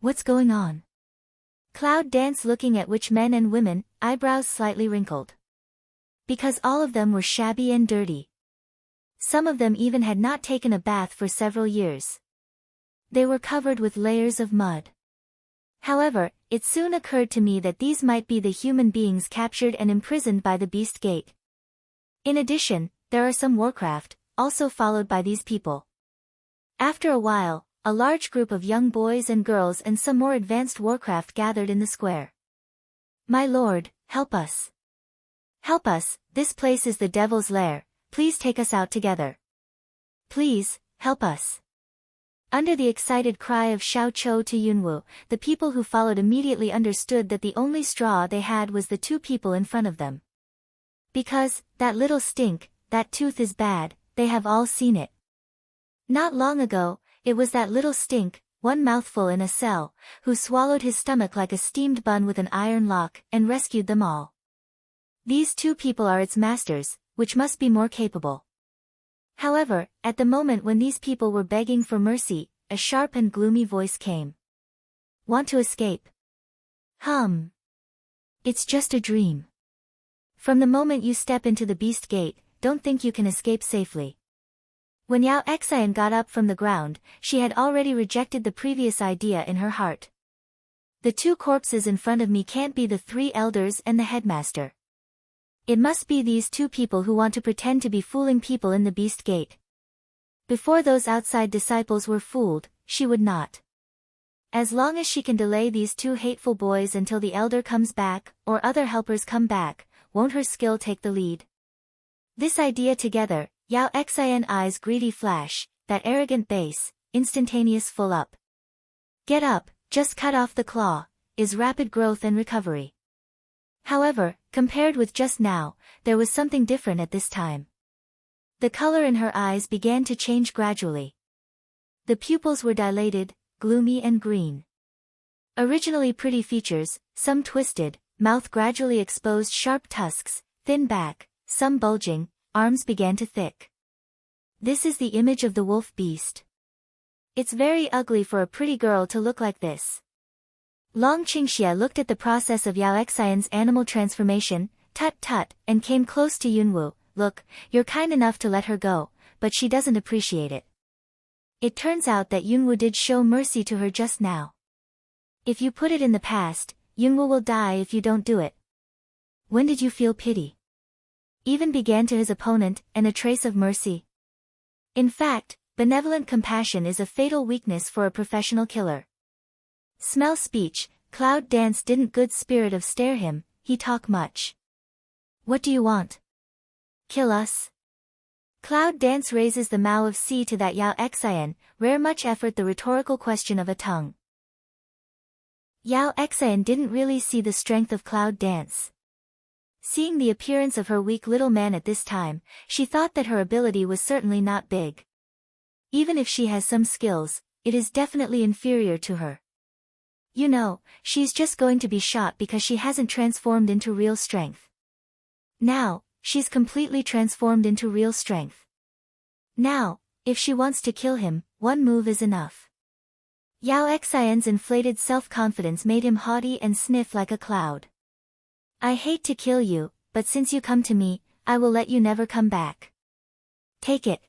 What's going on? Cloud danced, looking at which men and women, eyebrows slightly wrinkled. Because all of them were shabby and dirty. Some of them even had not taken a bath for several years. They were covered with layers of mud. However, it soon occurred to me that these might be the human beings captured and imprisoned by the Beast Gate. In addition, there are some Warcraft, also followed by these people. After a while, a large group of young boys and girls and some more advanced Warcraft gathered in the square. My lord, help us. Help us, this place is the devil's lair, please take us out together. Please, help us. Under the excited cry of Xiao Chou to Yunwu, the people who followed immediately understood that the only straw they had was the two people in front of them. Because, that little stink, that tooth is bad, they have all seen it. Not long ago, it was that little stink, one mouthful in a cell, who swallowed his stomach like a steamed bun with an iron lock, and rescued them all. These two people are its masters, which must be more capable. However, at the moment when these people were begging for mercy, a sharp and gloomy voice came. Want to escape? It's just a dream. From the moment you step into the Beast Gate, don't think you can escape safely. When Yao Xian got up from the ground, she had already rejected the previous idea in her heart. The two corpses in front of me can't be the three elders and the headmaster. It must be these two people who want to pretend to be fooling people in the Beast Gate. Before those outside disciples were fooled, she would not. As long as she can delay these two hateful boys until the elder comes back, or other helpers come back, won't her skill take the lead? This idea together, Yao Xian eyes greedy flash, that arrogant base, instantaneous full up. Get up, just cut off the claw, is rapid growth and recovery. However, compared with just now, there was something different at this time. The color in her eyes began to change gradually. The pupils were dilated, gloomy and green. Originally pretty features, some twisted, mouth gradually exposed sharp tusks, thin back, some bulging, arms began to thick. This is the image of the wolf beast. It's very ugly for a pretty girl to look like this. Long Qingxia looked at the process of Yao Xian's animal transformation, tut, and came close to Yunwu. Look, you're kind enough to let her go, but she doesn't appreciate it. It turns out that Yunwu did show mercy to her just now. If you put it in the past, Yunwu will die if you don't do it. When did you feel pity? Even began to his opponent, and a trace of mercy? In fact, benevolent compassion is a fatal weakness for a professional killer. Smell speech, Cloud Dance didn't good spirit of stare him, he talk much. What do you want? Kill us? Cloud Dance raises the Mao of C to that Yao Xian, rare much effort the rhetorical question of a tongue. Yao Xian didn't really see the strength of Cloud Dance. Seeing the appearance of her weak little man at this time, she thought that her ability was certainly not big. Even if she has some skills, it is definitely inferior to her. You know, she's just going to be shot because she hasn't transformed into real strength. Now, she's completely transformed into real strength. Now, if she wants to kill him, one move is enough. Yao Xian's inflated self-confidence made him haughty and sniff like a cloud. I hate to kill you, but since you come to me, I will let you never come back. Take it.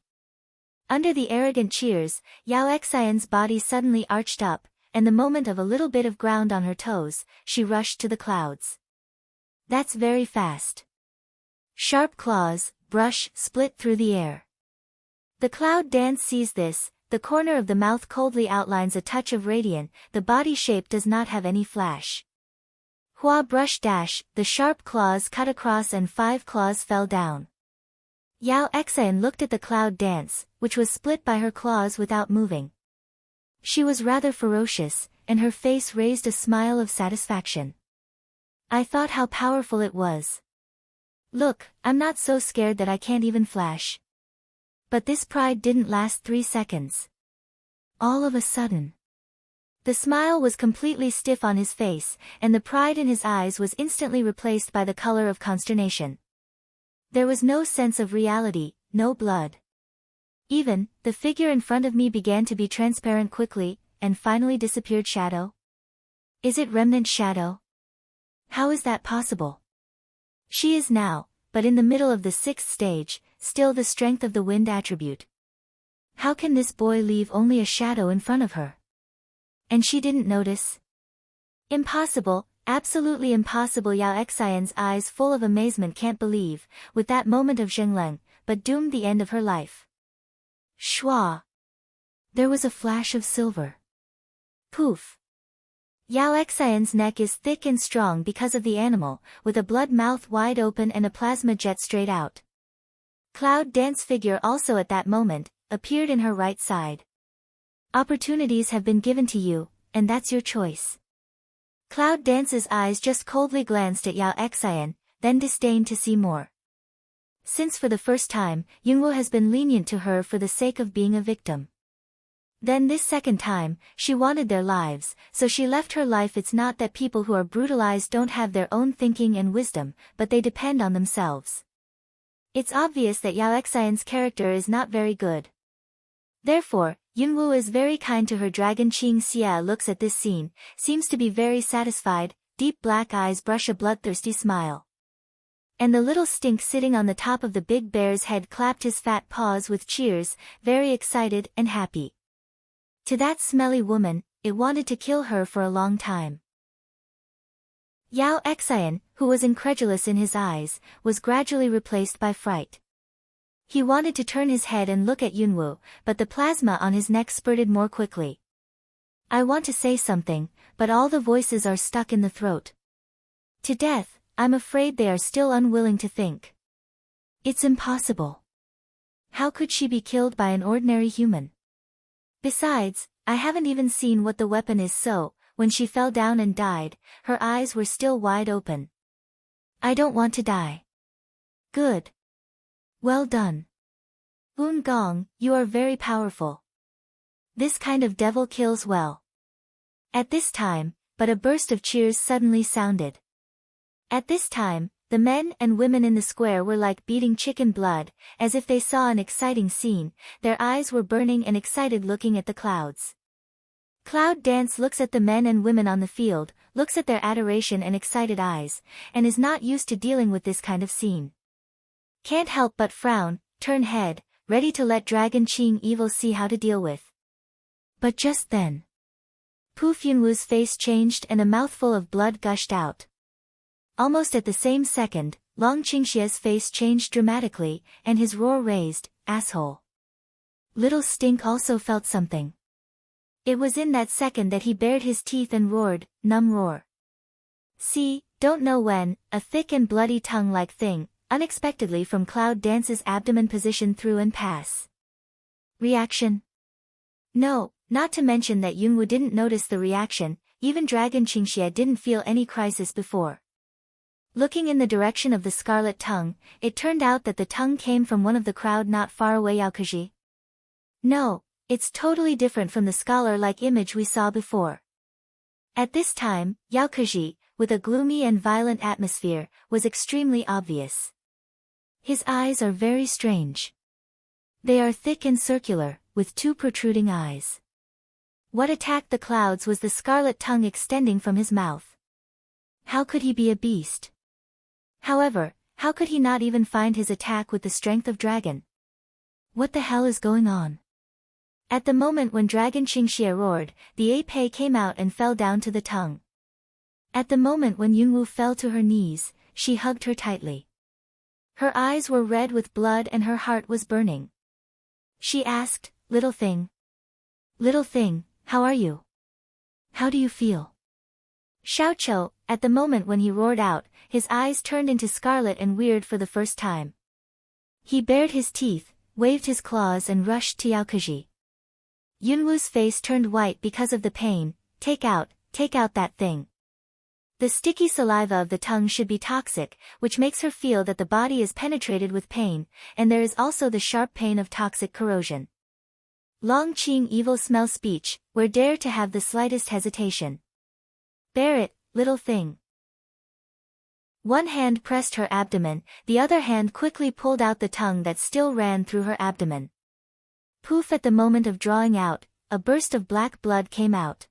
Under the arrogant cheers, Yao Xian's body suddenly arched up, and the moment of a little bit of ground on her toes, she rushed to the clouds. That's very fast. Sharp claws, brush, split through the air. The Cloud Dance sees this, the corner of the mouth coldly outlines a touch of radiant, the body shape does not have any flash. Hua brush dash, the sharp claws cut across and 5 claws fell down. Yao Xian looked at the Cloud Dance, which was split by her claws without moving. She was rather ferocious, and her face raised a smile of satisfaction. I thought how powerful it was. Look, I'm not so scared that I can't even flash. But this pride didn't last 3 seconds. All of a sudden, the smile was completely stiff on his face, and the pride in his eyes was instantly replaced by the color of consternation. There was no sense of reality, no blood. Even, the figure in front of me began to be transparent quickly, and finally disappeared shadow. Is it remnant shadow? How is that possible? She is now, but in the middle of the 6th stage, still the strength of the wind attribute. How can this boy leave only a shadow in front of her? And she didn't notice? Impossible, absolutely impossible. Yao Xian's eyes full of amazement can't believe, with that moment of Zhengleng, but doomed the end of her life. Schwa! There was a flash of silver. Poof! Yao Xian's neck is thick and strong because of the animal, with a blood mouth wide open and a plasma jet straight out. Cloud Dance figure also at that moment, appeared in her right side. Opportunities have been given to you, and that's your choice. Cloud Dance's eyes just coldly glanced at Yao Xian, then disdained to see more. Since for the first time, Yunwu has been lenient to her for the sake of being a victim. Then this second time, she wanted their lives, so she left her life. It's not that people who are brutalized don't have their own thinking and wisdom, but they depend on themselves. It's obvious that Yao Xian's character is not very good. Therefore, Yunwu is very kind to her. Dragon Qing Xia looks at this scene, seems to be very satisfied, deep black eyes brush a bloodthirsty smile. And the little stink sitting on the top of the big bear's head clapped his fat paws with cheers, very excited and happy. To that smelly woman, it wanted to kill her for a long time. Yao Xian, who was incredulous in his eyes, was gradually replaced by fright. He wanted to turn his head and look at Yunwu, but the plasma on his neck spurted more quickly. I want to say something, but all the voices are stuck in the throat. To death, I'm afraid they are still unwilling to think. It's impossible. How could she be killed by an ordinary human? Besides, I haven't even seen what the weapon is, so, when she fell down and died, her eyes were still wide open. I don't want to die. Good. Well done. Un Gong, you are very powerful. This kind of devil kills well. At this time, but a burst of cheers suddenly sounded. At this time, the men and women in the square were like beating chicken blood, as if they saw an exciting scene. Their eyes were burning and excited, looking at the clouds. Cloud Dance looks at the men and women on the field, looks at their adoration and excited eyes, and is not used to dealing with this kind of scene. Can't help but frown, turn head, ready to let Dragon Qing Evil see how to deal with. But just then, Poof Yunwu's face changed and a mouthful of blood gushed out. Almost at the same second, Long Qingxia's face changed dramatically, and his roar raised, asshole. Little Stink also felt something. It was in that second that he bared his teeth and roared, numb roar. See, don't know when, a thick and bloody tongue-like thing, unexpectedly from Cloud Dance's abdomen position through and pass. Reaction? No, not to mention that Yunwu didn't notice the reaction, even Dragon Qingxia didn't feel any crisis before. Looking in the direction of the scarlet tongue, it turned out that the tongue came from one of the crowd not far away. Yaokaji. No, it's totally different from the scholar-like image we saw before. At this time, Yaokaji, with a gloomy and violent atmosphere, was extremely obvious. His eyes are very strange. They are thick and circular, with two protruding eyes. What attacked the clouds was the scarlet tongue extending from his mouth. How could he be a beast? However, how could he not even find his attack with the strength of dragon? What the hell is going on? At the moment when Dragon Qingxia roared, the ape came out and fell down to the tongue. At the moment when Yunwu fell to her knees, she hugged her tightly. Her eyes were red with blood and her heart was burning. She asked, Little thing, how are you? How do you feel? Xiaoqiu, at the moment when he roared out, his eyes turned into scarlet and weird for the first time. He bared his teeth, waved his claws and rushed to Yaokaji. Yunwu's face turned white because of the pain. Take out that thing. The sticky saliva of the tongue should be toxic, which makes her feel that the body is penetrated with pain, and there is also the sharp pain of toxic corrosion. Long Qing Evil smell speech, where dare to have the slightest hesitation. Bear it, little thing. One hand pressed her abdomen, the other hand quickly pulled out the tongue that still ran through her abdomen. Poof! At the moment of drawing out, a burst of black blood came out.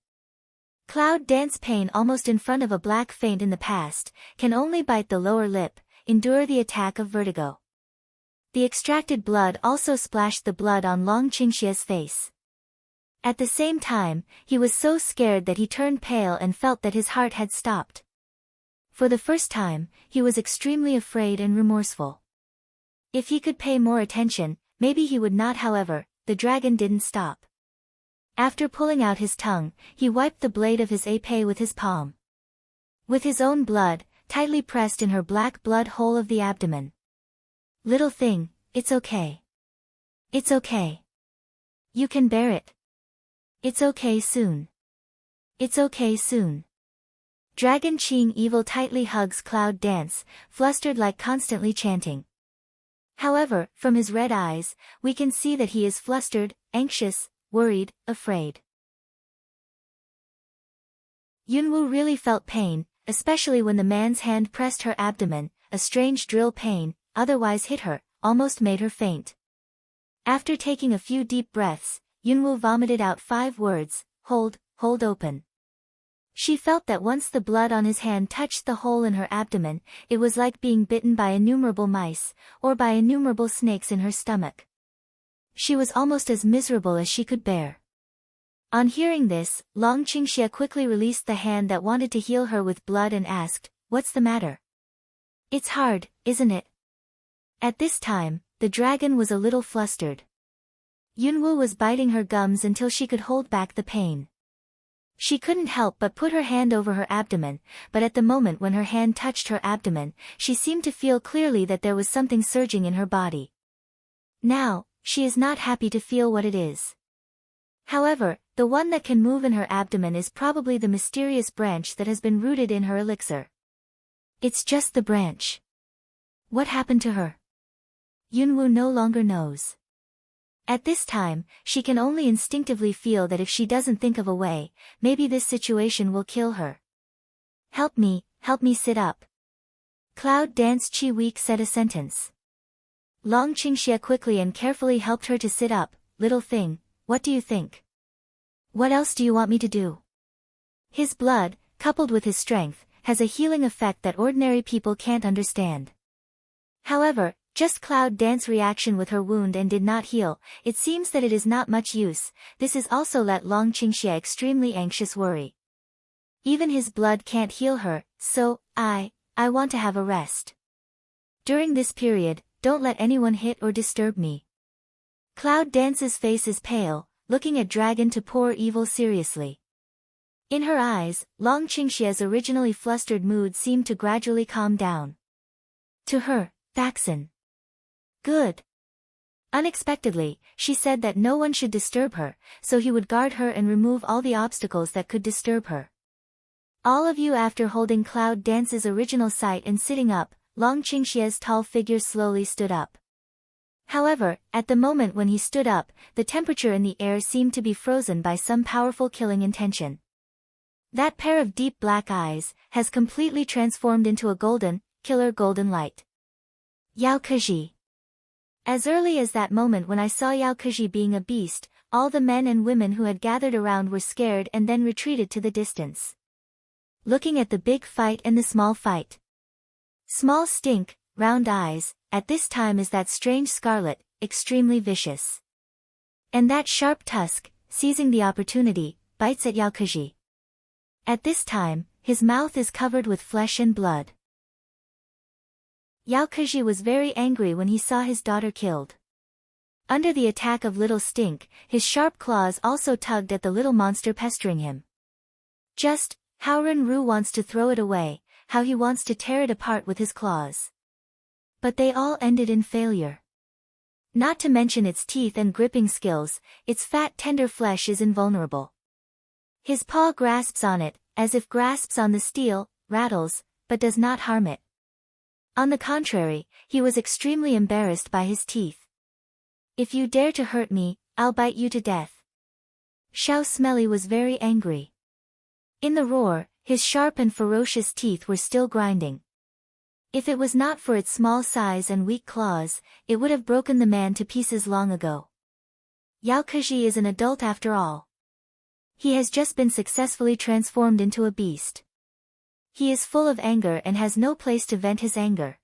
Cloud Dance pain almost in front of a black faint in the past, can only bite the lower lip, endure the attack of vertigo. The extracted blood also splashed the blood on Long Qingxie's face. At the same time, he was so scared that he turned pale and felt that his heart had stopped. For the first time, he was extremely afraid and remorseful. If he could pay more attention, maybe he would not. However, the dragon didn't stop. After pulling out his tongue, he wiped the blade of his épée with his palm. With his own blood, tightly pressed in her black blood hole of the abdomen. Little thing, it's okay. It's okay. You can bear it. It's okay soon. It's okay soon. Dragon Qing Evil tightly hugs Cloud Dance, flustered like constantly chanting. However, from his red eyes, we can see that he is flustered, anxious, worried, afraid. Yunwu really felt pain, especially when the man's hand pressed her abdomen, a strange drill pain, otherwise hit her, almost made her faint. After taking a few deep breaths, Yunwu vomited out 5 words, hold open. She felt that once the blood on his hand touched the hole in her abdomen, it was like being bitten by innumerable mice, or by innumerable snakes in her stomach. She was almost as miserable as she could bear. On hearing this, Long Qingxie quickly released the hand that wanted to heal her with blood and asked, "What's the matter?" "It's hard, isn't it?" At this time, the dragon was a little flustered. Yunwu was biting her gums until she could hold back the pain. She couldn't help but put her hand over her abdomen, but at the moment when her hand touched her abdomen, she seemed to feel clearly that there was something surging in her body. Now, she is not happy to feel what it is. However, the one that can move in her abdomen is probably the mysterious branch that has been rooted in her elixir. It's just the branch. What happened to her? Yunwu no longer knows. At this time, she can only instinctively feel that if she doesn't think of a way, maybe this situation will kill her. Help me sit up. Cloud Dance Chi Week said a sentence. Long Qingxie quickly and carefully helped her to sit up. Little thing, what do you think? What else do you want me to do? His blood, coupled with his strength, has a healing effect that ordinary people can't understand. However, just Cloud Dance reaction with her wound and did not heal, it seems that it is not much use. This is also let Long Qingxie extremely anxious worry. Even his blood can't heal her, so, I want to have a rest. During this period, don't let anyone hit or disturb me. Cloud Dance's face is pale, looking at Dragon to pour evil seriously. In her eyes, Long Qingxie's originally flustered mood seemed to gradually calm down. To her, Thaxin. Good. Unexpectedly, she said that no one should disturb her, so he would guard her and remove all the obstacles that could disturb her. All of you. After holding Cloud Dance's original sight and sitting up, Long Qingxie's tall figure slowly stood up. However, at the moment when he stood up, the temperature in the air seemed to be frozen by some powerful killing intention. That pair of deep black eyes has completely transformed into a killer golden light. Yao Keji. As early as that moment when I saw Yao Keji being a beast, all the men and women who had gathered around were scared and then retreated to the distance. Looking at the big fight and the small fight. Small stink, round eyes, at this time is that strange scarlet, extremely vicious. And that sharp tusk, seizing the opportunity, bites at Yao Keji. At this time, his mouth is covered with flesh and blood. Yao Keji was very angry when he saw his daughter killed. Under the attack of Little Stink, his sharp claws also tugged at the little monster pestering him. Just how Renru wants to throw it away, how he wants to tear it apart with his claws. But they all ended in failure. Not to mention its teeth and gripping skills, its fat tender flesh is invulnerable. His paw grasps on it, as if grasps on the steel, rattles, but does not harm it. On the contrary, he was extremely embarrassed by his teeth. If you dare to hurt me, I'll bite you to death. Xiao Smelly was very angry. In the roar, his sharp and ferocious teeth were still grinding. If it was not for its small size and weak claws, it would have broken the man to pieces long ago. Yao Keji is an adult after all. He has just been successfully transformed into a beast. He is full of anger and has no place to vent his anger.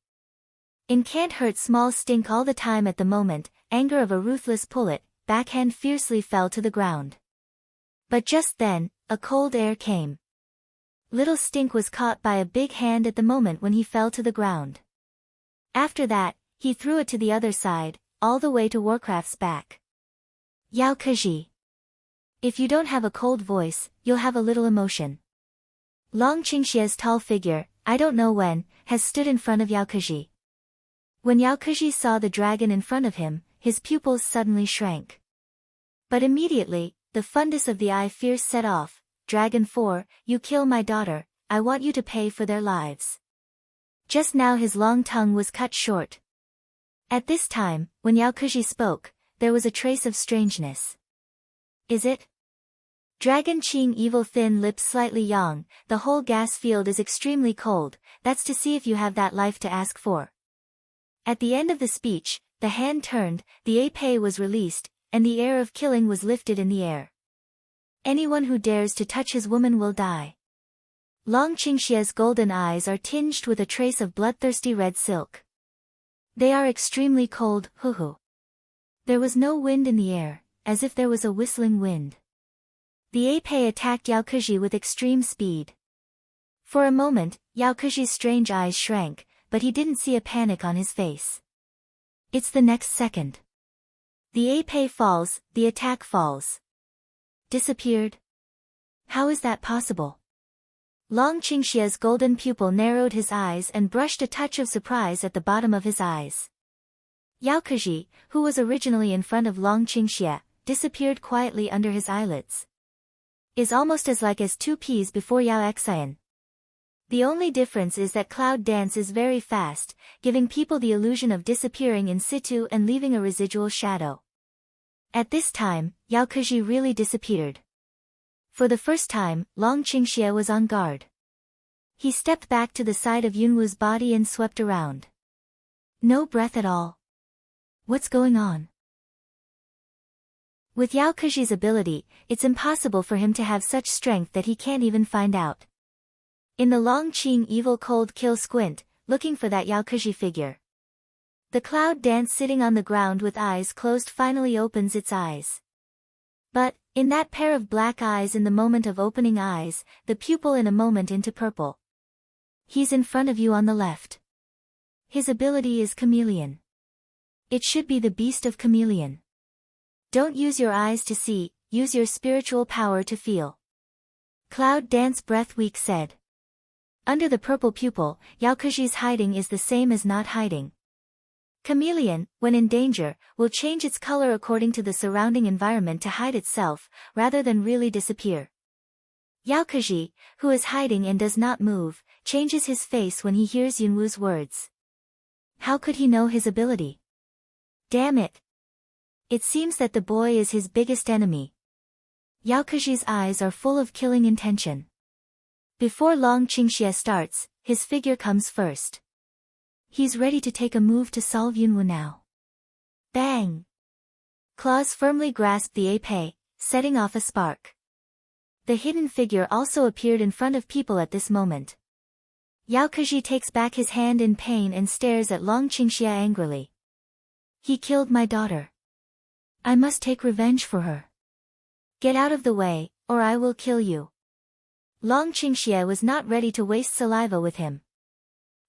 In can't hurt small stink all the time at the moment, anger of a ruthless pullet, backhand fiercely fell to the ground. But just then, a cold air came. Little stink was caught by a big hand at the moment when he fell to the ground. After that, he threw it to the other side, all the way to Warcraft's back. Yao Kaji. If you don't have a cold voice, you'll have a little emotion. Long Qingxie's tall figure, I don't know when, has stood in front of Yao Kaji. When Yao Kaji saw the dragon in front of him, his pupils suddenly shrank. But immediately, the fundus of the eye fierce set off, Dragon 4, you kill my daughter, I want you to pay for their lives. Just now his long tongue was cut short. At this time, when Yao Kaji spoke, there was a trace of strangeness. Is it? Dragon Qing evil thin lips slightly yawn, the whole gas field is extremely cold, that's to see if you have that life to ask for. At the end of the speech, the hand turned, the épée was released, and the air of killing was lifted in the air. Anyone who dares to touch his woman will die. Long Qingxie's golden eyes are tinged with a trace of bloodthirsty red silk. They are extremely cold, hoo. There was no wind in the air, as if there was a whistling wind. The épée attacked Yao Kaji with extreme speed. For a moment, Yao Kaji's strange eyes shrank, but he didn't see a panic on his face. It's the next second. The épée falls, the attack falls. Disappeared? How is that possible? Long Qingxie's golden pupil narrowed his eyes and brushed a touch of surprise at the bottom of his eyes. Yao Kaji, who was originally in front of Long Qingxie, disappeared quietly under his eyelids. Is almost as like as two peas before Yao Xian. The only difference is that Cloud Dance is very fast, giving people the illusion of disappearing in situ and leaving a residual shadow. At this time, Yao Kaji really disappeared. For the first time, Long Qingxie was on guard. He stepped back to the side of Yunwu's body and swept around. No breath at all. What's going on? With Yao Kaji's ability, it's impossible for him to have such strength that he can't even find out. In the Long Qing evil cold kill squint, looking for that Yao Kaji figure. The Cloud Dance sitting on the ground with eyes closed finally opens its eyes. But, in that pair of black eyes in the moment of opening eyes, the pupil in a moment into purple. He's in front of you on the left. His ability is chameleon. It should be the beast of chameleon. Don't use your eyes to see, use your spiritual power to feel. Cloud Dance breath weak said. Under the purple pupil, Yao Kaji's hiding is the same as not hiding. Chameleon, when in danger, will change its color according to the surrounding environment to hide itself, rather than really disappear. Yao Kaji, who is hiding and does not move, changes his face when he hears Yunwu's words. How could he know his ability? Damn it! It seems that the boy is his biggest enemy. Yao Kaji's eyes are full of killing intention. Before Long Qingxie starts, his figure comes first. He's ready to take a move to solve Yunwu now. Bang! Claws firmly grasped the épée, setting off a spark. The hidden figure also appeared in front of people at this moment. Yao Kaji takes back his hand in pain and stares at Long Qingxie angrily. He killed my daughter. I must take revenge for her. Get out of the way, or I will kill you. Long Qingxie was not ready to waste saliva with him.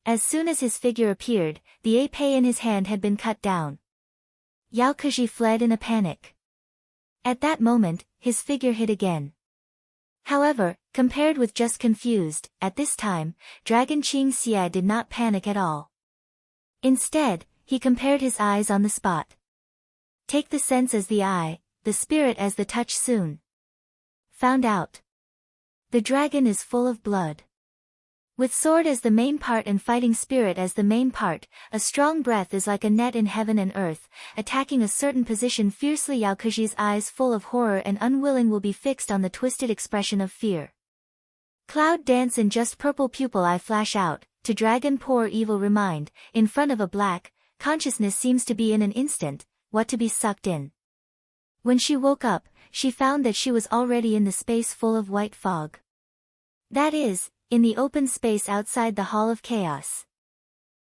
As soon as his figure appeared, the épée in his hand had been cut down. Yao Kaji fled in a panic. At that moment, his figure hid again. However, compared with just confused, at this time, Dragon Qing Xie did not panic at all. Instead, he compared his eyes on the spot. Take the sense as the eye, the spirit as the touch soon. Found out. The dragon is full of blood. With sword as the main part and fighting spirit as the main part, a strong breath is like a net in heaven and earth, attacking a certain position fiercely. Yao Kaji's eyes full of horror and unwilling will be fixed on the twisted expression of fear. Cloud Dance in just purple pupil eye flash out, to dragon poor evil remind, in front of a black, consciousness seems to be in an instant, what to be sucked in. When she woke up, she found that she was already in the space full of white fog. That is, in the open space outside the Hall of Chaos.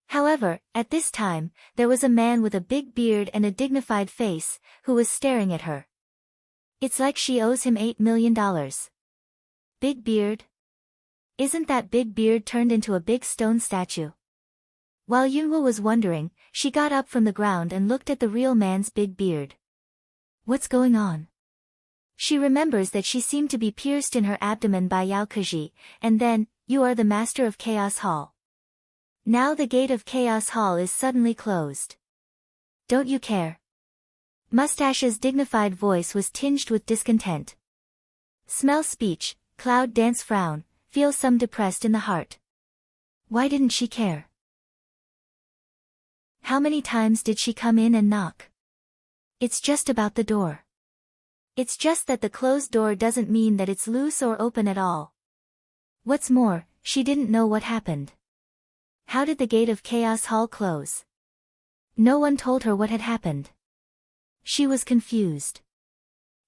However, at this time, there was a man with a big beard and a dignified face, who was staring at her. It's like she owes him $8 million. Big beard? Isn't that big beard turned into a big stone statue? While Yunwoo was wondering, she got up from the ground and looked at the real man's big beard. What's going on? She remembers that she seemed to be pierced in her abdomen by Yao Kaji, and then, you are the master of Chaos Hall. Now the gate of Chaos Hall is suddenly closed. Don't you care? Mustache's dignified voice was tinged with discontent. Smell speech, cloud dance frown, feel some depressed in the heart. Why didn't she care? How many times did she come in and knock? It's just about the door. It's just that the closed door doesn't mean that it's loose or open at all. What's more, she didn't know what happened. How did the gate of Chaos Hall close? No one told her what had happened. She was confused.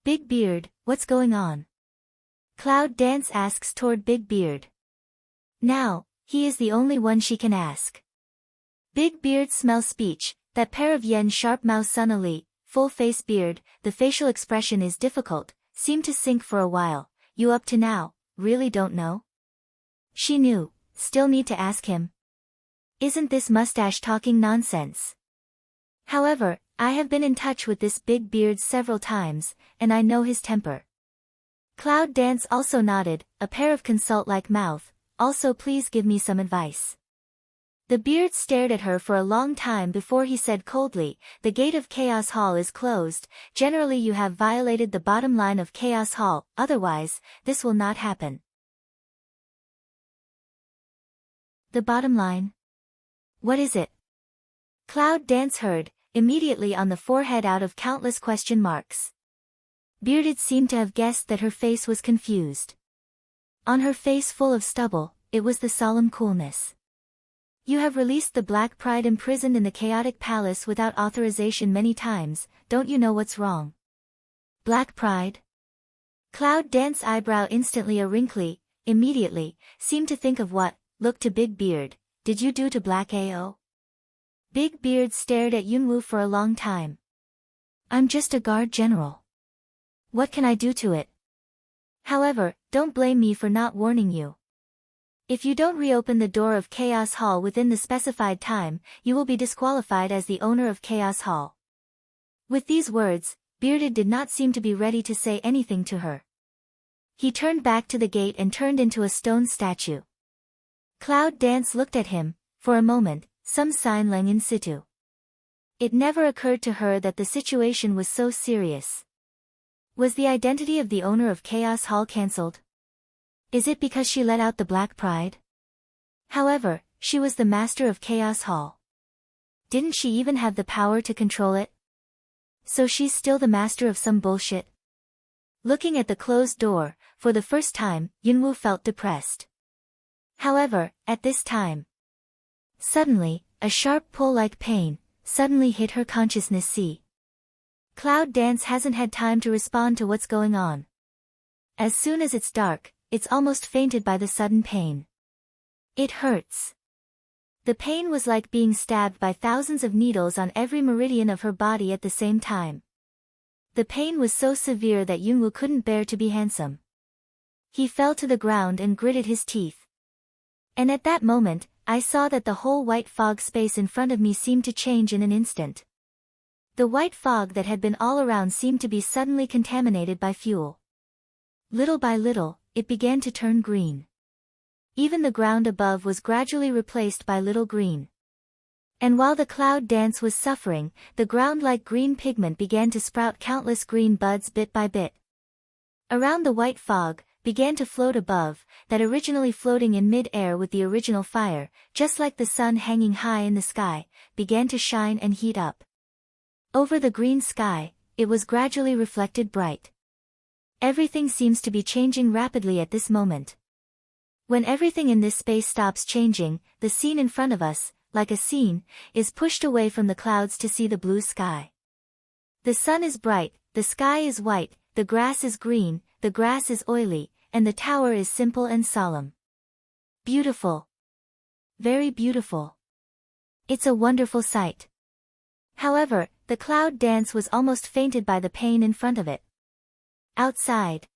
Big Beard, what's going on? Cloud Dance asks toward Big Beard. Now, he is the only one she can ask. Big Beard smell speech, that pair of yen sharp mouth Sun Ali, full face beard, the facial expression is difficult, seemed to sink for a while. You up to now, really don't know? She knew, still need to ask him. Isn't this mustache talking nonsense? However, I have been in touch with this Big Beard several times, and I know his temper. Cloud Dance also nodded, a pair of consult-like mouth, also please give me some advice. The beard stared at her for a long time before he said coldly, the gate of Chaos Hall is closed, generally you have violated the bottom line of Chaos Hall, otherwise, this will not happen. The bottom line? What is it? Cloud Dance heard, immediately on the forehead out of countless question marks. Bearded seemed to have guessed that her face was confused. On her face full of stubble, it was the solemn coolness. You have released the Black Pride imprisoned in the chaotic palace without authorization many times, don't you know what's wrong? Black Pride? Cloud Dance eyebrow instantly a wrinkly, immediately, seemed to think of what, looked to Big Beard, did you do to Black AO? Big Beard stared at Yunwoo for a long time. I'm just a guard general. What can I do to it? However, don't blame me for not warning you. If you don't reopen the door of Chaos Hall within the specified time, you will be disqualified as the owner of Chaos Hall. With these words, Bearded did not seem to be ready to say anything to her. He turned back to the gate and turned into a stone statue. Cloud Dance looked at him, for a moment, some sign lang in situ. It never occurred to her that the situation was so serious. Was the identity of the owner of Chaos Hall cancelled? Is it because she let out the Black Pride? However, she was the master of Chaos Hall. Didn't she even have the power to control it? So she's still the master of some bullshit? Looking at the closed door, for the first time, Yunwoo felt depressed. However, at this time, suddenly, a sharp pull-like pain, suddenly hit her consciousness. See. Cloud Dance hasn't had time to respond to what's going on. As soon as it's dark, it's almost fainted by the sudden pain. It hurts. The pain was like being stabbed by thousands of needles on every meridian of her body at the same time. The pain was so severe that Yunwoo couldn't bear to be handsome. He fell to the ground and gritted his teeth. And at that moment, I saw that the whole white fog space in front of me seemed to change in an instant. The white fog that had been all around seemed to be suddenly contaminated by fuel. Little by little, it began to turn green. Even the ground above was gradually replaced by little green. And while the Cloud Dance was suffering, the ground-like green pigment began to sprout countless green buds bit by bit. Around the white fog, began to float above, that originally floating in mid-air with the original fire, just like the sun hanging high in the sky, began to shine and heat up. Over the green sky, it was gradually reflected bright. Everything seems to be changing rapidly at this moment. When everything in this space stops changing, the scene in front of us, like a scene, is pushed away from the clouds to see the blue sky. The sun is bright, the sky is white, the grass is green, the grass is oily, and the tower is simple and solemn. Beautiful. Very beautiful. It's a wonderful sight. However, the cloud dance was almost fainted by the pain in front of it. Outside.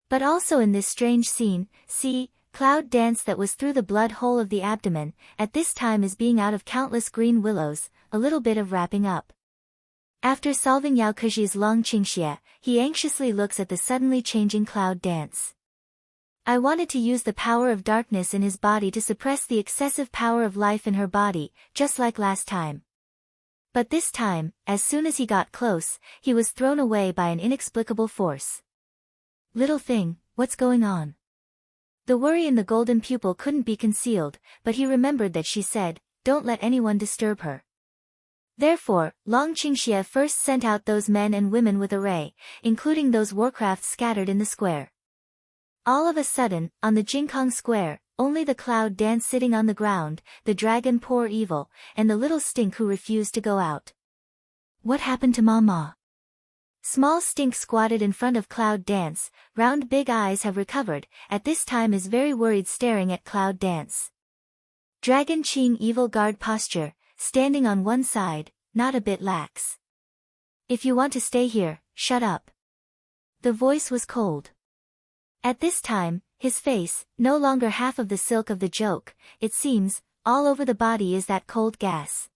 But also in this strange scene, see, cloud dance that was through the blood hole of the abdomen, at this time is being out of countless green willows, a little bit of wrapping up. After solving Yao Keji's Long Qingxie, he anxiously looks at the suddenly changing cloud dance. I wanted to use the power of darkness in his body to suppress the excessive power of life in her body, just like last time. But this time, as soon as he got close, he was thrown away by an inexplicable force. Little thing, what's going on? The worry in the golden pupil couldn't be concealed, but he remembered that she said, "Don't let anyone disturb her." Therefore, Long Qingxie first sent out those men and women with array, including those warcrafts scattered in the square. All of a sudden, on the Jingkong Square, only the cloud dance sitting on the ground, the dragon poor evil, and the little stink who refused to go out. What happened to Mama? Small Stink squatted in front of Cloud Dance, round big eyes have recovered, at this time is very worried staring at Cloud Dance. Dragon Qing evil guard posture, standing on one side, not a bit lax. If you want to stay here, shut up. The voice was cold. At this time, his face, no longer half of the silk of the joke, it seems, all over the body is that cold gas.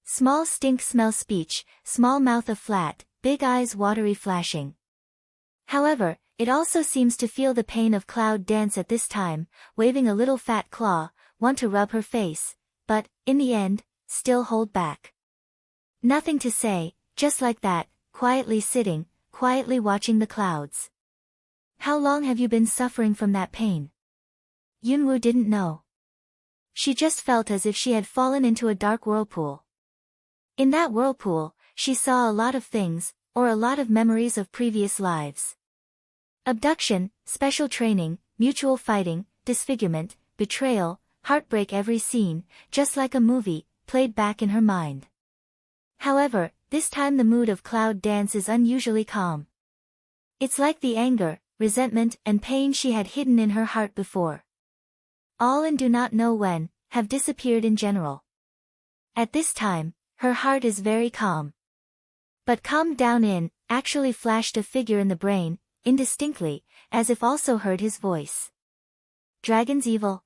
Small Stink smell speech, small mouth of flat, big eyes watery flashing. However, it also seems to feel the pain of Cloud Dance at this time, waving a little fat claw, want to rub her face, but, in the end, still hold back. Nothing to say, just like that, quietly sitting, quietly watching the clouds. How long have you been suffering from that pain? Yunwu didn't know. She just felt as if she had fallen into a dark whirlpool. In that whirlpool, she saw a lot of things, or a lot of memories of previous lives. Abduction, special training, mutual fighting, disfigurement, betrayal, heartbreak, every scene, just like a movie, played back in her mind. However, this time the mood of Cloud Dance is unusually calm. It's like the anger, resentment, and pain she had hidden in her heart before. All and do not know when, have disappeared in general. At this time, her heart is very calm. But calmed down in, actually flashed a figure in the brain, indistinctly, as if also heard his voice. Dragon's evil?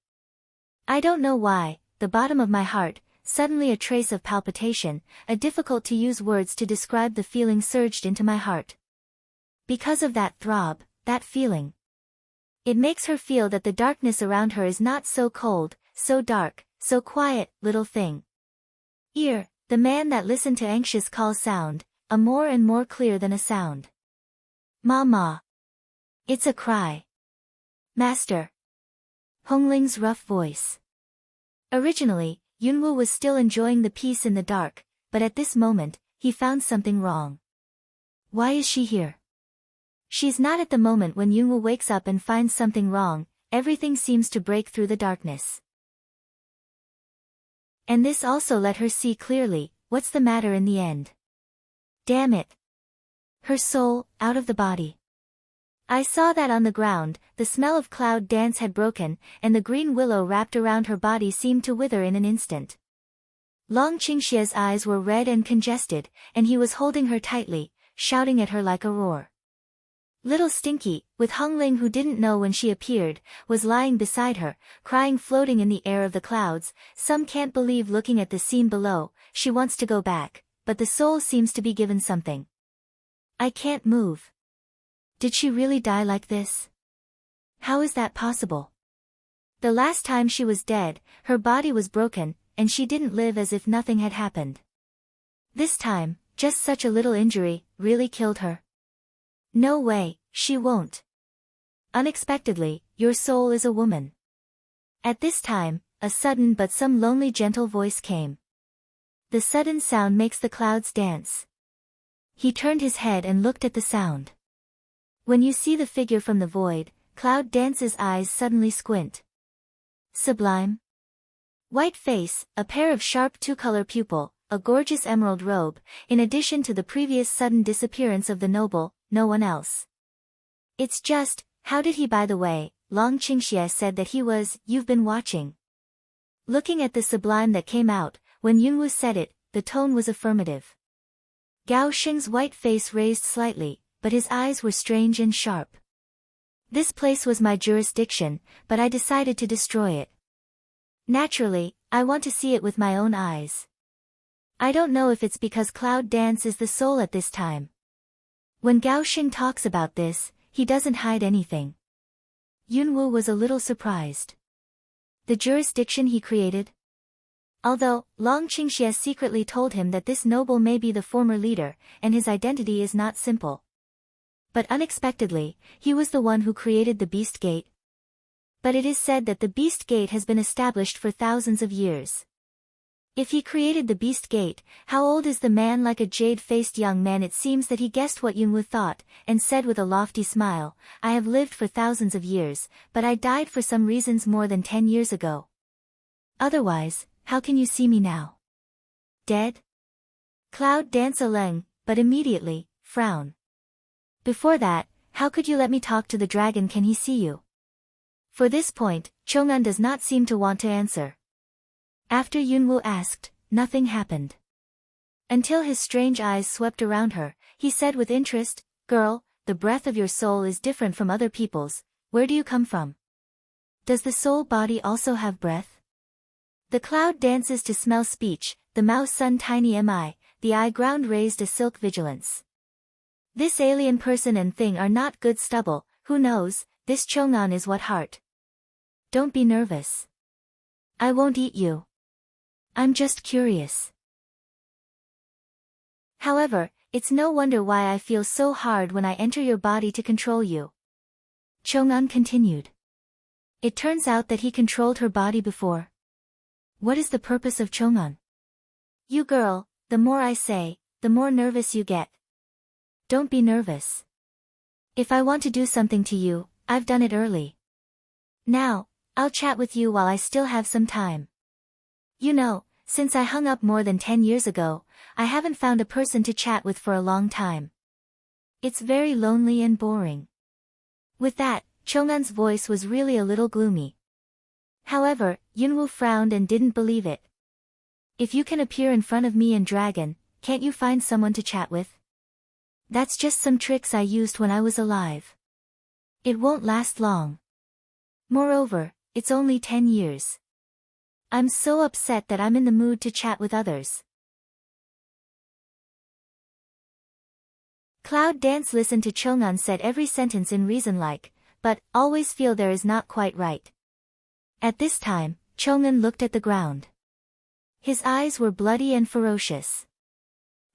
I don't know why, the bottom of my heart, suddenly a trace of palpitation, a difficult to use words to describe the feeling surged into my heart. Because of that throb, that feeling. It makes her feel that the darkness around her is not so cold, so dark, so quiet, little thing. Ear, the man that listened to anxious call sound, a more and more clear than a sound. Mama. It's a cry. Master. Hongling's rough voice. Originally, Yunwu was still enjoying the peace in the dark, but at this moment, he found something wrong. Why is she here? She's not at the moment when Yunwu wakes up and finds something wrong, everything seems to break through the darkness. And this also let her see clearly, what's the matter in the end. Damn it. Her soul, out of the body. I saw that on the ground, the smell of Cloud Dance had broken, and the green willow wrapped around her body seemed to wither in an instant. Long Qingxie's eyes were red and congested, and he was holding her tightly, shouting at her like a roar. Little Stinky, with Hongling who didn't know when she appeared, was lying beside her, crying floating in the air of the clouds. Some can't believe looking at the scene below, she wants to go back, but the soul seems to be given something. I can't move. Did she really die like this? How is that possible? The last time she was dead, her body was broken, and she didn't live as if nothing had happened. This time, just such a little injury, really killed her. No way, she won't. Unexpectedly, your soul is a woman. At this time, a sudden but some lonely gentle voice came. The sudden sound makes the clouds dance. He turned his head and looked at the sound. When you see the figure from the void, Cloud Dance's eyes suddenly squint. Sublime. White face, a pair of sharp two-color pupil, a gorgeous emerald robe, in addition to the previous sudden disappearance of the noble, no one else. It's just, how did he by the way, Long Qingxie said that he was, you've been watching. Looking at the sublime that came out, when Yunwu said it, the tone was affirmative. Gao Xing's white face raised slightly, but his eyes were strange and sharp. This place was my jurisdiction, but I decided to destroy it. Naturally, I want to see it with my own eyes. I don't know if it's because Cloud Dance is the soul at this time. When Gao Xing talks about this, he doesn't hide anything. Yunwu was a little surprised. The jurisdiction he created? Although, Long Qingxie secretly told him that this noble may be the former leader, and his identity is not simple. But unexpectedly, he was the one who created the Beast Gate. But it is said that the Beast Gate has been established for thousands of years. If he created the Beast Gate, how old is the man? Like a jade-faced young man, it seems that he guessed what Yunwu thought, and said with a lofty smile, I have lived for thousands of years, but I died for some reasons more than 10 years ago. Otherwise, how can you see me now? Dead? Cloud Dance Leng, but immediately, frown. Before that, how could you let me talk to the dragon? Can he see you? For this point, Chong'an does not seem to want to answer. After Yunwu asked, nothing happened. Until his strange eyes swept around her, he said with interest, Girl, the breath of your soul is different from other people's, where do you come from? Does the soul body also have breath? The cloud dances to smell speech, the mouse sun tiny mi, the eye ground raised a silk vigilance. This alien person and thing are not good stubble, who knows, this Chong'an is what heart. Don't be nervous. I won't eat you. I'm just curious. However, it's no wonder why I feel so hard when I enter your body to control you. Chong'an continued. It turns out that he controlled her body before. What is the purpose of Chong'an? You girl, the more I say, the more nervous you get. Don't be nervous. If I want to do something to you, I've done it early. Now, I'll chat with you while I still have some time. You know, since I hung up more than 10 years ago, I haven't found a person to chat with for a long time. It's very lonely and boring. With that, Chong'an's voice was really a little gloomy. However, Yunwu frowned and didn't believe it. If you can appear in front of me and dragon, can't you find someone to chat with? That's just some tricks I used when I was alive. It won't last long. Moreover, it's only 10 years. I'm so upset that I'm in the mood to chat with others. Cloud Dance listened to Chong'an said every sentence in reason like, but, always feel there is not quite right. At this time, Chong'an looked at the ground. His eyes were bloody and ferocious.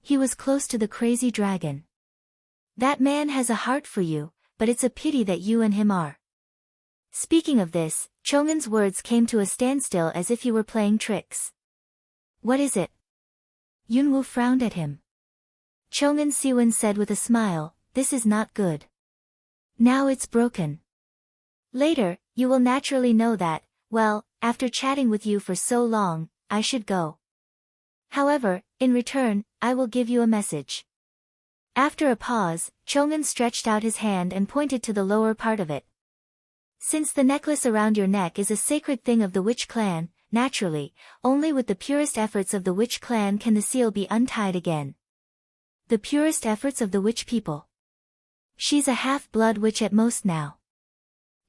He was close to the crazy dragon. That man has a heart for you, but it's a pity that you and him are. Speaking of this, Chong'an's words came to a standstill as if he were playing tricks. What is it? Yunwu frowned at him. Chong'an Siwen said with a smile, this is not good. Now it's broken. Later, you will naturally know that, well, after chatting with you for so long, I should go. However, in return, I will give you a message. After a pause, Chong'an stretched out his hand and pointed to the lower part of it. Since the necklace around your neck is a sacred thing of the witch clan, naturally, only with the purest efforts of the witch clan can the seal be untied again. The purest efforts of the witch people. She's a half-blood witch at most now.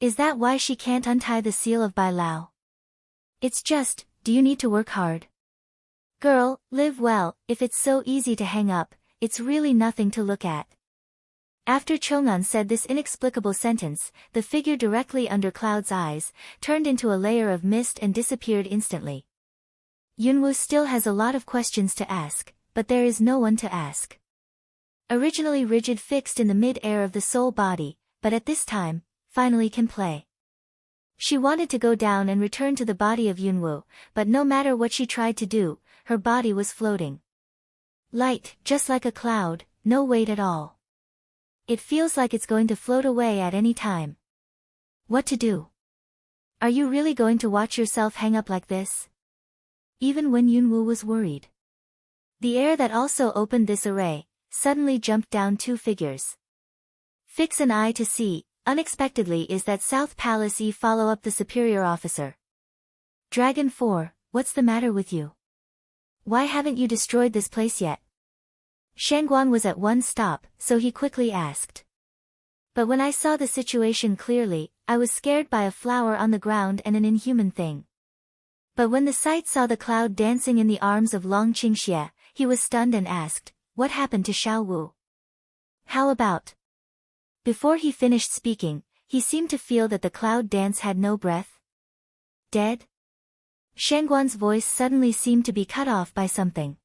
Is that why she can't untie the seal of Bai Lao? It's just, do you need to work hard? Girl, live well, if it's so easy to hang up, it's really nothing to look at. After Chong'an said this inexplicable sentence, the figure directly under Cloud's eyes, turned into a layer of mist and disappeared instantly. Yunwu still has a lot of questions to ask, but there is no one to ask. Originally rigid fixed in the mid-air of the soul body, but at this time, finally can play. She wanted to go down and return to the body of Yunwu, but no matter what she tried to do, her body was floating. Light, just like a cloud, no weight at all. It feels like it's going to float away at any time. What to do? Are you really going to watch yourself hang up like this? Even when Yunwu was worried. The air that also opened this array suddenly jumped down 2 figures. Fix an eye to see, unexpectedly is that South Palace follow up the superior officer. Dragon 4, what's the matter with you? Why haven't you destroyed this place yet? Shangguan was at one stop, so he quickly asked. But when I saw the situation clearly, I was scared by a flower on the ground and an inhuman thing. But when the sight saw the cloud dancing in the arms of Long Qingxie, he was stunned and asked, what happened to Xiao Wu? How about? Before he finished speaking, he seemed to feel that the cloud dance had no breath. Dead? Shangguan's voice suddenly seemed to be cut off by something.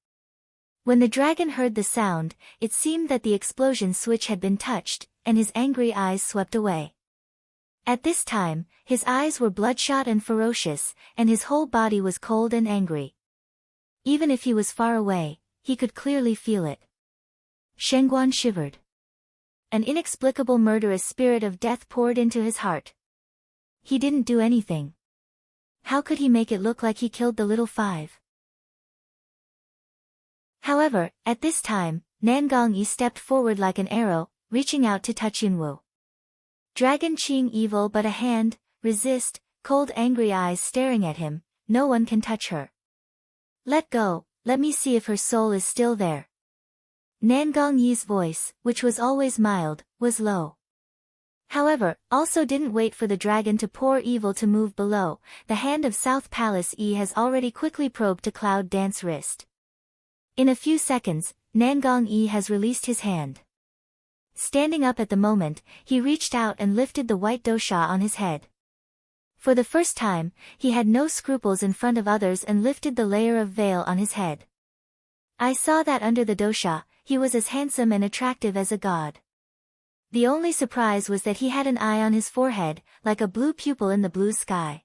When the dragon heard the sound, it seemed that the explosion switch had been touched, and his angry eyes swept away. At this time, his eyes were bloodshot and ferocious, and his whole body was cold and angry. Even if he was far away, he could clearly feel it. Shangguan shivered. An inexplicable murderous spirit of death poured into his heart. He didn't do anything. How could he make it look like he killed the little 5? However, at this time, Nan Gongyi stepped forward like an arrow, reaching out to touch Yunwu. Dragon Qing evil but a hand, resist, cold angry eyes staring at him, no one can touch her. Let go, let me see if her soul is still there. Nan Gongyi's voice, which was always mild, was low. However, also didn't wait for the dragon to pour evil to move below, the hand of South Palace has already quickly probed to Cloud Dance wrist. In a few seconds, Nan Gongyi has released his hand. Standing up at the moment, he reached out and lifted the white dosha on his head. For the first time, he had no scruples in front of others and lifted the layer of veil on his head. I saw that under the dosha, he was as handsome and attractive as a god. The only surprise was that he had an eye on his forehead, like a blue pupil in the blue sky.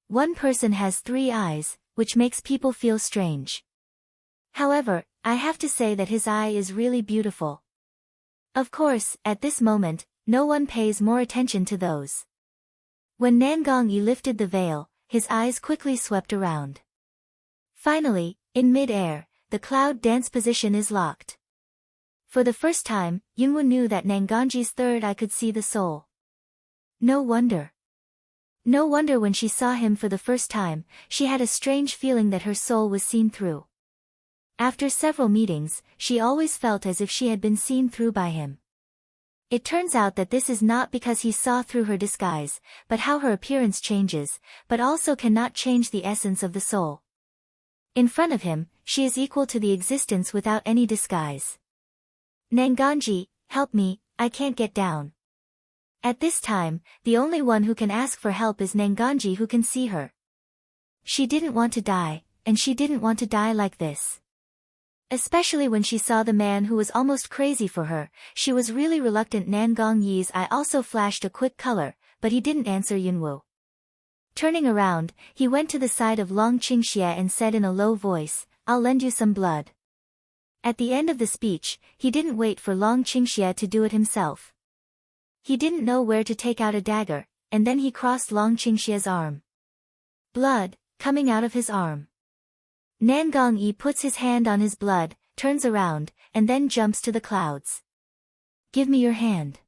One person has 3 eyes, which makes people feel strange. However, I have to say that his eye is really beautiful. Of course, at this moment, no one pays more attention to those. When Nan Gongyi lifted the veil, his eyes quickly swept around. Finally, in mid-air, the cloud dance position is locked. For the first time, Yunwu knew that Nan Gongyi's third eye could see the soul. No wonder. No wonder when she saw him for the first time, she had a strange feeling that her soul was seen through. After several meetings, she always felt as if she had been seen through by him. It turns out that this is not because he saw through her disguise, but how her appearance changes, but also cannot change the essence of the soul. In front of him, she is equal to the existence without any disguise. Nan Gongyi, help me, I can't get down. At this time, the only one who can ask for help is Nan Gongyi who can see her. She didn't want to die, and she didn't want to die like this. Especially when she saw the man who was almost crazy for her, she was really reluctant. Nan Gongyi's eye also flashed a quick color, but he didn't answer Yunwu. Turning around, he went to the side of Long Qingxie and said in a low voice, I'll lend you some blood. At the end of the speech, he didn't wait for Long Qingxie to do it himself. He didn't know where to take out a dagger, and then he crossed Long Qingxie's arm. Blood, coming out of his arm. Nan Gongyi puts his hand on his blood, turns around, and then jumps to the clouds. Give me your hand.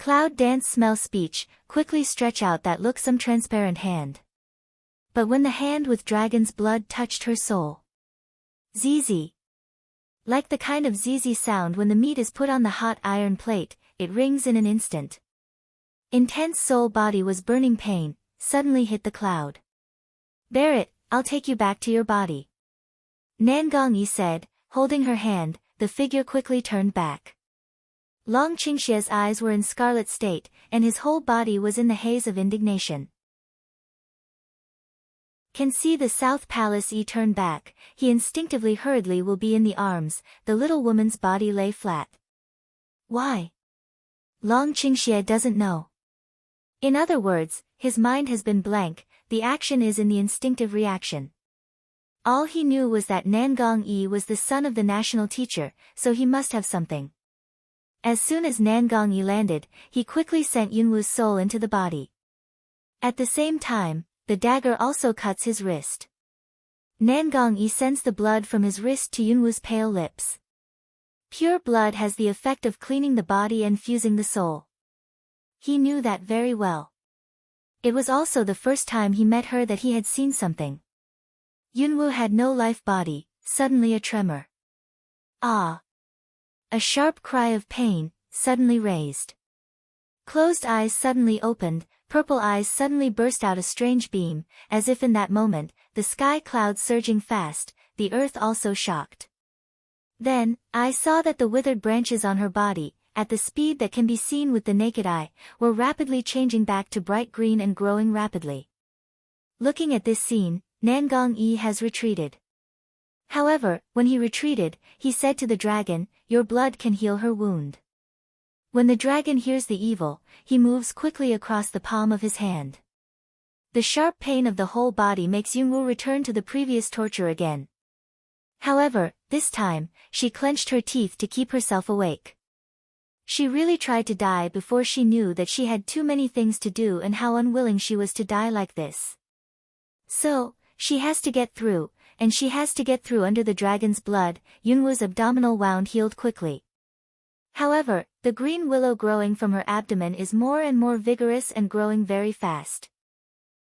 Cloud dance smell speech, quickly stretch out that look-some transparent hand. But when the hand with dragon's blood touched her soul. Zzz. Like the kind of zzz sound when the meat is put on the hot iron plate, it rings in an instant. Intense soul body was burning pain, suddenly hit the cloud. Bear it, I'll take you back to your body. Nan Gongyi said, holding her hand, the figure quickly turned back. Long Qingxie's eyes were in scarlet state, and his whole body was in the haze of indignation. Can see the South Palace turn back, he instinctively hurriedly will be in the arms, the little woman's body lay flat. Why? Long Qingxie doesn't know. In other words, his mind has been blank, the action is in the instinctive reaction. All he knew was that Nan Gongyi was the son of the national teacher, so he must have something. As soon as Nan Gongyi landed, he quickly sent Yunwu's soul into the body. At the same time, the dagger also cuts his wrist. Nangong-yi sends the blood from his wrist to Yunwoo's pale lips. Pure blood has the effect of cleaning the body and fusing the soul. He knew that very well. It was also the first time he met her that he had seen something. Yunwoo had no life body, suddenly a tremor. Ah! A sharp cry of pain, suddenly raised. Closed eyes suddenly opened, purple eyes suddenly burst out a strange beam, as if in that moment, the sky clouds surging fast, the earth also shocked. Then, I saw that the withered branches on her body, at the speed that can be seen with the naked eye, were rapidly changing back to bright green and growing rapidly. Looking at this scene, Nangong-yi has retreated. However, when he retreated, he said to the dragon, "Your blood can heal her wound." When the dragon hears the evil, he moves quickly across the palm of his hand. The sharp pain of the whole body makes Yunwoo return to the previous torture again. However, this time, she clenched her teeth to keep herself awake. She really tried to die before she knew that she had too many things to do and how unwilling she was to die like this. So, she has to get through, and she has to get through under the dragon's blood. Yunwoo's abdominal wound healed quickly. However, the green willow growing from her abdomen is more and more vigorous and growing very fast.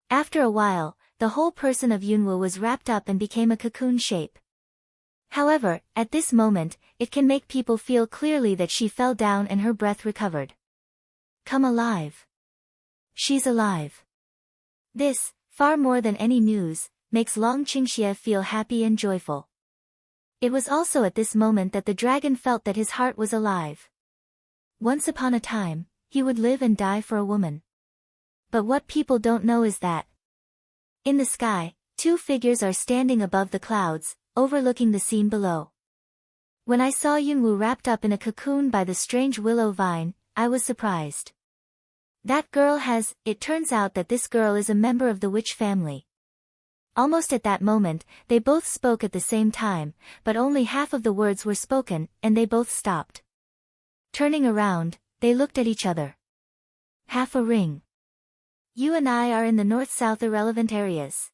After a while, the whole person of Yunwoo was wrapped up and became a cocoon shape. However, at this moment, it can make people feel clearly that she fell down and her breath recovered. Come alive. She's alive. This, far more than any news, makes Long Qingxie feel happy and joyful. It was also at this moment that the dragon felt that his heart was alive. Once upon a time, he would live and die for a woman. But what people don't know is that in the sky, two figures are standing above the clouds, overlooking the scene below. When I saw Yunwoo wrapped up in a cocoon by the strange willow vine, I was surprised. That girl has, it turns out that this girl is a member of the witch family. Almost at that moment, they both spoke at the same time, but only half of the words were spoken, and they both stopped. Turning around, they looked at each other. Half a ring. You and I are in the north-south irrelevant areas.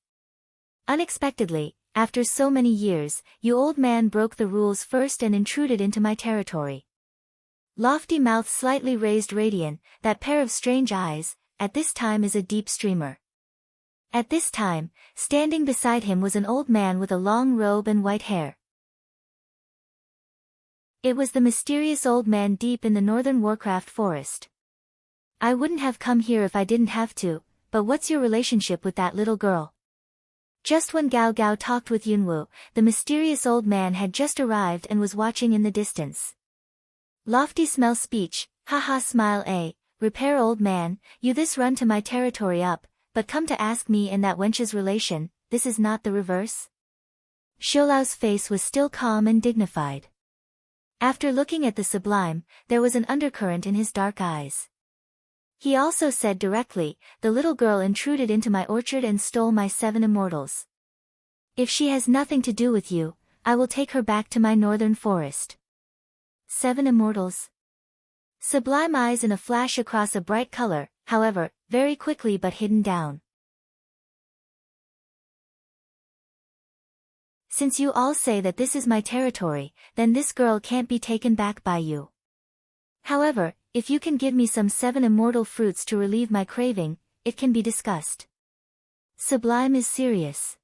Unexpectedly, after so many years, you old man broke the rules first and intruded into my territory. Lofty mouth slightly raised radiant, that pair of strange eyes, at this time is a deep streamer. At this time, standing beside him was an old man with a long robe and white hair. It was the mysterious old man deep in the northern Warcraft forest. I wouldn't have come here if I didn't have to, but what's your relationship with that little girl? Just when Gao Gao talked with Yunwoo, the mysterious old man had just arrived and was watching in the distance. Lofty smell speech, haha smile repair old man, you this run to my territory up, but come to ask me and that wench's relation, this is not the reverse? Xiaolao's face was still calm and dignified. After looking at the sublime, there was an undercurrent in his dark eyes. He also said directly, the little girl intruded into my orchard and stole my 7 immortals. If she has nothing to do with you, I will take her back to my northern forest. 7 immortals. Sublime eyes in a flash across a bright color, however, very quickly but hidden down. Since you all say that this is my territory, then this girl can't be taken back by you. However, if you can give me some 7 immortal fruits to relieve my craving, it can be discussed. Sublime is serious.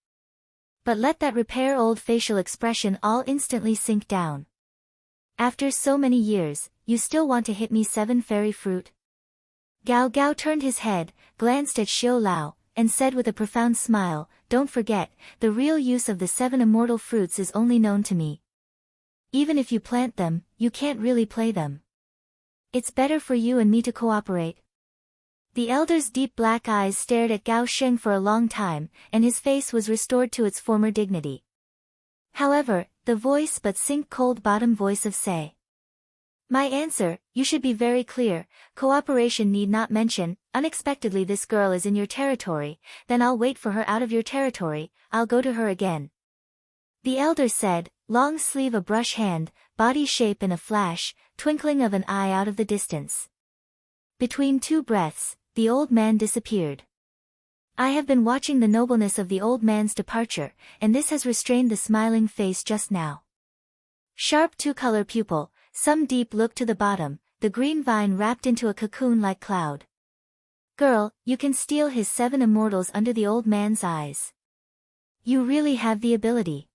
But let that repair old facial expression all instantly sink down. After so many years, you still want to hit me 7 fairy fruit? Gao Gao turned his head, glanced at Xiaolao, and said with a profound smile, don't forget, the real use of the 7 immortal fruits is only known to me. Even if you plant them, you can't really play them. It's better for you and me to cooperate. The elder's deep black eyes stared at Gao Sheng for a long time, and his face was restored to its former dignity. However, the voice but sink cold bottom voice of Say. My answer, you should be very clear, cooperation need not mention, unexpectedly this girl is in your territory, then I'll wait for her out of your territory, I'll go to her again. The elder said, long sleeve a brush hand, body shape in a flash, twinkling of an eye out of the distance. Between 2 breaths, the old man disappeared. I have been watching the nobleness of the old man's departure, and this has restrained the smiling face just now. Sharp two-color pupil, some deep look to the bottom, the green vine wrapped into a cocoon-like cloud. Girl, you can steal his 7 immortals under the old man's eyes. You really have the ability.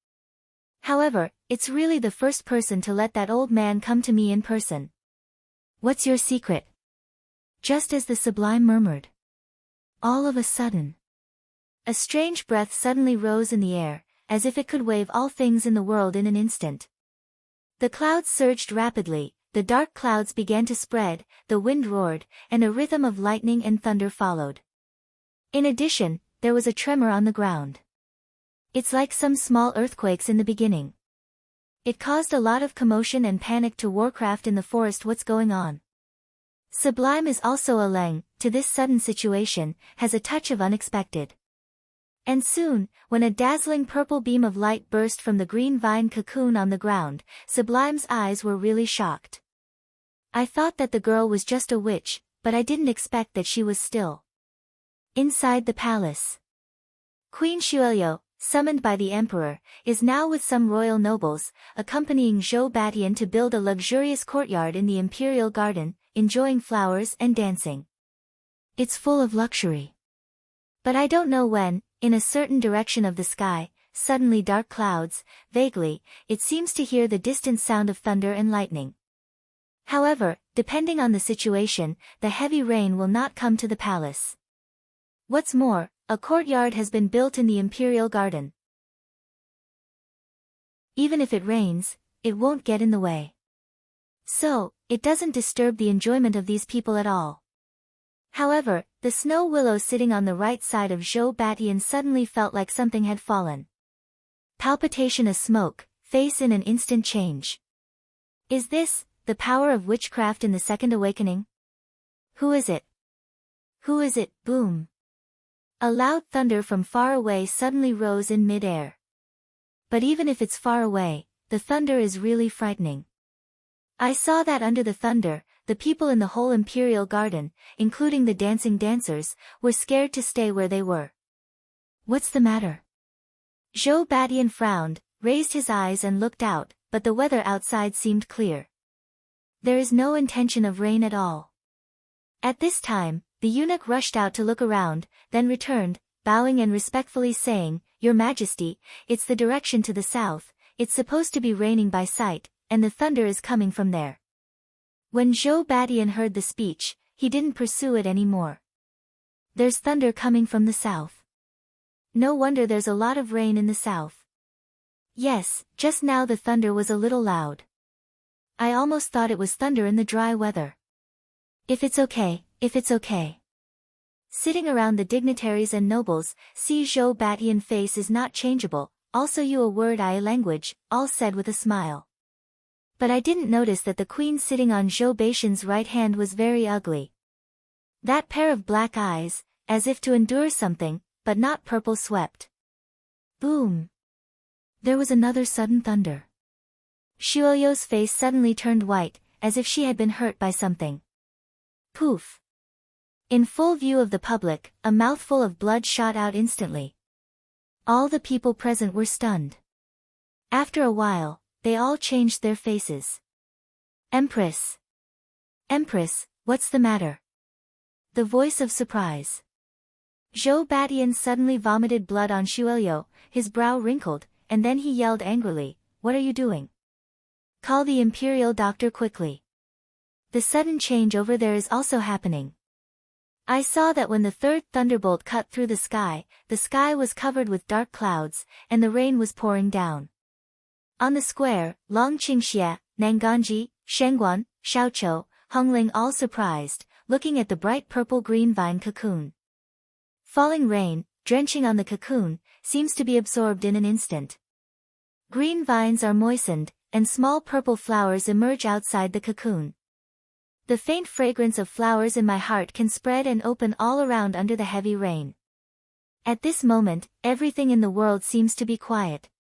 However, it's really the first person to let that old man come to me in person. What's your secret? Just as the sublime murmured. All of a sudden, a strange breath suddenly rose in the air, as if it could wave all things in the world in an instant. The clouds surged rapidly, the dark clouds began to spread, the wind roared, and a rhythm of lightning and thunder followed. In addition, there was a tremor on the ground. It's like some small earthquakes in the beginning. It caused a lot of commotion and panic to Warcraft in the forest. What's going on? Sublime is also a Leng, to this sudden situation, has a touch of unexpected. And soon, when a dazzling purple beam of light burst from the green vine cocoon on the ground, Sublime's eyes were really shocked. I thought that the girl was just a witch, but I didn't expect that she was still inside the palace. Queen Xuelio, summoned by the emperor, is now with some royal nobles, accompanying Zhou Batian to build a luxurious courtyard in the imperial garden, enjoying flowers and dancing. It's full of luxury. But I don't know when, in a certain direction of the sky, suddenly dark clouds, vaguely, it seems to hear the distant sound of thunder and lightning. However, depending on the situation, the heavy rain will not come to the palace. What's more, a courtyard has been built in the imperial garden. Even if it rains, it won't get in the way. So, it doesn't disturb the enjoyment of these people at all. However, the snow willow sitting on the right side of Zhou Batian suddenly felt like something had fallen. Palpitation a smoke, face in an instant change. Is this the power of witchcraft in the second awakening? Who is it? Who is it? Boom. A loud thunder from far away suddenly rose in mid-air. But even if it's far away, the thunder is really frightening. I saw that under the thunder, the people in the whole imperial garden, including the dancing dancers, were scared to stay where they were. What's the matter? Zhou Batian frowned, raised his eyes and looked out, but the weather outside seemed clear. There is no intention of rain at all. At this time, the eunuch rushed out to look around, then returned, bowing and respectfully saying, "Your Majesty, it's the direction to the south, it's supposed to be raining by sight, and the thunder is coming from there." When Zhou Batian heard the speech, he didn't pursue it anymore. There's thunder coming from the south. No wonder there's a lot of rain in the south. Yes, just now the thunder was a little loud. I almost thought it was thunder in the dry weather. If it's okay, if it's okay. Sitting around the dignitaries and nobles, see Zhou Batian face is not changeable, also you a word I language, all said with a smile. But I didn't notice that the queen sitting on Zhou Batian's right hand was very ugly. That pair of black eyes, as if to endure something, but not purple swept. Boom. There was another sudden thunder. Xuelio's face suddenly turned white, as if she had been hurt by something. Poof. In full view of the public, a mouthful of blood shot out instantly. All the people present were stunned. After a while, they all changed their faces. Empress! Empress, what's the matter? The voice of surprise. Zhou Batian suddenly vomited blood on Xuelio, his brow wrinkled, and then he yelled angrily, "What are you doing? Call the imperial doctor quickly. The sudden change over there is also happening." I saw that when the third thunderbolt cut through the sky was covered with dark clouds, and the rain was pouring down. On the square, Long Qingxie, Nanganji, Shengguan, Xiaoqiu, Hongling all surprised, looking at the bright purple-green vine cocoon. Falling rain, drenching on the cocoon, seems to be absorbed in an instant. Green vines are moistened, and small purple flowers emerge outside the cocoon. The faint fragrance of flowers in my heart can spread and open all around under the heavy rain. At this moment, everything in the world seems to be quiet.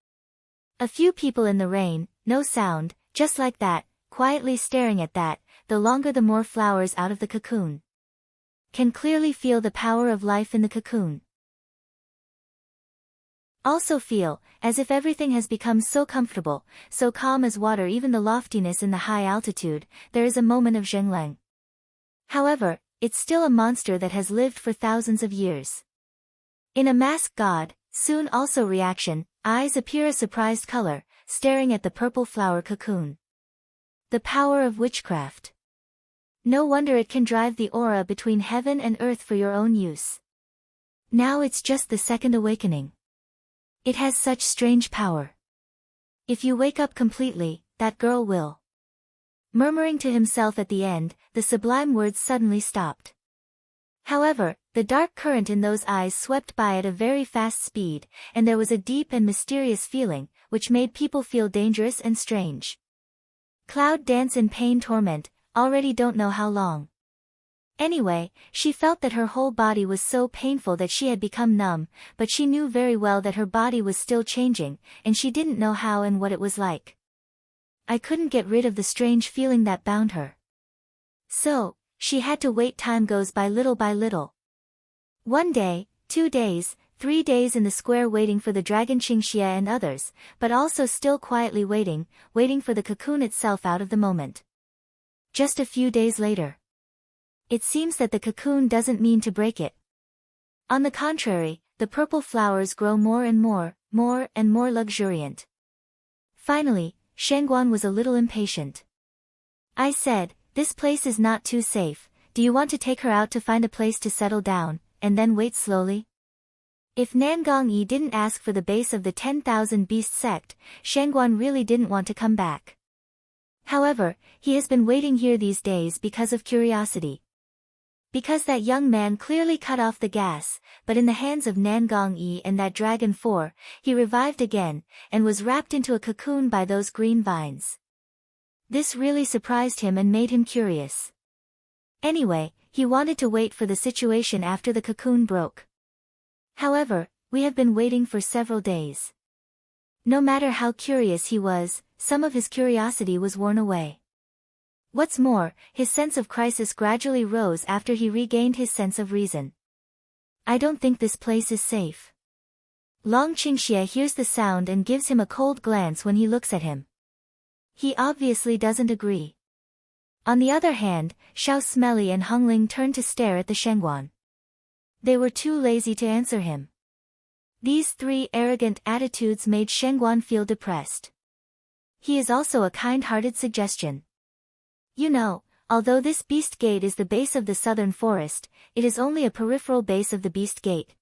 A few people in the rain, no sound, just like that, quietly staring at that, the longer the more flowers out of the cocoon. Can clearly feel the power of life in the cocoon. Also feel, as if everything has become so comfortable, so calm as water, even the loftiness in the high altitude, there is a moment of zhenglang. However, it's still a monster that has lived for thousands of years. In a masked god, soon also reaction, eyes appear a surprised color, staring at the purple flower cocoon. The power of witchcraft. No wonder it can drive the aura between heaven and earth for your own use. Now it's just the second awakening. It has such strange power. If you wake up completely, that girl will. Murmuring to himself at the end, the sublime words suddenly stopped. However, the dark current in those eyes swept by at a very fast speed, and there was a deep and mysterious feeling, which made people feel dangerous and strange. Cloud dance in pain torment, already don't know how long. Anyway, she felt that her whole body was so painful that she had become numb, but she knew very well that her body was still changing, and she didn't know how and what it was like. I couldn't get rid of the strange feeling that bound her. So, she had to wait. Time goes by little by little. 1 day, 2 days, 3 days in the square waiting for the dragon Qingxia and others, but also still quietly waiting for the cocoon itself out of the moment. Just a few days later. It seems that the cocoon doesn't mean to break it. On the contrary, the purple flowers grow more and more luxuriant. Finally, Shangguan was a little impatient. I said, this place is not too safe, do you want to take her out to find a place to settle down, and then wait slowly? If Nangong Yi didn't ask for the base of the 10,000 beast sect, Shangguan really didn't want to come back. However, he has been waiting here these days because of curiosity. Because that young man clearly cut off the gas, but in the hands of Nangong Yi and that dragon 4, he revived again, and was wrapped into a cocoon by those green vines. This really surprised him and made him curious. Anyway, he wanted to wait for the situation after the cocoon broke. However, we have been waiting for several days. No matter how curious he was, some of his curiosity was worn away. What's more, his sense of crisis gradually rose after he regained his sense of reason. I don't think this place is safe. Long Qingxia hears the sound and gives him a cold glance when he looks at him. He obviously doesn't agree. On the other hand, Xiao Smelly and Hongling turned to stare at the Shangguan. They were too lazy to answer him. These 3 arrogant attitudes made Shangguan feel depressed. He is also a kind-hearted suggestion. You know, although this beast gate is the base of the southern forest, it is only a peripheral base of the beast gate.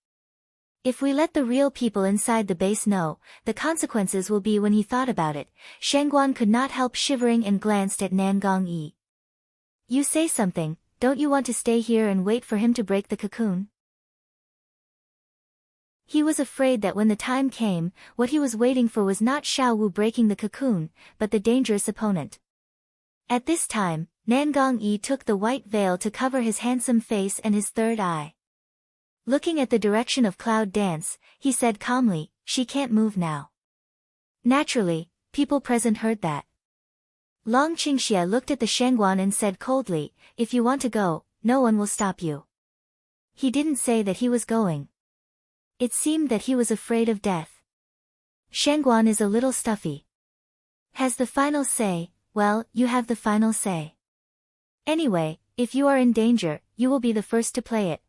If we let the real people inside the base know, the consequences will be. When he thought about it, Shangguan could not help shivering and glanced at Nangong Yi. You say something, don't you want to stay here and wait for him to break the cocoon? He was afraid that when the time came, what he was waiting for was not Xiao Wu breaking the cocoon, but the dangerous opponent. At this time, Nangong Yi took the white veil to cover his handsome face and his third eye. Looking at the direction of Cloud Dance, he said calmly, she can't move now. Naturally, people present heard that. Long Qingxia looked at the Shangguan and said coldly, if you want to go, no one will stop you. He didn't say that he was going. It seemed that he was afraid of death. Shangguan is a little stuffy. Has the final say. Well, you have the final say. Anyway, if you are in danger, you will be the first to play it.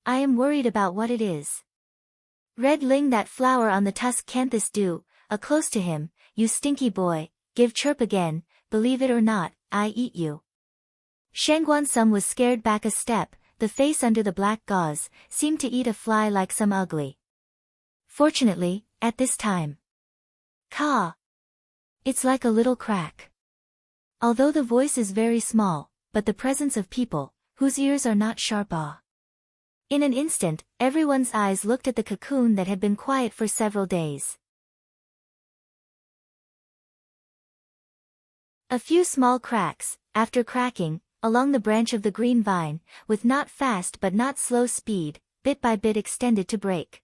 I am worried about what it is. Red Ling, that flower on the tusk, can't this do, close to him, you stinky boy, give chirp again, believe it or not, I eat you. Shangguan Sum was scared back a step, the face under the black gauze, seemed to eat a fly like some ugly. Fortunately, at this time. Caw. It's like a little crack. Although the voice is very small, but the presence of people, whose ears are not sharp. In an instant, everyone's eyes looked at the cocoon that had been quiet for several days. A few small cracks, after cracking, along the branch of the green vine, with not fast but not slow speed, bit by bit extended to break.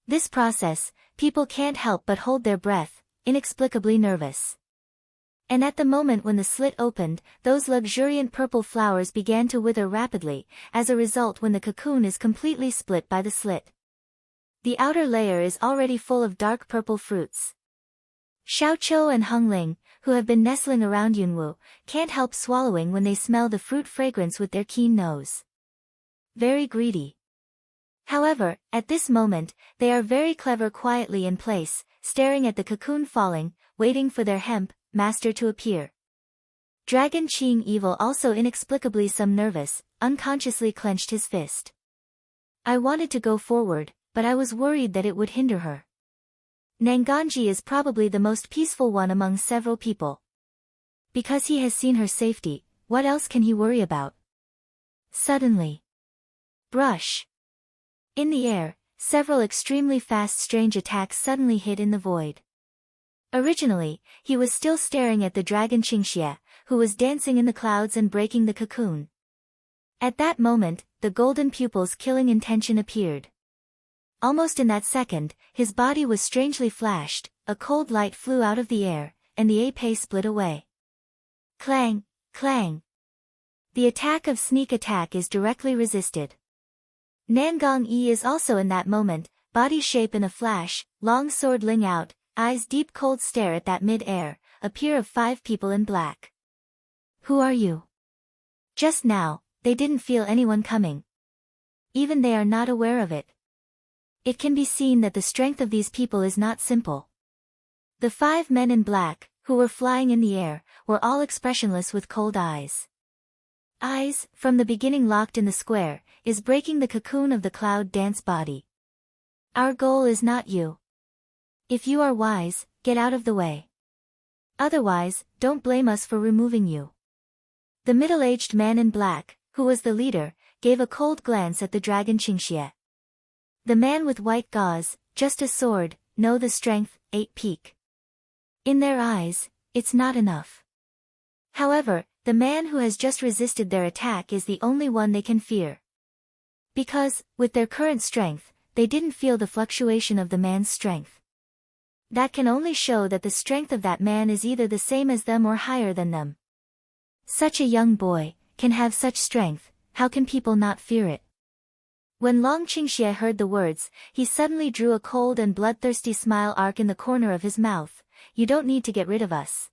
This process, people can't help but hold their breath, inexplicably nervous. And at the moment when the slit opened, those luxuriant purple flowers began to wither rapidly, as a result when the cocoon is completely split by the slit. The outer layer is already full of dark purple fruits. Xiaoqiu and Hongling, who have been nestling around Yunwu, can't help swallowing when they smell the fruit fragrance with their keen nose. Very greedy. However, at this moment, they are very clever quietly in place, staring at the cocoon falling, waiting for their hemp master to appear. Dragon Qing Evil also inexplicably some nervous, unconsciously clenched his fist. I wanted to go forward, but I was worried that it would hinder her. Nanganji is probably the most peaceful one among several people. Because he has seen her safety, what else can he worry about? Suddenly. Brush. In the air, several extremely fast strange attacks suddenly hit in the void. Originally, he was still staring at the dragon Qingxie, who was dancing in the clouds and breaking the cocoon. At that moment, the golden pupil's killing intention appeared. Almost in that second, his body was strangely flashed, a cold light flew out of the air, and the ape split away. Clang, clang. The attack of sneak attack is directly resisted. Nangang Yi is also in that moment, body shape in a flash, long sword ling out, eyes deep cold stare at that mid-air, a pair of 5 people in black. Who are you? Just now, they didn't feel anyone coming. Even they are not aware of it. It can be seen that the strength of these people is not simple. The 5 men in black, who were flying in the air, were all expressionless with cold eyes. Eyes, from the beginning locked in the square, is breaking the cocoon of the cloud dance body. Our goal is not you. If you are wise, get out of the way. Otherwise, don't blame us for removing you. The middle-aged man in black, who was the leader, gave a cold glance at the dragon Qingxie. The man with white gauze, just a sword, know the strength, 8 peak. In their eyes, it's not enough. However, the man who has just resisted their attack is the only one they can fear. Because, with their current strength, they didn't feel the fluctuation of the man's strength. That can only show that the strength of that man is either the same as them or higher than them. Such a young boy, can have such strength, how can people not fear it? When Long Qingxie heard the words, he suddenly drew a cold and bloodthirsty smile arc in the corner of his mouth. You don't need to get rid of us.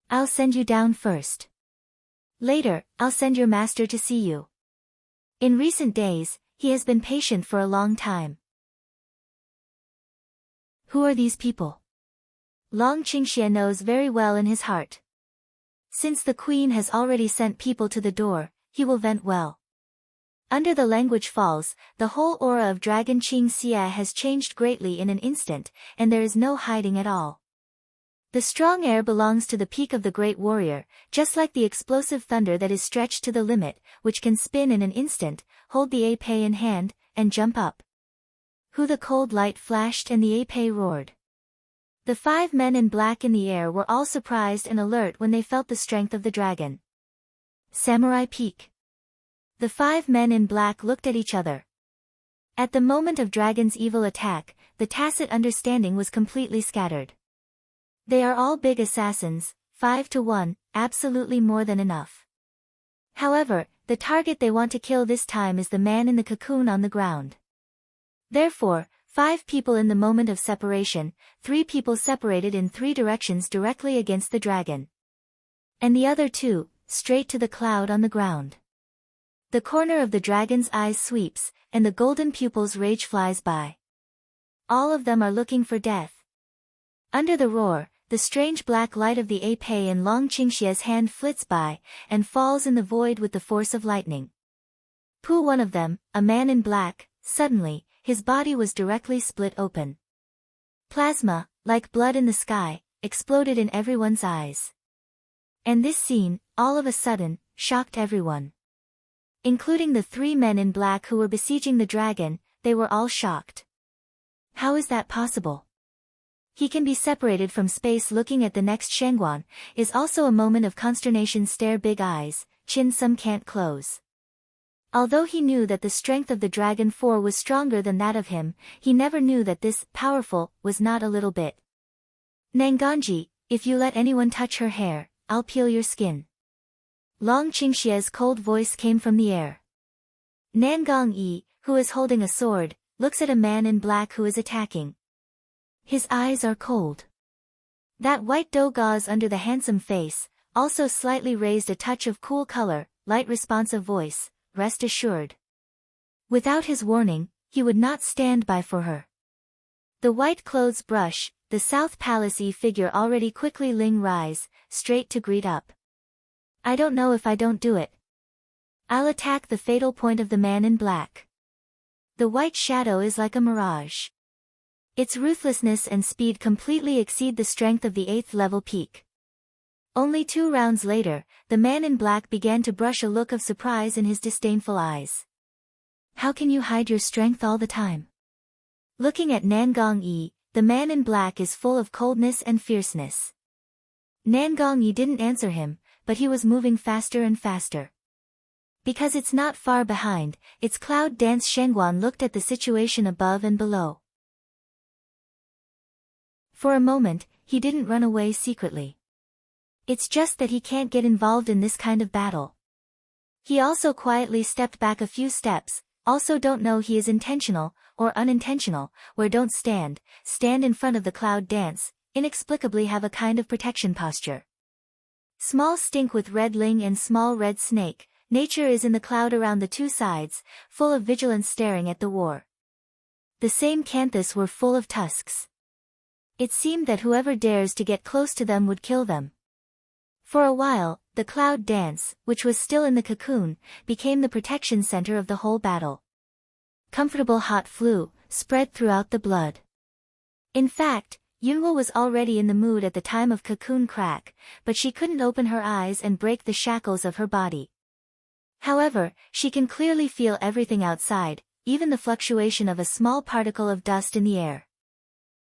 I'll send you down first. Later, I'll send your master to see you. In recent days, he has been patient for a long time. Who are these people? Long Qingxie knows very well in his heart. Since the queen has already sent people to the door, he will vent well. Under the language falls, the whole aura of Dragon Qingxie has changed greatly in an instant, and there is no hiding at all. The strong air belongs to the peak of the great warrior, just like the explosive thunder that is stretched to the limit, which can spin in an instant, hold the ape in hand, and jump up. Who the cold light flashed and the ape roared. The 5 men in black in the air were all surprised and alert when they felt the strength of the dragon. Samurai Peak. The 5 men in black looked at each other. At the moment of dragon's evil attack, the tacit understanding was completely scattered. They are all big assassins, 5 to 1, absolutely more than enough. However, the target they want to kill this time is the man in the cocoon on the ground. Therefore, 5 people in the moment of separation, 3 people separated in 3 directions directly against the dragon. And the other 2, straight to the cloud on the ground. The corner of the dragon's eyes sweeps, and the golden pupil's rage flies by. All of them are looking for death. Under the roar, the strange black light of the ape in Long Qingxie's hand flits by, and falls in the void with the force of lightning. One of them, a man in black, suddenly, his body was directly split open. Plasma, like blood in the sky, exploded in everyone's eyes. And this scene, all of a sudden, shocked everyone. Including the 3 men in black who were besieging the dragon, they were all shocked. How is that possible? He can be separated from space. Looking at the next Shangguan, is also a moment of consternation. Stare big eyes, chin some can't close. Although he knew that the strength of the Dragon 4 was stronger than that of him, he never knew that this powerful was not a little bit. Nanganji, if you let anyone touch her hair, I'll peel your skin. Long Qingxie's cold voice came from the air. Nangang Yi, who is holding a sword, looks at a man in black who is attacking. His eyes are cold. That white doe gauze under the handsome face, also slightly raised a touch of cool color, light responsive voice, rest assured. Without his warning, he would not stand by for her. The white clothes brush, the South Palace-y figure already quickly Ling rise, straight to greet up. I don't know if I don't do it. I'll attack the fatal point of the man in black. The white shadow is like a mirage. Its ruthlessness and speed completely exceed the strength of the 8th level peak. Only 2 rounds later, the man in black began to brush a look of surprise in his disdainful eyes. How can you hide your strength all the time? Looking at Nangong Yi, the man in black is full of coldness and fierceness. Nangong Yi didn't answer him, but he was moving faster and faster. Because it's not far behind, its cloud dance Shengguan looked at the situation above and below. For a moment, he didn't run away secretly. It's just that he can't get involved in this kind of battle. He also quietly stepped back a few steps, also don't know he is intentional, or unintentional, where don't stand in front of the cloud dance, inexplicably have a kind of protection posture. Small stink with red ling and small red snake, nature is in the cloud around the 2 sides, full of vigilance staring at the war. The same canthus were full of tusks. It seemed that whoever dares to get close to them would kill them. For a while, the cloud dance, which was still in the cocoon, became the protection center of the whole battle. Comfortable hot flu spread throughout the blood. In fact, Yunwo was already in the mood at the time of cocoon crack, but she couldn't open her eyes and break the shackles of her body. However, she can clearly feel everything outside, even the fluctuation of a small particle of dust in the air.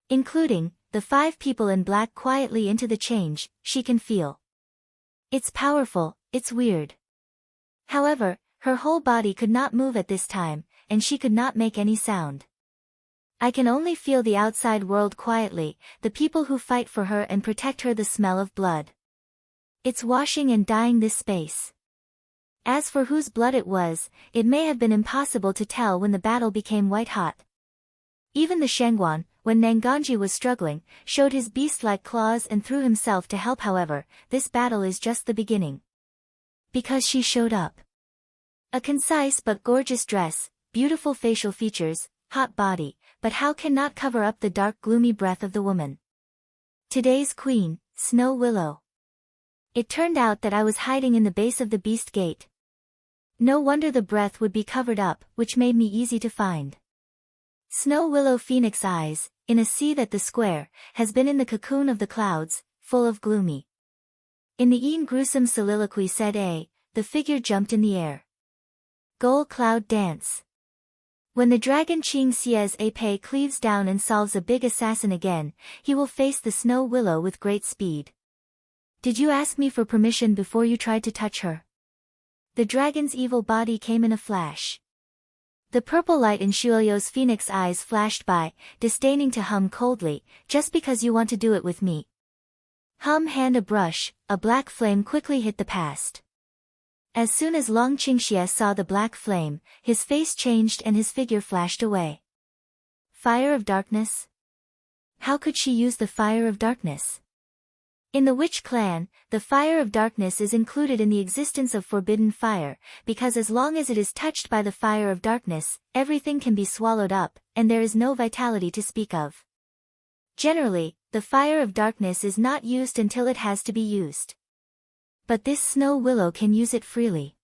Including the 5 people in black quietly into the change, she can feel. It's powerful, it's weird. However, her whole body could not move at this time, and she could not make any sound. I can only feel the outside world quietly, the people who fight for her and protect her, the smell of blood. It's washing and dyeing this space. As for whose blood it was, it may have been impossible to tell when the battle became white hot. Even the Shengguan, when Nanganji was struggling, showed his beast-like claws and threw himself to help. However, this battle is just the beginning. Because she showed up. A concise but gorgeous dress, beautiful facial features, hot body, but how can not cover up the dark gloomy breath of the woman? Today's queen, Snow Willow. It turned out that I was hiding in the base of the beast gate. No wonder the breath would be covered up, which made me easy to find. Snow Willow Phoenix eyes, in a sea that the square, has been in the cocoon of the clouds, full of gloomy. In the een gruesome soliloquy said the figure jumped in the air. Goal cloud dance. When the dragon Qing Xia's Pei cleaves down and solves a big assassin again, he will face the Snow Willow with great speed. Did you ask me for permission before you tried to touch her? The dragon's evil body came in a flash. The purple light in Shuoyo's phoenix eyes flashed by, disdaining to hum coldly, just because you want to do it with me. Hum hand a brush, a black flame quickly hit the past. As soon as Long Qingxia saw the black flame, his face changed and his figure flashed away. Fire of darkness? How could she use the fire of darkness? In the witch clan, the fire of darkness is included in the existence of forbidden fire, because as long as it is touched by the fire of darkness, everything can be swallowed up, and there is no vitality to speak of. Generally, the fire of darkness is not used until it has to be used. But this Snow Willow can use it freely.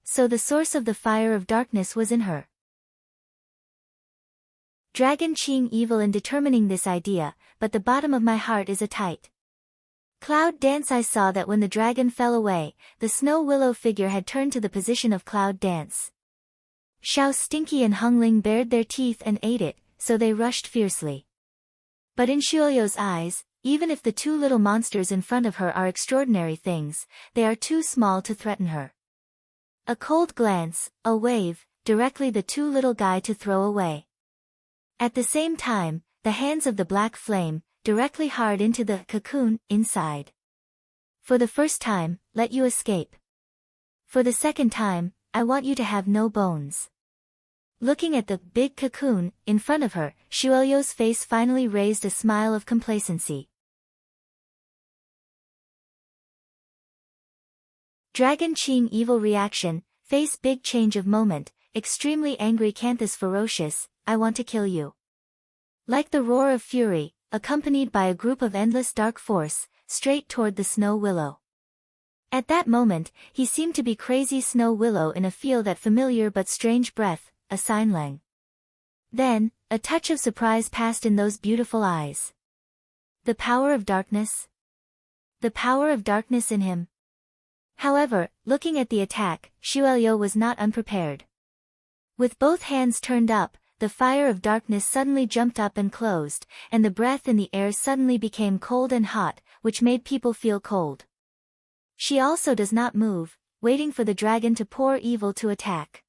So the source of the fire of darkness was in her. Dragon Qing evil in determining this idea, but the bottom of my heart is a tight cloud dance. I saw that when the dragon fell away, the Snow Willow figure had turned to the position of cloud dance. Xiao Stinky and Hung Ling bared their teeth and ate it, so they rushed fiercely. But in Shuoyo's eyes, even if the 2 little monsters in front of her are extraordinary things, they are too small to threaten her. A cold glance, a wave, directly the 2 little guy to throw away. At the same time, the hands of the black flame, directly hard into the cocoon, inside. For the first time, let you escape. For the second time, I want you to have no bones. Looking at the big cocoon in front of her, Shuelyo's face finally raised a smile of complacency. Dragon Qing evil reaction, face big change of moment, extremely angry Canthus ferocious, I want to kill you. Like the roar of fury, accompanied by a group of endless dark force, straight toward the snow willow. At that moment, he seemed to be crazy snow willow in a feel that familiar but strange breath, a sign lang. Then, a touch of surprise passed in those beautiful eyes. The power of darkness? The power of darkness in him. However, looking at the attack, Shuelyo was not unprepared. With both hands turned up, the fire of darkness suddenly jumped up and closed, and the breath in the air suddenly became cold and hot, which made people feel cold. She also does not move, waiting for the dragon to pour evil to attack.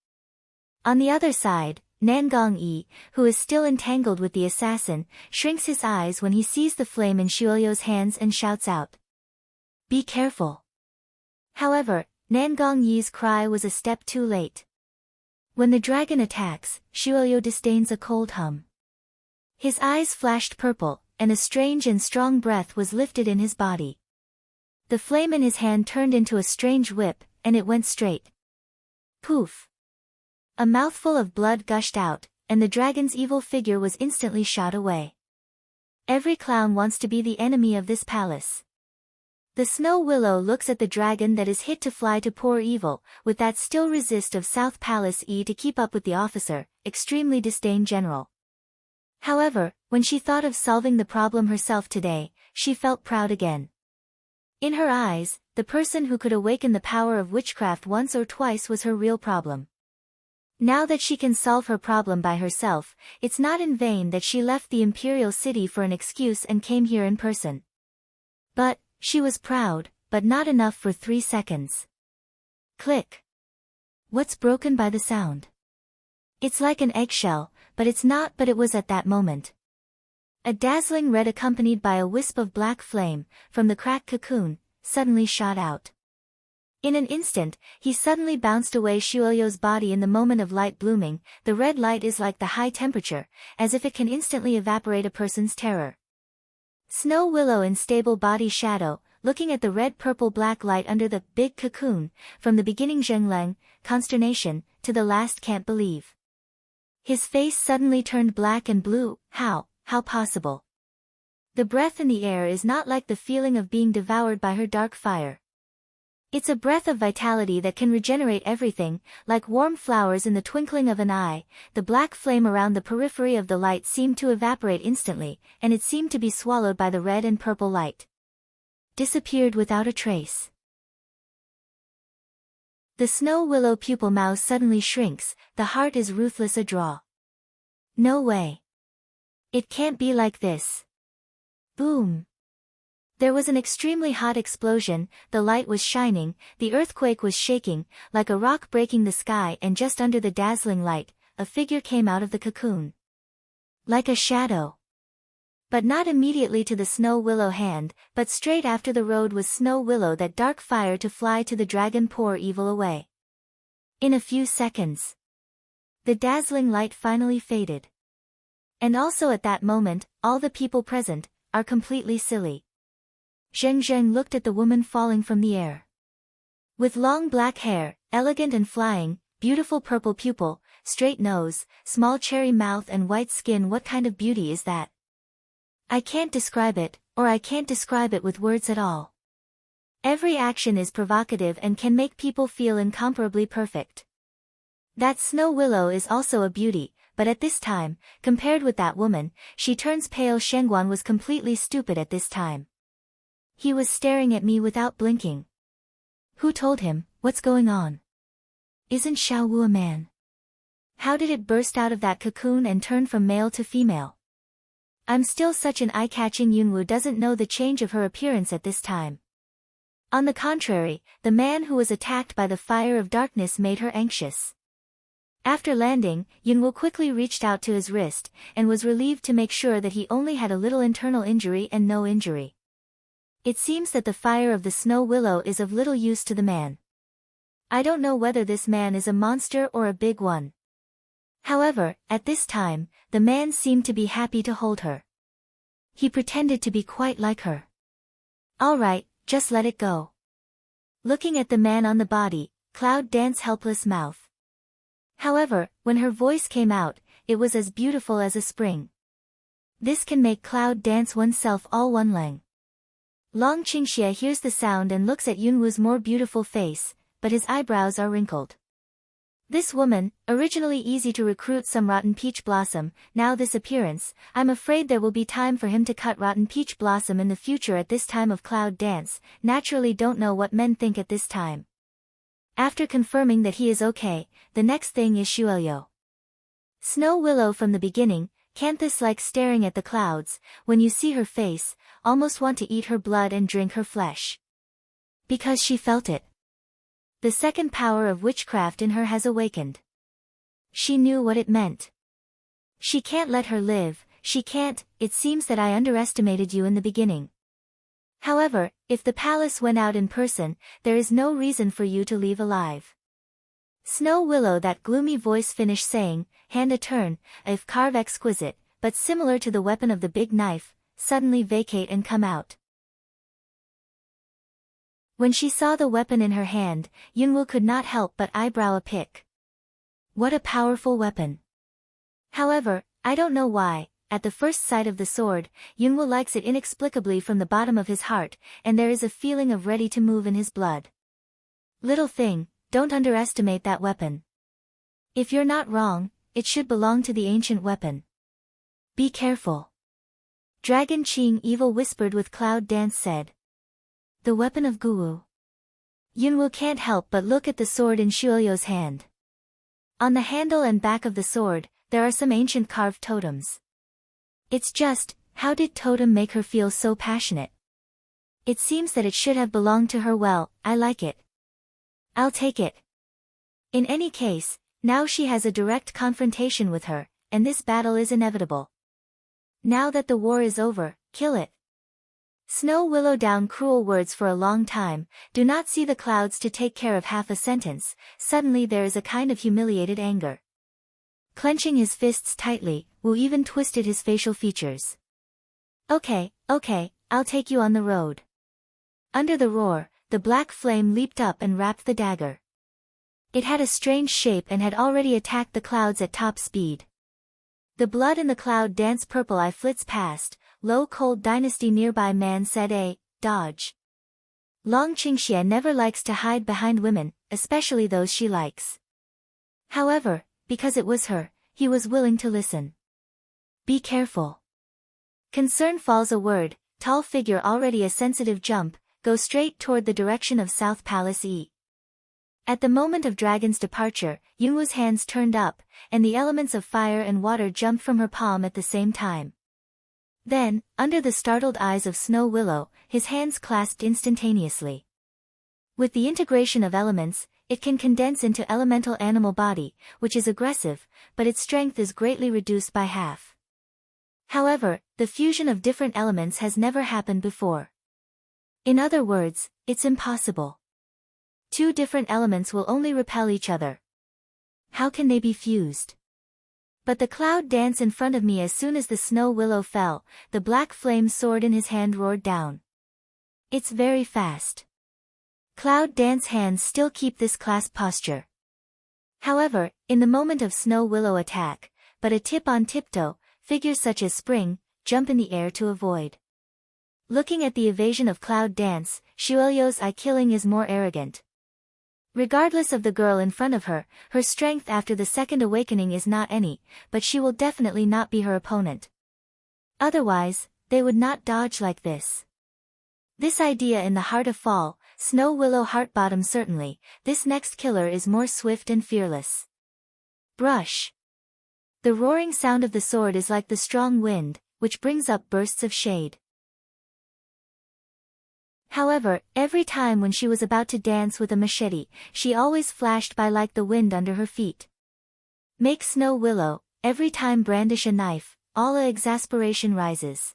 On the other side, Nangong Yi, who is still entangled with the assassin, shrinks his eyes when he sees the flame in Shuelyo's hands and shouts out. Be careful. However, Nangong Yi's cry was a step too late. When the dragon attacks, Shuelyo disdains a cold hum. His eyes flashed purple, and a strange and strong breath was lifted in his body. The flame in his hand turned into a strange whip, and it went straight. Poof! A mouthful of blood gushed out, and the dragon's evil figure was instantly shot away. Every clown wants to be the enemy of this palace. The snow willow looks at the dragon that is hit to fly to pour evil, with that still resist of South Palace to keep up with the officer, extremely disdain general. However, when she thought of solving the problem herself today, she felt proud again. In her eyes, the person who could awaken the power of witchcraft once or twice was her real problem. Now that she can solve her problem by herself, it's not in vain that she left the imperial city for an excuse and came here in person. But, she was proud, but not enough for 3 seconds. Click. What's broken by the sound? It's like an eggshell, but it's not. But it was at that moment. A dazzling red accompanied by a wisp of black flame, from the cracked cocoon, suddenly shot out. In an instant, he suddenly bounced away Shuelyo's body in the moment of light blooming. The red light is like the high temperature, as if it can instantly evaporate a person's terror. Snow willow in stable body shadow, looking at the red-purple-black light under the big cocoon, from the beginning zhengleng, consternation, to the last can't believe. His face suddenly turned black and blue. How possible? The breath in the air is not like the feeling of being devoured by her dark fire. It's a breath of vitality that can regenerate everything, like warm flowers in the twinkling of an eye. The black flame around the periphery of the light seemed to evaporate instantly, and it seemed to be swallowed by the red and purple light. Disappeared without a trace. The snow willow pupil mouth suddenly shrinks. The heart is ruthless a draw. No way. It can't be like this. Boom. There was an extremely hot explosion, the light was shining, the earthquake was shaking, like a rock breaking the sky, and just under the dazzling light, a figure came out of the cocoon. Like a shadow. But not immediately to the snow willow hand, but straight after the road was snow willow that dark fire to fly to the dragon pour evil away. In a few seconds. The dazzling light finally faded. And also at that moment, all the people present, are completely silly. Zheng Zheng looked at the woman falling from the air. With long black hair, elegant and flying, beautiful purple pupil, straight nose, small cherry mouth and white skin. What kind of beauty is that? I can't describe it, or I can't describe it with words at all. Every action is provocative and can make people feel incomparably perfect. That snow willow is also a beauty, but at this time, compared with that woman, she turns pale. Shengguan was completely stupid at this time. He was staring at me without blinking. Who told him? What's going on? Isn't Xiao Wu a man? How did it burst out of that cocoon and turn from male to female? I'm still such an eye-catching. Yunwu doesn't know the change of her appearance at this time. On the contrary, the man who was attacked by the fire of darkness made her anxious. After landing, Yunwu quickly reached out to his wrist, and was relieved to make sure that he only had a little internal injury and no injury. It seems that the fire of the snow willow is of little use to the man. I don't know whether this man is a monster or a big one. However, at this time, the man seemed to be happy to hold her. He pretended to be quite like her. All right, just let it go. Looking at the man on the body, Cloud danced helpless mouth. However, when her voice came out, it was as beautiful as a spring. This can make Cloud dance oneself all one lang. Long Qingxia hears the sound and looks at Yunwu's more beautiful face, but his eyebrows are wrinkled. This woman, originally easy to recruit some rotten peach blossom, now this appearance, I'm afraid there will be time for him to cut rotten peach blossom in the future at this time of Cloud dance, naturally don't know what men think at this time. After confirming that he is okay, the next thing is Shuelyo. Snow Willow from the beginning, Canthus like staring at the clouds, when you see her face, almost want to eat her blood and drink her flesh. Because she felt it. The second power of witchcraft in her has awakened. She knew what it meant. She can't let her live, she can't, it seems that I underestimated you in the beginning. However, if the palace went out in person, there is no reason for you to leave alive. Snow Willow that gloomy voice finished saying, hand a turn, if carve exquisite, but similar to the weapon of the big knife, suddenly vacate and come out. When she saw the weapon in her hand, Yunwu could not help but eyebrow a pick. What a powerful weapon. However, I don't know why, at the first sight of the sword, Yunwu likes it inexplicably from the bottom of his heart, and there is a feeling of ready to move in his blood. Little thing, don't underestimate that weapon. If you're not wrong, it should belong to the ancient weapon. Be careful. Dragon Qing Evil whispered with Cloud Dance said. The weapon of Guwu. Yunwu can't help but look at the sword in Shuelyo's hand. On the handle and back of the sword, there are some ancient carved totems. It's just, how did totem make her feel so passionate? It seems that it should have belonged to her. Well, I like it. I'll take it. In any case, now she has a direct confrontation with her, and this battle is inevitable. Now that the war is over, kill it. Snow Willow down cruel words for a long time, do not see the clouds to take care of half a sentence, suddenly there is a kind of humiliated anger. Clenching his fists tightly, Wu even twisted his facial features. Okay, I'll take you on the road. Under the roar, the black flame leaped up and wrapped the dagger. It had a strange shape and had already attacked the clouds at top speed. The blood in the cloud dance purple eye flits past. Low cold dynasty nearby man said dodge. Long Qingxia never likes to hide behind women, especially those she likes. However, because it was her, he was willing to listen. Be careful. Concern falls a word, tall figure already a sensitive jump, go straight toward the direction of South Palace E. At the moment of Dragon's departure, Yunwu's hands turned up, and the elements of fire and water jumped from her palm at the same time. Then, under the startled eyes of Snow Willow, his hands clasped instantaneously. With the integration of elements, it can condense into elemental animal body, which is aggressive, but its strength is greatly reduced by half. However, the fusion of different elements has never happened before. In other words, it's impossible. Two different elements will only repel each other. How can they be fused? But the cloud danced in front of me as soon as the Snow Willow fell, the black flame sword in his hand roared down. It's very fast. Cloud dance hands still keep this clasp posture. However, in the moment of Snow Willow attack, but a tip on tiptoe, figures such as spring, jump in the air to avoid. Looking at the evasion of Cloud dance, Shuelyo's eye killing is more arrogant. Regardless of the girl in front of her, her strength after the second awakening is not any, but she will definitely not be her opponent. Otherwise, they would not dodge like this. This idea in the heart of fall, Snow Willow heart bottom certainly, this next killer is more swift and fearless. Brush. The roaring sound of the sword is like the strong wind, which brings up bursts of shade. However, every time when she was about to dance with a machete, she always flashed by like the wind under her feet. Make Snow Willow, every time brandish a knife, all a exasperation rises.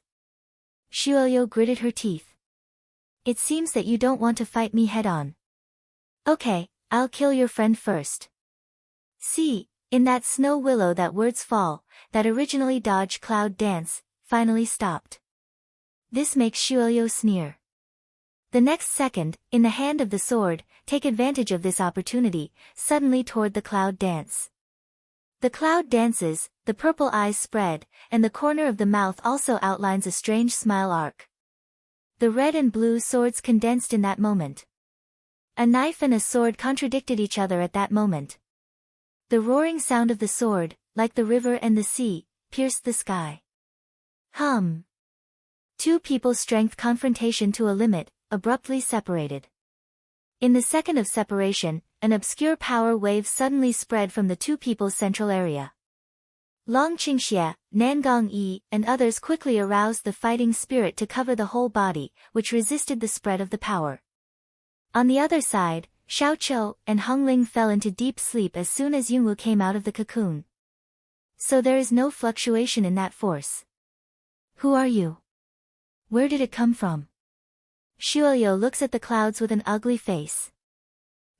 Shuelyo gritted her teeth. It seems that you don't want to fight me head-on. Okay, I'll kill your friend first. See, In that snow willow that words fall, that originally dodged cloud dance, finally stopped. This makes Shuoyo sneer. The next second, in the hand of the sword, take advantage of this opportunity, suddenly toward the cloud dance. The cloud dances, the purple eyes spread, and the corner of the mouth also outlines a strange smile arc. The red and blue swords condensed in that moment. A knife and a sword contradicted each other at that moment. The roaring sound of the sword, like the river and the sea, pierced the sky. Hum. Two people's strength confrontation to a limit, abruptly separated. In the second of separation, an obscure power wave suddenly spread from the two people's central area. Long Qingxie, Nangong Yi, and others quickly aroused the fighting spirit to cover the whole body, which resisted the spread of the power. On the other side, Xiao Qiu and Hung Ling fell into deep sleep as soon as Yunwu came out of the cocoon. So there is no fluctuation in that force. Who are you? Where did it come from? Shuoyo looks at the clouds with an ugly face.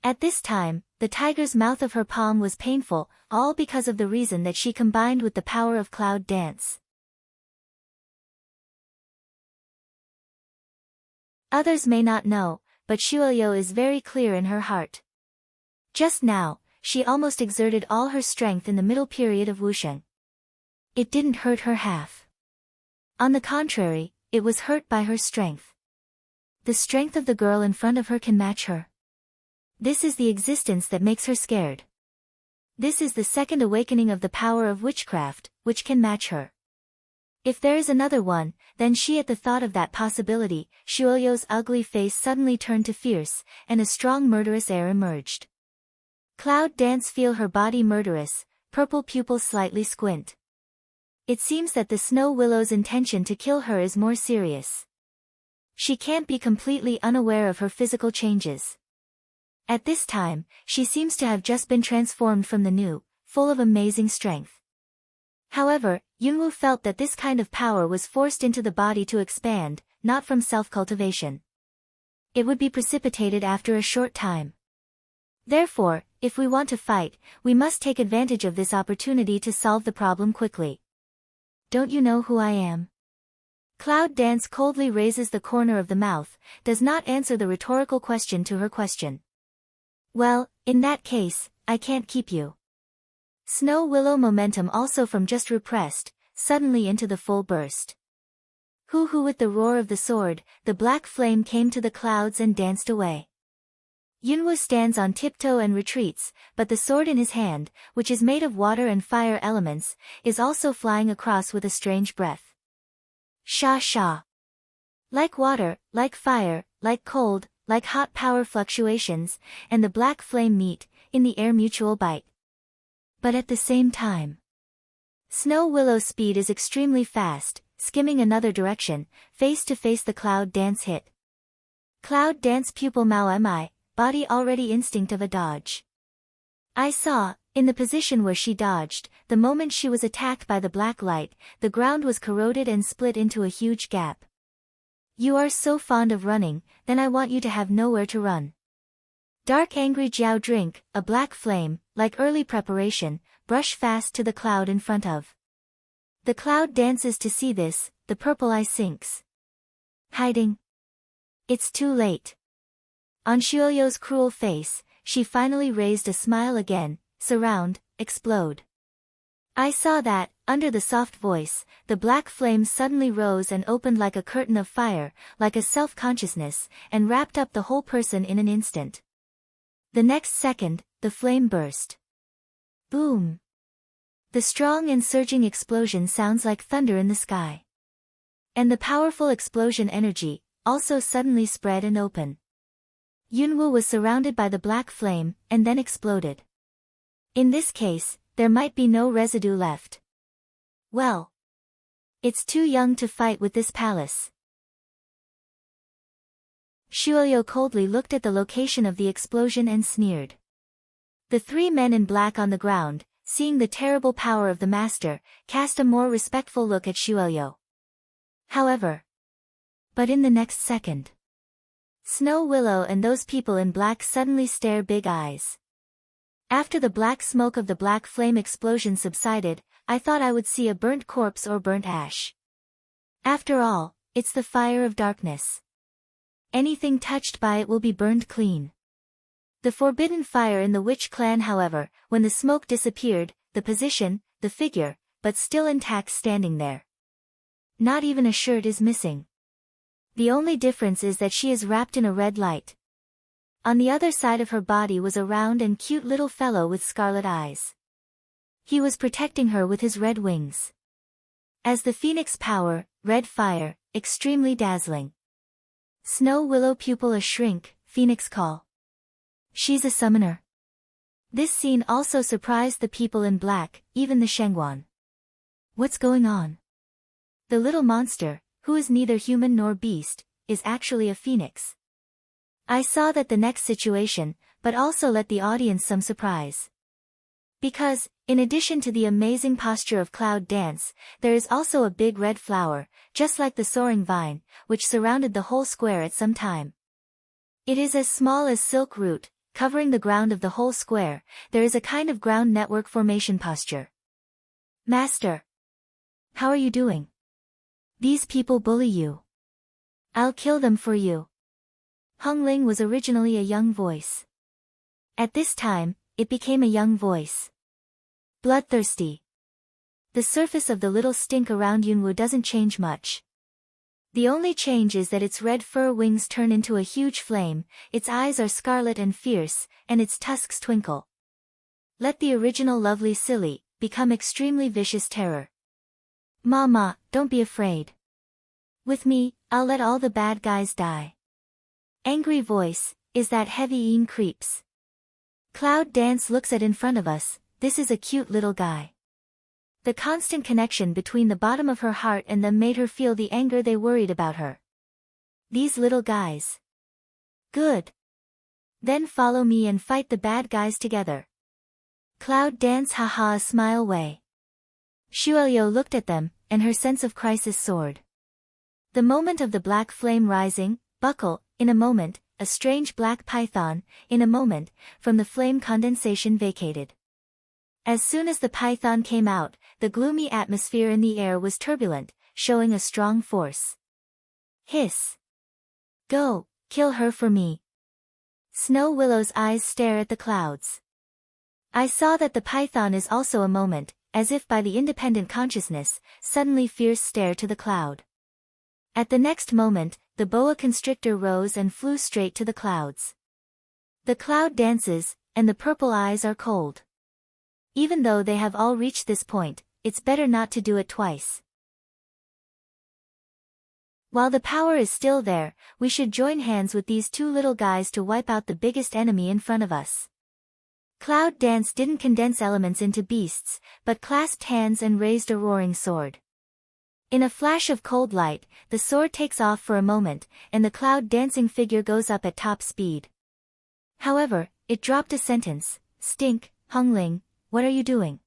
At this time, the tiger's mouth of her palm was painful, all because of the reason that she combined with the power of cloud dance. Others may not know, but Shuoyo is very clear in her heart. Just now, she almost exerted all her strength in the middle period of wusheng. It didn't hurt her half. On the contrary, it was hurt by her strength. The strength of the girl in front of her can match her. This is the existence that makes her scared. This is the second awakening of the power of witchcraft, which can match her. If there is another one, then she at the thought of that possibility, Shuoyo's ugly face suddenly turned to fierce, and a strong murderous air emerged. Cloud dance feel her body murderous, purple pupils slightly squint. It seems that the snow willow's intention to kill her is more serious. She can't be completely unaware of her physical changes. At this time, she seems to have just been transformed from the new, full of amazing strength. However, Yunwu felt that this kind of power was forced into the body to expand, not from self-cultivation. It would be precipitated after a short time. Therefore, if we want to fight, we must take advantage of this opportunity to solve the problem quickly. Don't you know who I am? Cloud Dance coldly raises the corner of the mouth, does not answer the rhetorical question to her question. Well, in that case, I can't keep you. Snow Willow momentum also from just repressed, suddenly into the full burst. Hoo-hoo with the roar of the sword, the black flame came to the clouds and danced away. Yunwu stands on tiptoe and retreats, but the sword in his hand, which is made of water and fire elements, is also flying across with a strange breath. Sha-sha. Like water, like fire, like cold, like hot power fluctuations, and the black flame meet, in the air mutual bite. But at the same time, Snow Willow's speed is extremely fast, skimming another direction, face to face the Cloud Dance hit. Cloud Dance pupil Mao Mi, body already instinct of a dodge. I saw, in the position where she dodged, the moment she was attacked by the black light, the ground was corroded and split into a huge gap. You are so fond of running, then I want you to have nowhere to run. Dark angry Jiao drink, a black flame, like early preparation, brush fast to the cloud in front of. The cloud dances to see this, the purple eye sinks. Hiding. It's too late. On Shuoyo's cruel face, she finally raised a smile again, surround, explode. I saw that, under the soft voice, the black flame suddenly rose and opened like a curtain of fire, like a self-consciousness, and wrapped up the whole person in an instant. The next second, the flame burst. Boom! The strong and surging explosion sounds like thunder in the sky. And the powerful explosion energy, also suddenly spread and open. Yunwu was surrounded by the black flame, and then exploded. In this case, there might be no residue left. Well, it's too young to fight with this palace. Shuoyo coldly looked at the location of the explosion and sneered. The three men in black on the ground, seeing the terrible power of the master, cast a more respectful look at Shuoyo. However, but in the next second, Snow Willow and those people in black suddenly stare big eyes. After the black smoke of the black flame explosion subsided, I thought I would see a burnt corpse or burnt ash. After all, it's the fire of darkness. Anything touched by it will be burned clean. The forbidden fire in the witch clan, however, when the smoke disappeared, the position, the figure, but still intact standing there. Not even a shirt is missing. The only difference is that she is wrapped in a red light. On the other side of her body was a round and cute little fellow with scarlet eyes. He was protecting her with his red wings. As the phoenix power, red fire, extremely dazzling. Snow willow pupil a shrink, phoenix call. She's a summoner. This scene also surprised the people in black, even the Shengguan. What's going on? The little monster, who is neither human nor beast, is actually a phoenix. I saw that the next situation, but also let the audience some surprise. Because, in addition to the amazing posture of Cloud Dance, there is also a big red flower, just like the soaring vine, which surrounded the whole square at some time. It is as small as silk root, covering the ground of the whole square. There is a kind of ground network formation posture. Master! How are you doing? These people bully you. I'll kill them for you. Hung Ling was originally a young voice. At this time, it became a young voice. Bloodthirsty. The surface of the little stink around Yunwu doesn't change much. The only change is that its red fur wings turn into a huge flame, its eyes are scarlet and fierce, and its tusks twinkle. Let the original lovely silly, become extremely vicious terror. Mama, don't be afraid. With me, I'll let all the bad guys die. Angry voice, is that heavy creeps. Cloud Dance looks at in front of us, this is a cute little guy. The constant connection between the bottom of her heart and them made her feel the anger they worried about her. These little guys. Good. Then follow me and fight the bad guys together. Cloud Dance haha smile way. Xueliu looked at them, and her sense of crisis soared. The moment of the black flame rising, buckle, in a moment, a strange black python, in a moment, from the flame condensation vacated. As soon as the python came out, the gloomy atmosphere in the air was turbulent, showing a strong force. Hiss. Go, kill her for me. Snow Willow's eyes stare at the clouds. I saw that the python is also a moment, as if by the independent consciousness, suddenly fierce stare to the cloud. At the next moment, the boa constrictor rose and flew straight to the clouds. The cloud dances, and the purple eyes are cold. Even though they have all reached this point, it's better not to do it twice. While the power is still there, we should join hands with these two little guys to wipe out the biggest enemy in front of us. Cloud Dance didn't condense elements into beasts, but clasped hands and raised a roaring sword. In a flash of cold light, the sword takes off for a moment, and the cloud dancing figure goes up at top speed. However, it dropped a sentence, Stink, Hung Ling, what are you doing?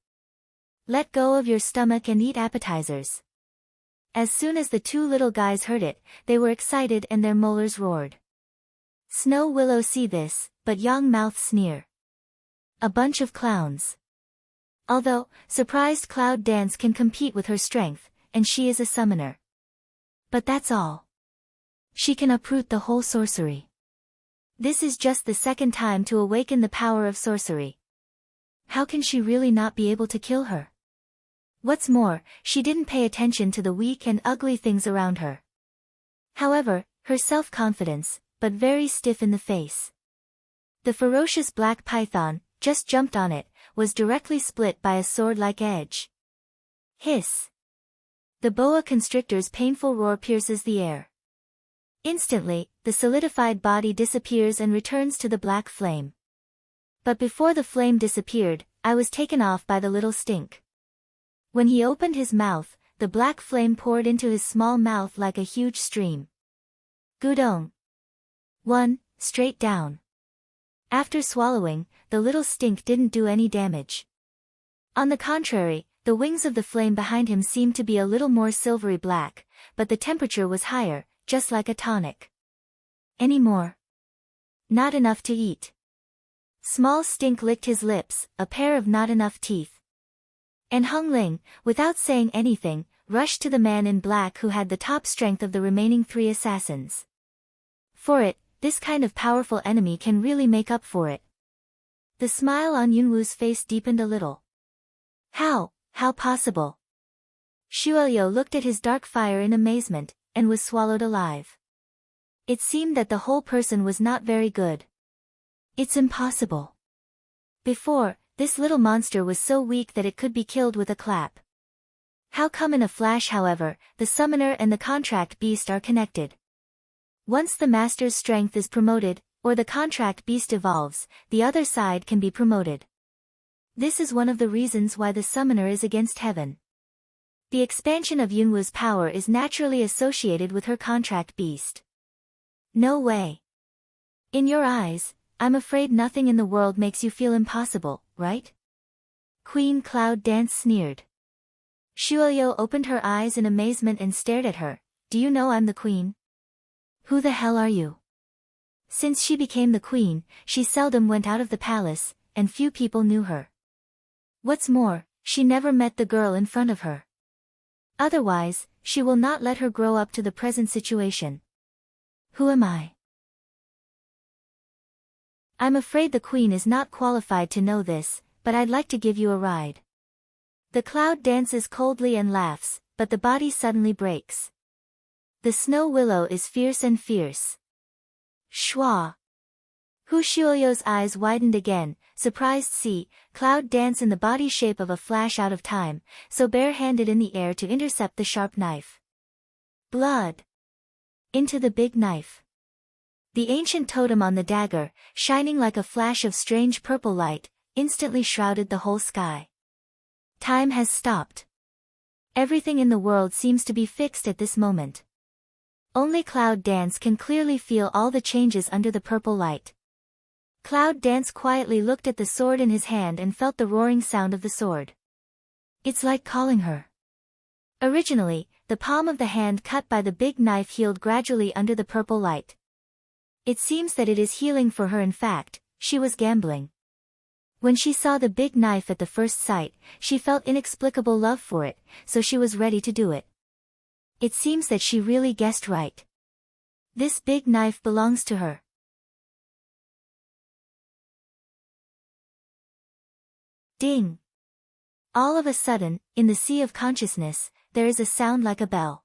Let go of your stomach and eat appetizers. As soon as the two little guys heard it, they were excited and their molars roared. Snow Willow see this, but Yang mouth sneer. A bunch of clowns. Although, surprised Cloud Dance can compete with her strength, and she is a summoner. But that's all. She can uproot the whole sorcery. This is just the second time to awaken the power of sorcery. How can she really not be able to kill her? What's more, she didn't pay attention to the weak and ugly things around her. However, her self-confidence, but very stiff in the face. The ferocious black python, just jumped on it, was directly split by a sword-like edge. Hiss. The boa constrictor's painful roar pierces the air. Instantly, the solidified body disappears and returns to the black flame. But before the flame disappeared, I was taken off by the little stink. When he opened his mouth, the black flame poured into his small mouth like a huge stream. Gudong. 1, straight down. After swallowing, the little stink didn't do any damage. On the contrary, the wings of the flame behind him seemed to be a little more silvery black, but the temperature was higher, just like a tonic. Any more? Not enough to eat. Small Stink licked his lips, a pair of not enough teeth. And Hung Ling, without saying anything, rushed to the man in black who had the top strength of the remaining 3 assassins. For it, this kind of powerful enemy can really make up for it. The smile on Yunwu's face deepened a little. How possible? Shuelyo looked at his dark fire in amazement, and was swallowed alive. It seemed that the whole person was not very good. It's impossible. Before, this little monster was so weak that it could be killed with a clap. How come in a flash, however, the summoner and the contract beast are connected? Once the master's strength is promoted, or the contract beast evolves, the other side can be promoted. This is one of the reasons why the summoner is against heaven. The expansion of Yunwu's power is naturally associated with her contract beast. No way. In your eyes, I'm afraid nothing in the world makes you feel impossible, right? Queen Cloud Dance sneered. Shuelyo opened her eyes in amazement and stared at her. Do you know I'm the queen? Who the hell are you? Since she became the queen, she seldom went out of the palace, and few people knew her. What's more, she never met the girl in front of her. Otherwise, she will not let her grow up to the present situation. Who am I? I'm afraid the queen is not qualified to know this, but I'd like to give you a ride. The cloud dances coldly and laughs, but the body suddenly breaks. The snow willow is fierce and fierce. Schwa. Hu Shuelyo's eyes widened again, surprised. See, cloud dance in the body shape of a flash out of time, so bare-handed in the air to intercept the sharp knife. Blood. Into the big knife. The ancient totem on the dagger, shining like a flash of strange purple light, instantly shrouded the whole sky. Time has stopped. Everything in the world seems to be fixed at this moment. Only Cloud Dance can clearly feel all the changes under the purple light. Cloud Dance quietly looked at the sword in his hand and felt the roaring sound of the sword. It's like calling her. Originally, the palm of the hand cut by the big knife healed gradually under the purple light. It seems that it is healing for her. In fact, she was gambling. When she saw the big knife at the first sight, she felt inexplicable love for it, so she was ready to do it. It seems that she really guessed right. This big knife belongs to her. Ding! All of a sudden, in the sea of consciousness, there is a sound like a bell.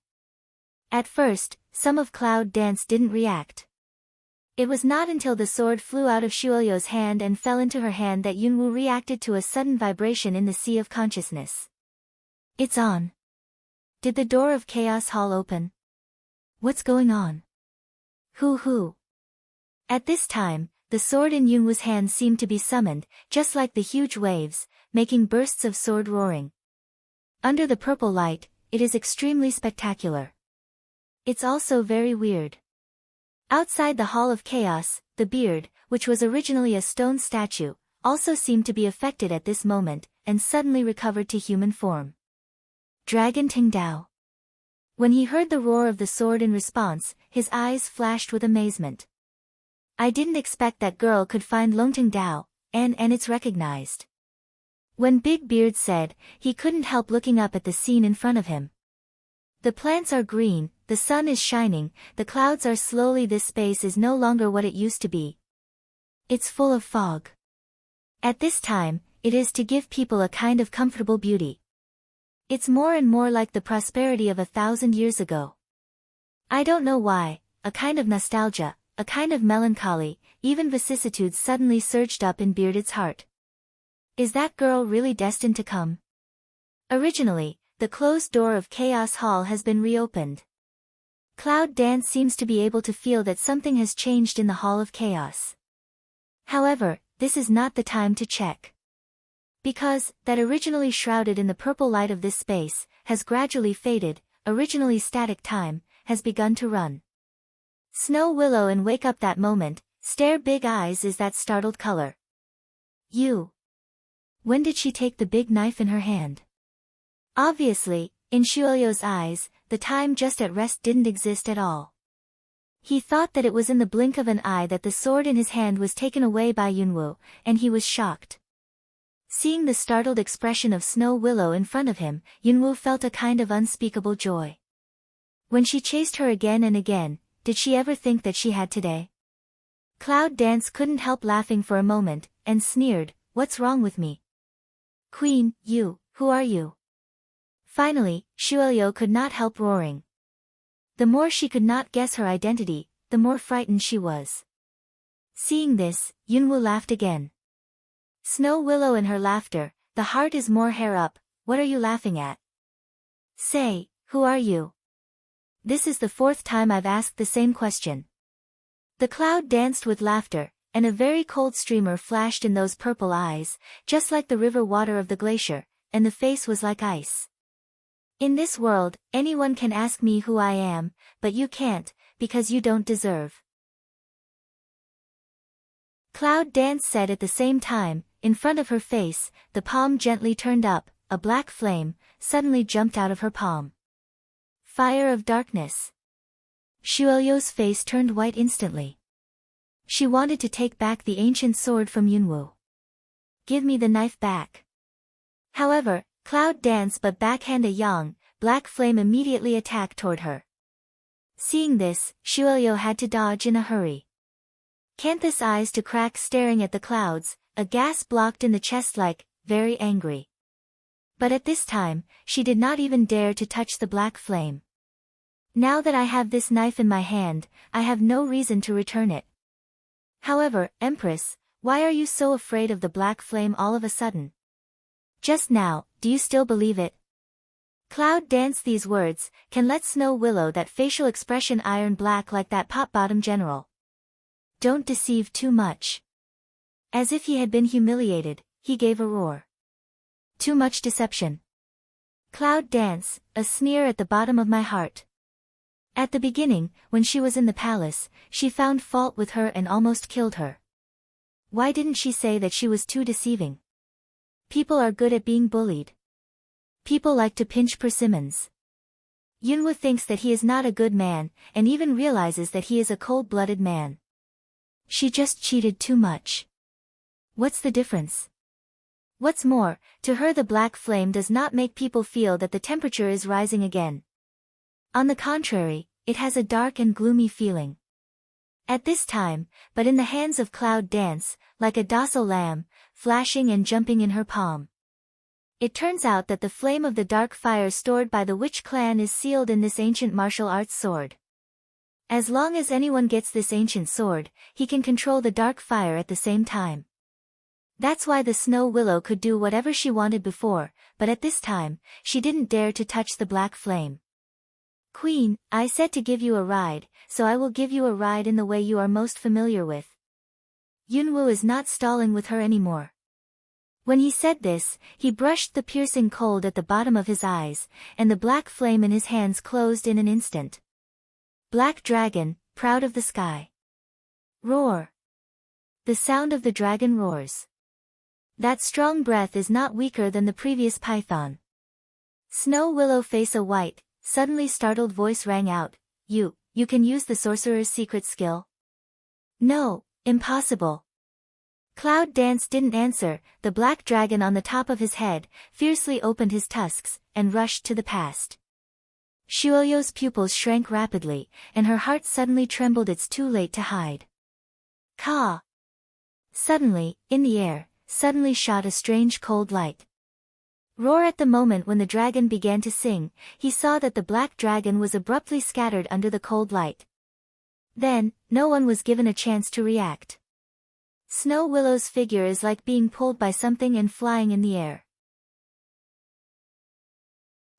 At first, some of Cloud Dance didn't react. It was not until the sword flew out of Shuelyo's hand and fell into her hand that Yunwu reacted to a sudden vibration in the sea of consciousness. It's on. Did the door of Chaos Hall open? What's going on? Hoo. At this time, the sword in Yunwu's hand seemed to be summoned, just like the huge waves, making bursts of sword roaring. Under the purple light, it is extremely spectacular. It's also very weird. Outside the Hall of Chaos, the beard, which was originally a stone statue, also seemed to be affected at this moment, and suddenly recovered to human form. Dragon Tingdao. When he heard the roar of the sword in response, his eyes flashed with amazement. I didn't expect that girl could find Longtingdao, and it's recognized. When Big Beard said, he couldn't help looking up at the scene in front of him. The plants are green, the sun is shining, the clouds are slowly. This space is no longer what it used to be. It's full of fog. At this time, it is to give people a kind of comfortable beauty. It's more and more like the prosperity of 1,000 years ago. I don't know why, a kind of nostalgia, a kind of melancholy, even vicissitudes suddenly surged up in Bearded's heart. Is that girl really destined to come? Originally, the closed door of Chaos Hall has been reopened. Cloud Dance seems to be able to feel that something has changed in the Hall of Chaos. However, this is not the time to check. Because, that originally shrouded in the purple light of this space, has gradually faded, originally static time, has begun to run. Snow Willow and wake up that moment, stare big eyes is that startled color. You. When did she take the big knife in her hand? Obviously, in Shuelyo's eyes, the time just at rest didn't exist at all. He thought that it was in the blink of an eye that the sword in his hand was taken away by Yunwoo, and he was shocked. Seeing the startled expression of Snow Willow in front of him, Yunwoo felt a kind of unspeakable joy. When she chased her again and again, did she ever think that she had today? Cloud Dance couldn't help laughing for a moment, and sneered, "What's wrong with me? Queen, who are you?" Finally, Shuelyo could not help roaring. The more she could not guess her identity, the more frightened she was. Seeing this, Yunwoo laughed again. Snow Willow in her laughter, "The heart is more hair up, what are you laughing at? Say, who are you? This is the 4th time I've asked the same question." The cloud danced with laughter, and a very cold streamer flashed in those purple eyes, just like the river water of the glacier, and the face was like ice. "In this world, anyone can ask me who I am, but you can't, because you don't deserve." Cloud Dance said at the same time, in front of her face, the palm gently turned up, a black flame suddenly jumped out of her palm. Fire of darkness. Shuelyo's face turned white instantly. She wanted to take back the ancient sword from Yunwoo. "Give me the knife back." However, Cloud Dance but backhand a yang, black flame immediately attacked toward her. Seeing this, Shuelyo had to dodge in a hurry. Canthus eyes to crack staring at the clouds, a gas blocked in the chest like, very angry. But at this time, she did not even dare to touch the black flame. "Now that I have this knife in my hand, I have no reason to return it." "However, Empress, why are you so afraid of the black flame all of a sudden? Just now, do you still believe it?" Cloud Dance these words, can let Snow Willow that facial expression iron black like that pot-bottom general. "Don't deceive too much." As if he had been humiliated, he gave a roar. "Too much deception. Cloud Dance, a sneer at the bottom of my heart." At the beginning, when she was in the palace, she found fault with her and almost killed her. Why didn't she say that she was too deceiving? People are good at being bullied. People like to pinch persimmons. Yunwoo thinks that he is not a good man, and even realizes that he is a cold-blooded man. She just cheated too much. What's the difference? What's more, to her the black flame does not make people feel that the temperature is rising again. On the contrary, it has a dark and gloomy feeling. At this time, but in the hands of Cloud Dance, like a docile lamb, flashing and jumping in her palm. It turns out that the flame of the dark fire stored by the witch clan is sealed in this ancient martial arts sword. As long as anyone gets this ancient sword, he can control the dark fire at the same time. That's why the Snow Willow could do whatever she wanted before, but at this time, she didn't dare to touch the black flame. "Queen, I said to give you a ride, so I will give you a ride in the way you are most familiar with." Yunwoo is not stalling with her anymore. When he said this, he brushed the piercing cold at the bottom of his eyes, and the black flame in his hands closed in an instant. Black Dragon, proud of the sky. Roar. The sound of the dragon roars. That strong breath is not weaker than the previous python. Snow Willow face a white, suddenly startled voice rang out, You can use the sorcerer's secret skill?" "No, impossible." Cloud Dance didn't answer. The black dragon on the top of his head fiercely opened his tusks and rushed to the past. Shuelyo's pupils shrank rapidly, and her heart suddenly trembled. It's too late to hide. Caw! Suddenly, in the air, suddenly shot a strange cold light. Roar. At the moment when the dragon began to sing, he saw that the black dragon was abruptly scattered under the cold light. Then, no one was given a chance to react. Snow Willow's figure is like being pulled by something and flying in the air.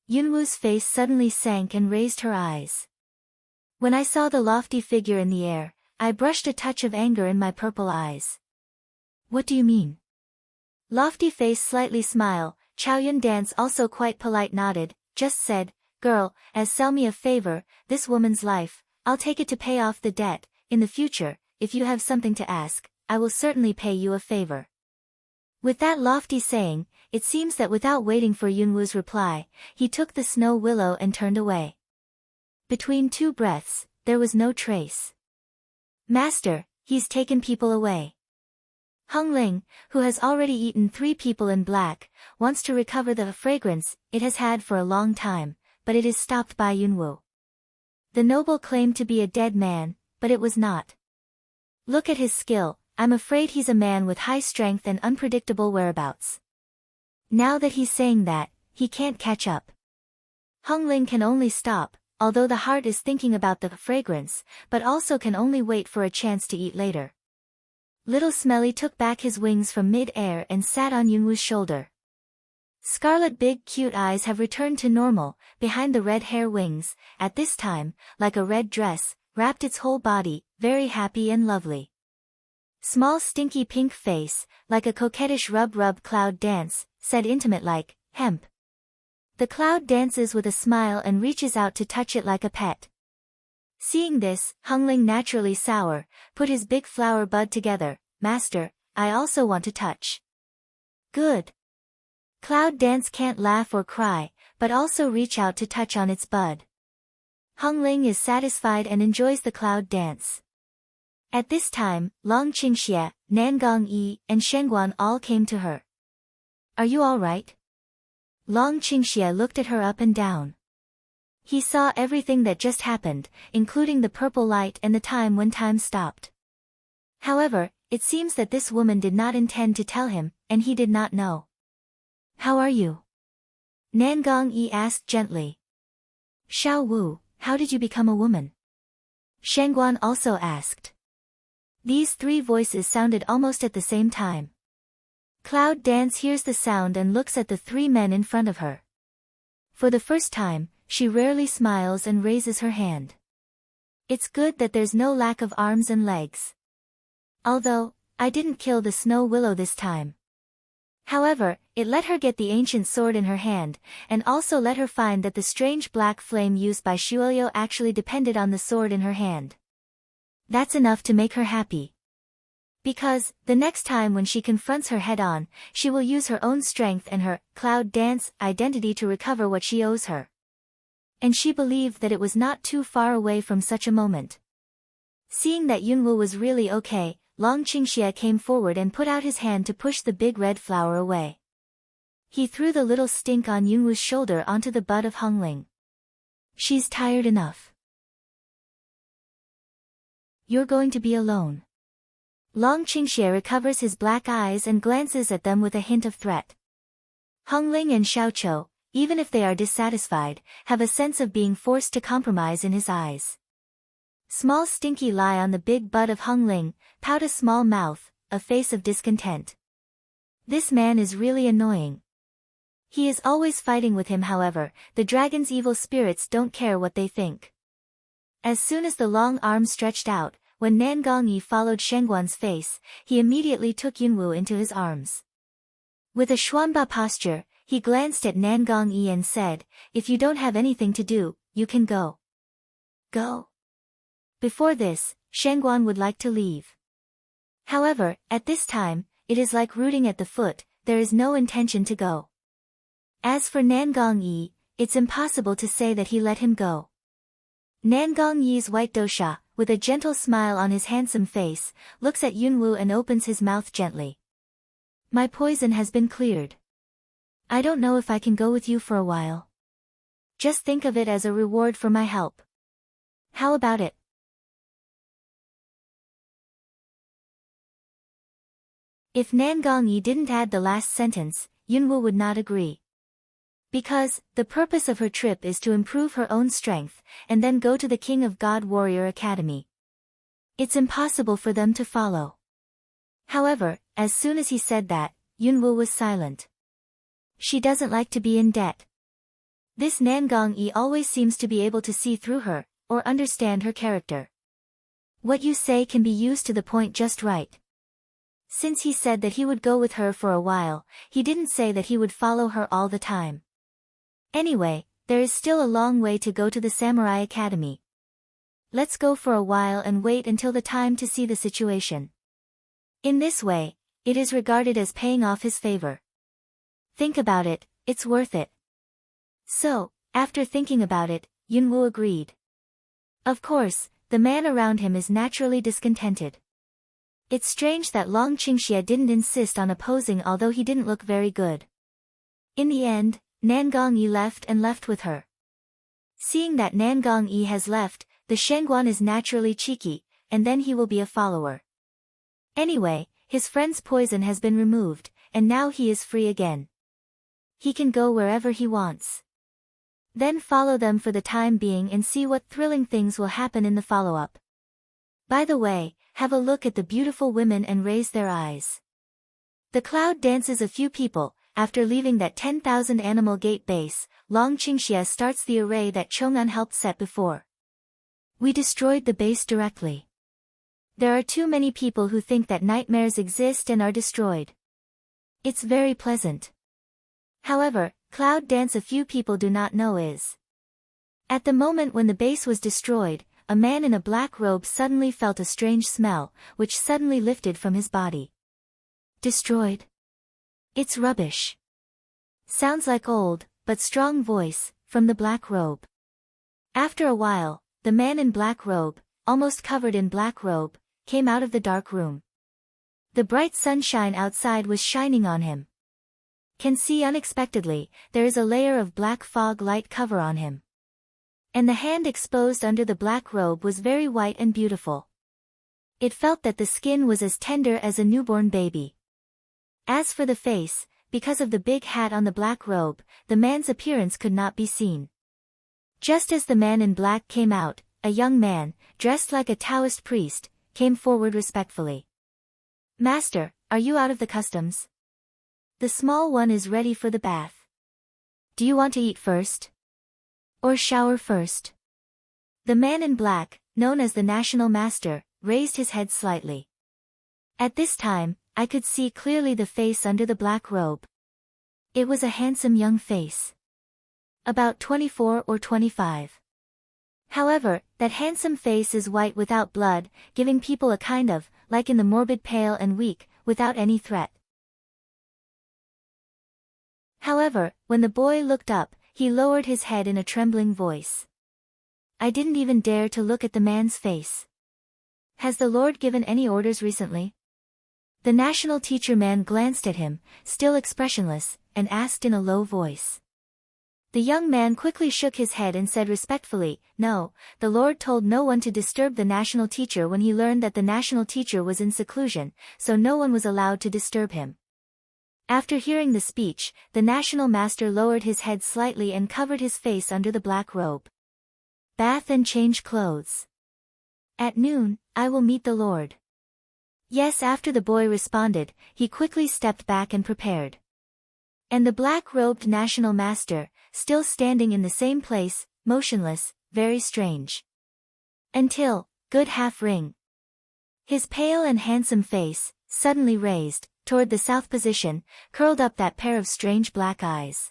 Yunwoo's face suddenly sank and raised her eyes. When I saw the lofty figure in the air, I brushed a touch of anger in my purple eyes. What do you mean? Lofty face slightly smile. Chaoyun Dance also quite polite nodded, just said, Girl, as sell me a favor, this woman's life, I'll take it to pay off the debt. In the future, if you have something to ask, I will certainly pay you a favor. With that lofty saying, it seems that without waiting for Yunwoo's reply, he took the Snow Willow and turned away. Between two breaths, there was no trace. Master, he's taken people away. Hung Ling, who has already eaten 3 people in black, wants to recover the fragrance it has had for a long time, but it is stopped by Yunwu. The noble claimed to be a dead man, but it was not. Look at his skill, I'm afraid he's a man with high strength and unpredictable whereabouts. Now that he's saying that, he can't catch up. Hung Ling can only stop, although the heart is thinking about the fragrance, but also can only wait for a chance to eat later. Little Smelly took back his wings from mid-air and sat on Yunwu's shoulder. Scarlet big cute eyes have returned to normal, behind the red hair wings, at this time, like a red dress, wrapped its whole body, very happy and lovely. Small stinky pink face, like a coquettish rub-rub cloud dance, said intimate like, hemp. The cloud dances with a smile and reaches out to touch it like a pet. Seeing this, Hung Ling, naturally sour, put his big flower bud together. Master, I also want to touch. Good. Cloud Dance can't laugh or cry, but also reach out to touch on its bud. Hung Ling is satisfied and enjoys the Cloud Dance. At this time, Long Qingxie, Nangong Yi, and Shengguan all came to her. Are you all right? Long Qingxie looked at her up and down. He saw everything that just happened, including the purple light and the time when time stopped. However, it seems that this woman did not intend to tell him, and he did not know. How are you? Nangong Yi asked gently. Xiao Wu, how did you become a woman? Shengguan also asked. These 3 voices sounded almost at the same time. Cloud Dance hears the sound and looks at the 3 men in front of her. For the first time, she rarely smiles and raises her hand. It's good that there's no lack of arms and legs. Although, I didn't kill the snow willow this time. However, it let her get the ancient sword in her hand, and also let her find that the strange black flame used by Shuoyo actually depended on the sword in her hand. That's enough to make her happy. Because, the next time when she confronts her head-on, she will use her own strength and her Cloud Dance identity to recover what she owes her. And she believed that it was not too far away from such a moment. Seeing that Yunwu was really okay, Long Qingxie came forward and put out his hand to push the big red flower away. He threw the little stink on Yunwu's shoulder onto the bud of Hung Ling. She's tired enough. You're going to be alone. Long Qingxie recovers his black eyes and glances at them with a hint of threat. Hung Ling and Xiaoqiu, even if they are dissatisfied, have a sense of being forced to compromise in his eyes. Small Stinky lie on the big bud of Hung Ling, pout a small mouth, a face of discontent. This man is really annoying. He is always fighting with him. However, the dragon's evil spirits don't care what they think. As soon as the long arm stretched out, when Nangong Yi followed Shengguan's face, he immediately took Yunwu into his arms. With a Xuanba posture, he glanced at Nangong Yi and said, if you don't have anything to do, you can go. Go. Before this, Shengguan would like to leave. However, at this time, it is like rooting at the foot, there is no intention to go. As for Nangong Yi, it's impossible to say that he let him go. Nangong Yi's white dosha, with a gentle smile on his handsome face, looks at Yunwu and opens his mouth gently. My poison has been cleared. I don't know if I can go with you for a while. Just think of it as a reward for my help. How about it? If Nangong Yi didn't add the last sentence, Yunwu would not agree. Because, the purpose of her trip is to improve her own strength, and then go to the King of God Warrior Academy. It's impossible for them to follow. However, as soon as he said that, Yunwu was silent. She doesn't like to be in debt. This Nangong Yi always seems to be able to see through her, or understand her character. What you say can be used to the point just right. Since he said that he would go with her for a while, he didn't say that he would follow her all the time. Anyway, there is still a long way to go to the Samurai Academy. Let's go for a while and wait until the time to see the situation. In this way, it is regarded as paying off his favor. Think about it, it's worth it. So, after thinking about it, Yunwu agreed. Of course, the man around him is naturally discontented. It's strange that Long Qingxie didn't insist on opposing, although he didn't look very good. In the end, Nan Gongyi left with her. Seeing that Nan Gongyi has left, the Shengguan is naturally cheeky, and then he will be a follower. Anyway, his friend's poison has been removed, and now he is free again. He can go wherever he wants. Then follow them for the time being and see what thrilling things will happen in the follow-up. By the way, have a look at the beautiful women and raise their eyes. The cloud dances a few people. After leaving that 10,000 animal gate base, Long Qingxie starts the array that Chong'an helped set before. We destroyed the base directly. There are too many people who think that nightmares exist and are destroyed. It's very pleasant. However, cloud dance a few people do not know is. At the moment when the base was destroyed, a man in a black robe suddenly felt a strange smell, which suddenly lifted from his body. Destroyed? It's rubbish. Sounds like old, but strong voice, from the black robe. After a while, the man in black robe, almost covered in black robe, came out of the dark room. The bright sunshine outside was shining on him. Can see unexpectedly, there is a layer of black fog light cover on him. And the hand exposed under the black robe was very white and beautiful. It felt that the skin was as tender as a newborn baby. As for the face, because of the big hat on the black robe, the man's appearance could not be seen. Just as the man in black came out, a young man, dressed like a Taoist priest, came forward respectfully. Master, are you out of the customs? The small one is ready for the bath. Do you want to eat first? Or shower first? The man in black, known as the national master, raised his head slightly. At this time, I could see clearly the face under the black robe. It was a handsome young face. About 24 or 25. However, that handsome face is white without blood, giving people a kind of, like in the morbid pale and weak, without any threat. However, when the boy looked up, he lowered his head in a trembling voice. I didn't even dare to look at the man's face. Has the Lord given any orders recently? The national teacher man glanced at him, still expressionless, and asked in a low voice. The young man quickly shook his head and said respectfully, No, the Lord told no one to disturb the national teacher when he learned that the national teacher was in seclusion, so no one was allowed to disturb him. After hearing the speech, the national master lowered his head slightly and covered his face under the black robe. Bath and change clothes. At noon, I will meet the Lord. Yes, after the boy responded, he quickly stepped back and prepared. And the black-robed national master, still standing in the same place, motionless, very strange. Until, good half ring. His pale and handsome face, suddenly raised, toward the south position, curled up that pair of strange black eyes.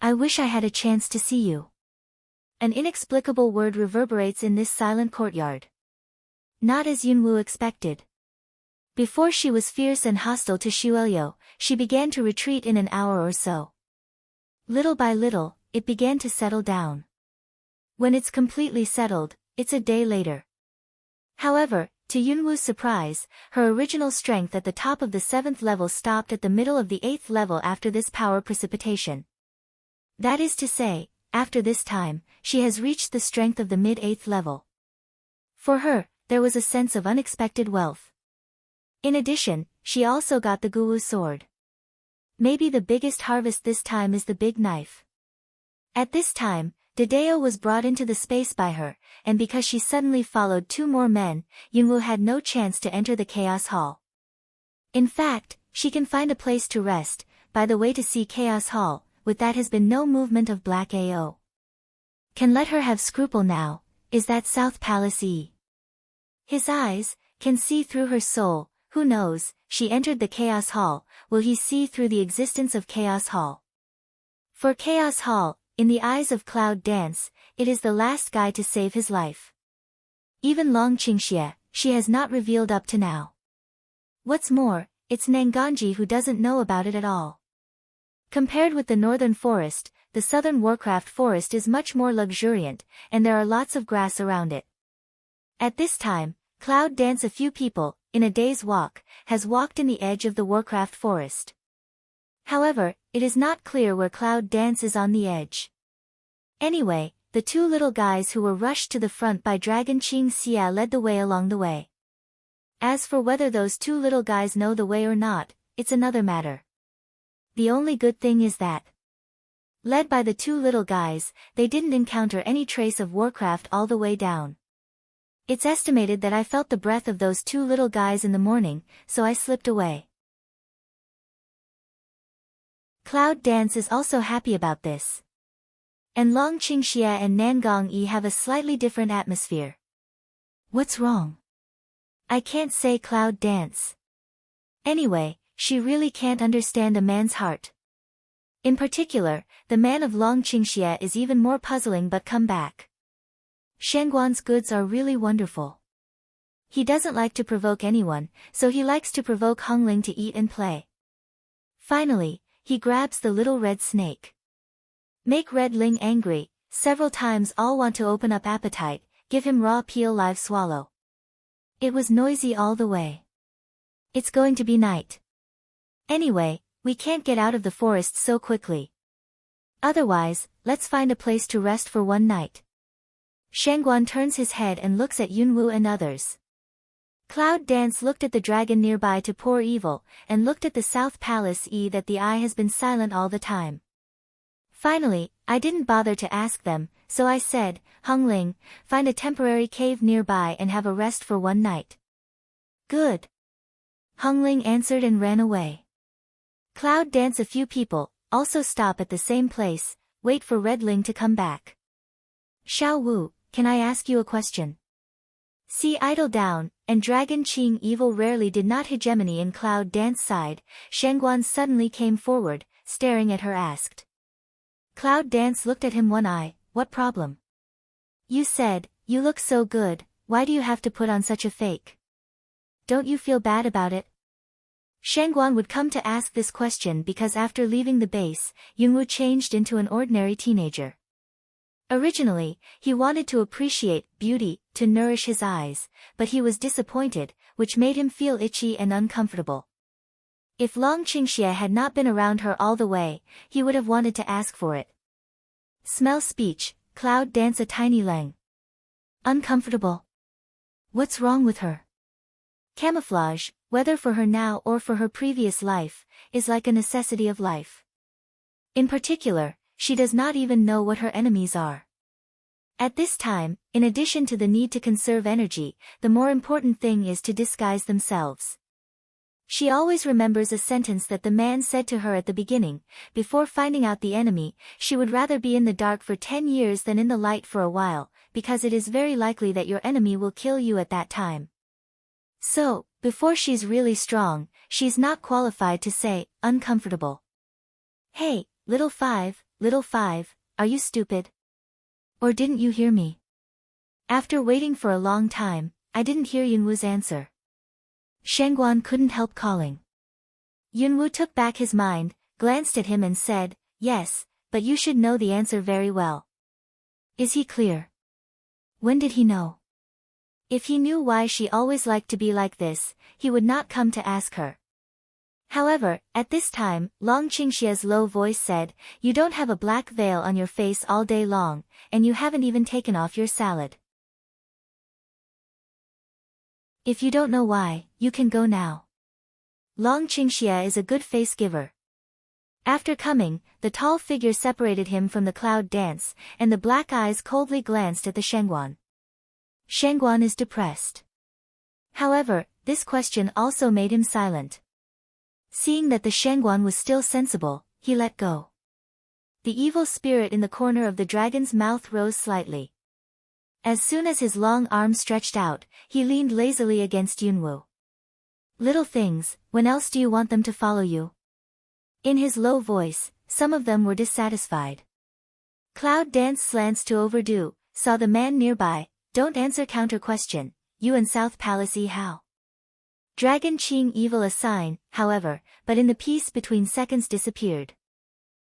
I wish I had a chance to see you. An inexplicable word reverberates in this silent courtyard. Not as Yunwu expected. Before she was fierce and hostile to Xuelio, she began to retreat in an hour or so. Little by little, it began to settle down. When it's completely settled, it's a day later. However, to Yunwu's surprise, her original strength at the top of the 7th level stopped at the middle of the 8th level after this power precipitation. That is to say, after this time, she has reached the strength of the mid-8th level. For her, there was a sense of unexpected wealth. In addition, she also got the Guwu sword. Maybe the biggest harvest this time is the big knife. At this time, Dedeo was brought into the space by her, and because she suddenly followed 2 more men, Yunwu had no chance to enter the Chaos Hall. In fact, she can find a place to rest, by the way to see Chaos Hall, with that has been no movement of Black AO. Can let her have scruple now, is that South Palace E. His eyes, can see through her soul. Who knows, she entered the Chaos Hall, will he see through the existence of Chaos Hall? For Chaos Hall, in the eyes of Cloud Dance, it is the last guy to save his life. Even Long Qingxie, she has not revealed up to now. What's more, it's Nanganji who doesn't know about it at all. Compared with the northern forest, the southern Warcraft forest is much more luxuriant, and there are lots of grass around it. At this time, Cloud Dance a few people, in a day's walk, has walked in the edge of the Warcraft forest. However, it is not clear where Cloud Dance is on the edge. Anyway, the two little guys who were rushed to the front by Dragon Qing Xia led the way along the way. As for whether those two little guys know the way or not, it's another matter. The only good thing is that, led by the two little guys, they didn't encounter any trace of Warcraft all the way down. It's estimated that I felt the breath of those two little guys in the morning, so I slipped away. Cloud Dance is also happy about this. And Long Qingxia and Nangong Yi have a slightly different atmosphere. What's wrong? I can't say Cloud Dance. Anyway, she really can't understand a man's heart. In particular, the man of Long Qingxia is even more puzzling, but come back. Shangguan's goods are really wonderful. He doesn't like to provoke anyone, so he likes to provoke Hongling to eat and play. Finally, he grabs the little red snake. Make Red Ling angry, several times all want to open up appetite, give him raw peel live swallow. It was noisy all the way. It's going to be night. Anyway, we can't get out of the forest so quickly. Otherwise, let's find a place to rest for one night. Shangguan turns his head and looks at Yunwu and others. Cloud Dance looked at the dragon nearby to pour evil, and looked at the South Palace that the eye has been silent all the time. Finally, I didn't bother to ask them, so I said, Hongling, find a temporary cave nearby and have a rest for one night. Good. Hongling answered and ran away. Cloud Dance a few people, also stop at the same place, wait for Red Ling to come back. Xiao Wu, can I ask you a question? See idle down, and Dragon Qing evil rarely did not hegemony in Cloud Dance side. Shangguan suddenly came forward, staring at her asked. Cloud Dance looked at him one eye, what problem? You said, you look so good, why do you have to put on such a fake? Don't you feel bad about it? Shangguan would come to ask this question because after leaving the base, Yunwu changed into an ordinary teenager. Originally, he wanted to appreciate beauty, to nourish his eyes, but he was disappointed, which made him feel itchy and uncomfortable. If Long Qingxia had not been around her all the way, he would have wanted to ask for it. Smell speech, Cloud Dance a tiny lang. Uncomfortable. What's wrong with her? Camouflage, whether for her now or for her previous life, is like a necessity of life. In particular, she does not even know what her enemies are. At this time, in addition to the need to conserve energy, the more important thing is to disguise themselves. She always remembers a sentence that the man said to her at the beginning, before finding out the enemy, she would rather be in the dark for 10 years than in the light for a while, because it is very likely that your enemy will kill you at that time. So, before she's really strong, she's not qualified to say, uncomfortable. Hey, little five, are you stupid? Or didn't you hear me? After waiting for a long time, I didn't hear Yunwu's answer. Shangguan couldn't help calling. Yunwu took back his mind, glanced at him and said, yes, but you should know the answer very well. Is he clear? When did he know? If he knew why she always liked to be like this, he would not come to ask her. However, at this time, Long Qingxia's low voice said, you don't have a black veil on your face all day long, and you haven't even taken off your salad. If you don't know why, you can go now. Long Qingxia is a good face giver. After coming, the tall figure separated him from the Cloud Dance, and the black eyes coldly glanced at the Shangguan. Shangguan is depressed. However, this question also made him silent. Seeing that the Shangguan was still sensible, he let go. The evil spirit in the corner of the dragon's mouth rose slightly. As soon as his long arm stretched out, he leaned lazily against Yunwu. Little things, when else do you want them to follow you? In his low voice, some of them were dissatisfied. Cloud Dance slants to overdo, saw the man nearby, don't answer counter question, you and South Palace how? Dragon Qing evil a sign, however, but in the peace between seconds disappeared.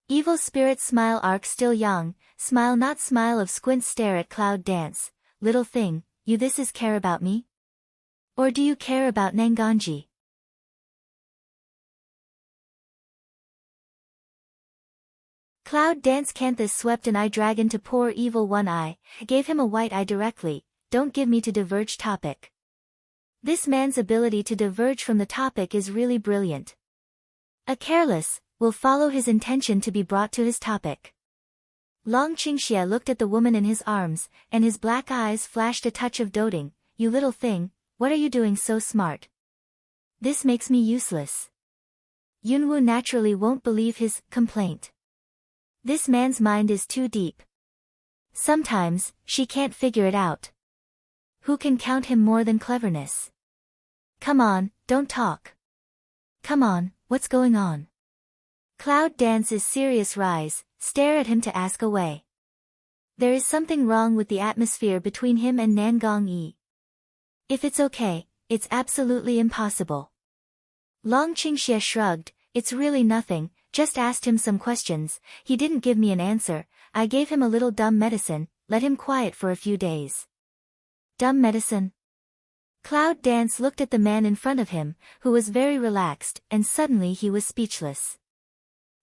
Evil spirit smile arc still young, smile not smile of squint stare at Cloud Dance, little thing, you this is care about me? Or do you care about Nanganji? Cloud Dance Canthus swept an eye dragon to poor evil One Eye, gave him a white eye directly. Don't give me to diverge topic. This man's ability to diverge from the topic is really brilliant. A careless will follow his intention to be brought to his topic. Long Qingxie looked at the woman in his arms, and his black eyes flashed a touch of doting. You little thing, what are you doing so smart? This makes me useless. Yunwu naturally won't believe his complaint. This man's mind is too deep. Sometimes, she can't figure it out. Who can count him more than cleverness? Come on, don't talk. Come on, what's going on? Cloud Dance is serious. Rise, stare at him to ask away. There is something wrong with the atmosphere between him and Nangong Yi. If it's okay, it's absolutely impossible. Long Qingxie shrugged, it's really nothing, just asked him some questions, he didn't give me an answer, I gave him a little dumb medicine, let him quiet for a few days. Dumb medicine? Cloud Dance looked at the man in front of him, who was very relaxed, and suddenly he was speechless.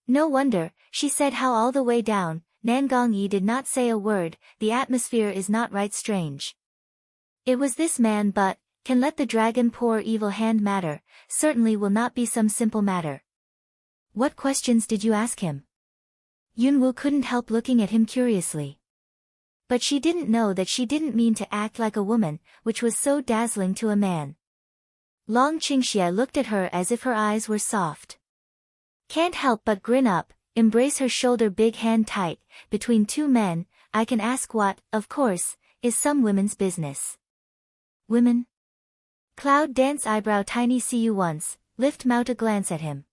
No wonder, she said how all the way down, Nangong Yi did not say a word, the atmosphere is not right strange. It was this man but, can let the dragon poor evil hand matter, certainly will not be some simple matter. What questions did you ask him? Yunwu couldn't help looking at him curiously. But she didn't know that she didn't mean to act like a woman, which was so dazzling to a man. Long Qingxie looked at her as if her eyes were soft. Can't help but grin up, embrace her shoulder big hand tight, between two men, I can ask what, of course, is some women's business. Women? Cloud Dance eyebrow tiny see you once, lift mouth a glance at him.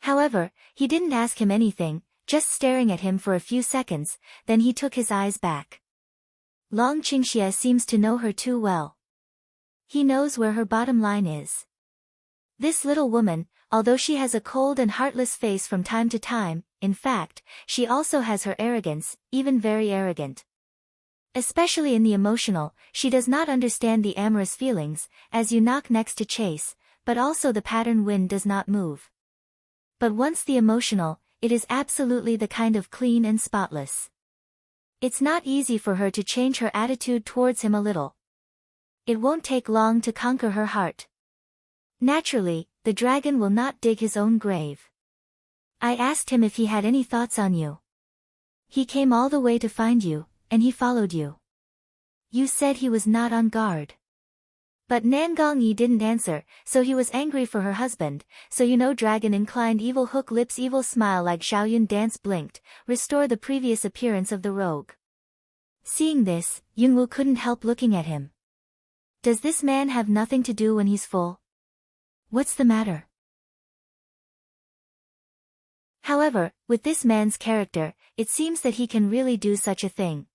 However, he didn't ask him anything, just staring at him for a few seconds, then he took his eyes back. Long Qingxie seems to know her too well. He knows where her bottom line is. This little woman, although she has a cold and heartless face from time to time, in fact, she also has her arrogance, even very arrogant. Especially in the emotional, she does not understand the amorous feelings, as you knock next to chase, but also the pattern wind does not move. But once the emotional, it is absolutely the kind of clean and spotless. It's not easy for her to change her attitude towards him a little. It won't take long to conquer her heart. Naturally, the dragon will not dig his own grave. I asked him if he had any thoughts on you. He came all the way to find you, and he followed you. You said he was not on guard. But Nangong Yi didn't answer, so he was angry for her husband, so you know dragon inclined evil hook lips evil smile like Xiaoyun dance blinked, restore the previous appearance of the rogue. Seeing this, Yunwu couldn't help looking at him. Does this man have nothing to do when he's full? What's the matter? However, with this man's character, it seems that he can really do such a thing.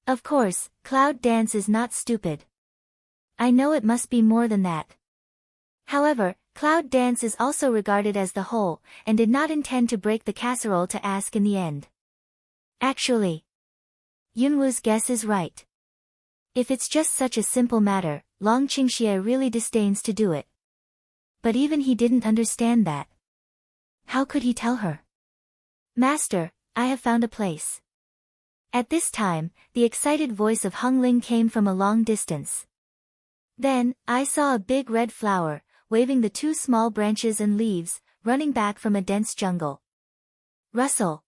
Of course, Cloud Dance is not stupid. I know it must be more than that. However, Cloud Dance is also regarded as the whole, and did not intend to break the casserole to ask in the end. Actually, Yunwu's guess is right. If it's just such a simple matter, Long Qingxie really disdains to do it. But even he didn't understand that. How could he tell her? Master, I have found a place. At this time, the excited voice of Hung Ling came from a long distance. Then, I saw a big red flower, waving the two small branches and leaves, running back from a dense jungle. Rustle.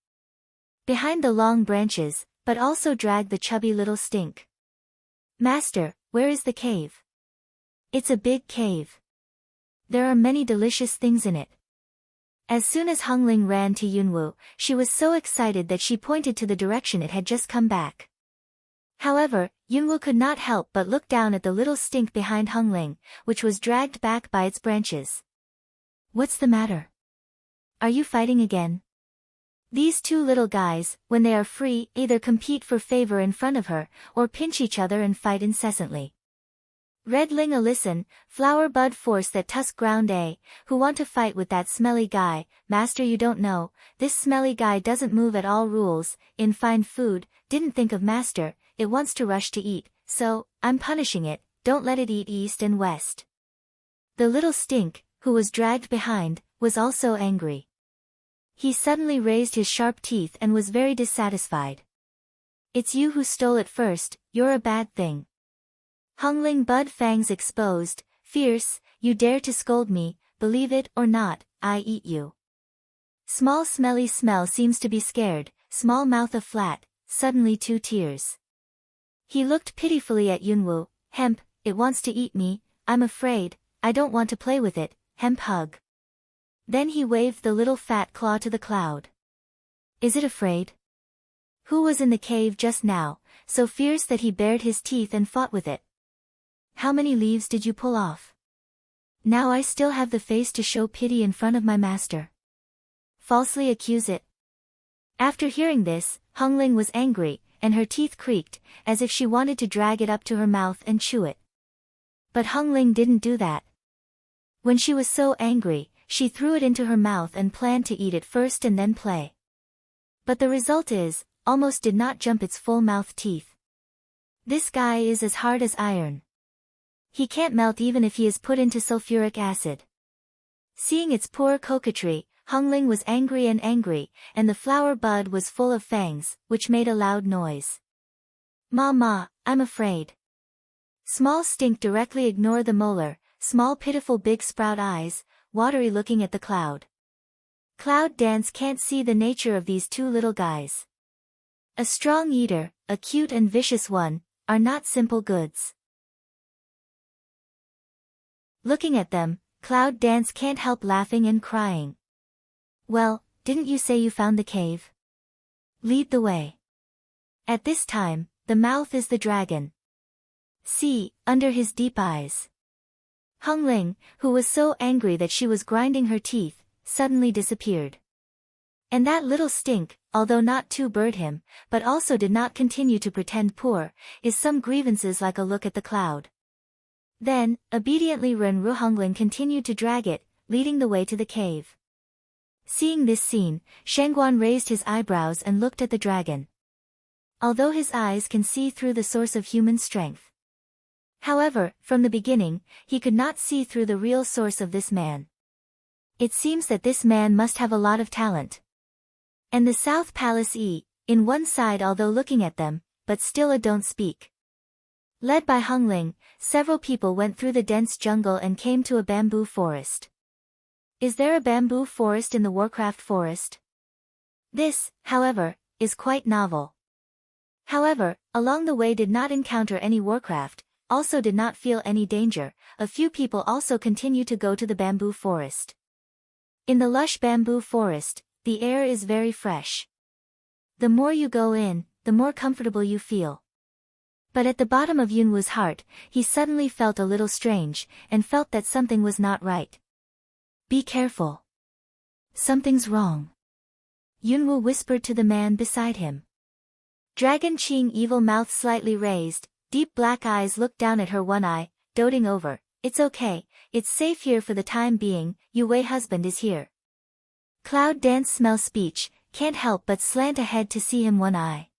Behind the long branches, but also dragged the chubby little stink. Master, where is the cave? It's a big cave. There are many delicious things in it. As soon as Hung Ling ran to Yunwu, she was so excited that she pointed to the direction it had just come back. However, Yunwu could not help but look down at the little stink behind Hung Ling, which was dragged back by its branches. What's the matter? Are you fighting again? These two little guys, when they are free, either compete for favor in front of her, or pinch each other and fight incessantly. Red Ling listen, flower bud force that tusk ground who want to fight with that smelly guy, master you don't know, this smelly guy doesn't move at all rules, in fine food, didn't think of master, it wants to rush to eat, so, I'm punishing it, don't let it eat east and west. The little stink, who was dragged behind, was also angry. He suddenly raised his sharp teeth and was very dissatisfied. It's you who stole it first, you're a bad thing. Hungling Bud fangs exposed, fierce, you dare to scold me, believe it or not, I eat you. Small smelly smell seems to be scared, small mouth a flat, suddenly 2 tears. He looked pitifully at Yunwoo, hemp, it wants to eat me, I'm afraid, I don't want to play with it, hemp hug. Then he waved the little fat claw to the cloud. Is it afraid? Who was in the cave just now, so fierce that he bared his teeth and fought with it? How many leaves did you pull off? Now I still have the face to show pity in front of my master. Falsely accuse it. After hearing this, Hungling was angry, and her teeth creaked, as if she wanted to drag it up to her mouth and chew it. But Hungling didn't do that. When she was so angry, she threw it into her mouth and planned to eat it first and then play. But the result is, almost did not jump its full mouth teeth. This guy is as hard as iron. He can't melt even if he is put into sulfuric acid. Seeing its poor coquetry, Hungling was angry, and the flower bud was full of fangs, which made a loud noise. Ma, I'm afraid. Small stink directly ignore the molar, small pitiful big sprout eyes, watery looking at the cloud. Cloud Dance can't see the nature of these 2 little guys. A strong eater, a cute and vicious one, are not simple goods. Looking at them, Cloud Dance can't help laughing and crying. Well, didn't you say you found the cave? Lead the way. At this time, the mouth is the dragon. See, under his deep eyes. Hungling, who was so angry that she was grinding her teeth, suddenly disappeared. And that little stink, although not too bird him, but also did not continue to pretend poor, is some grievances like a look at the cloud. Then, obediently Renru Hungling continued to drag it, leading the way to the cave. Seeing this scene, Shangguan raised his eyebrows and looked at the dragon. Although his eyes can see through the source of human strength. However, from the beginning, he could not see through the real source of this man. It seems that this man must have a lot of talent. And the South Palace in one side although looking at them, but still a don't speak. Led by Hungling, several people went through the dense jungle and came to a bamboo forest. Is there a bamboo forest in the Warcraft forest? This, however, is quite novel. However, along the way did not encounter any Warcraft, also did not feel any danger. A few people also continue to go to the bamboo forest. In the lush bamboo forest, the air is very fresh. The more you go in, the more comfortable you feel. But at the bottom of Yunwoo's heart, he suddenly felt a little strange, and felt that something was not right. Be careful. Something's wrong. Yunwoo whispered to the man beside him. Dragon Qing evil mouth slightly raised, deep black eyes looked down at her one eye, doting over. It's okay, it's safe here for the time being, Yu Wei husband is here. Cloud Dance smell speech, can't help but slant ahead to see him one eye.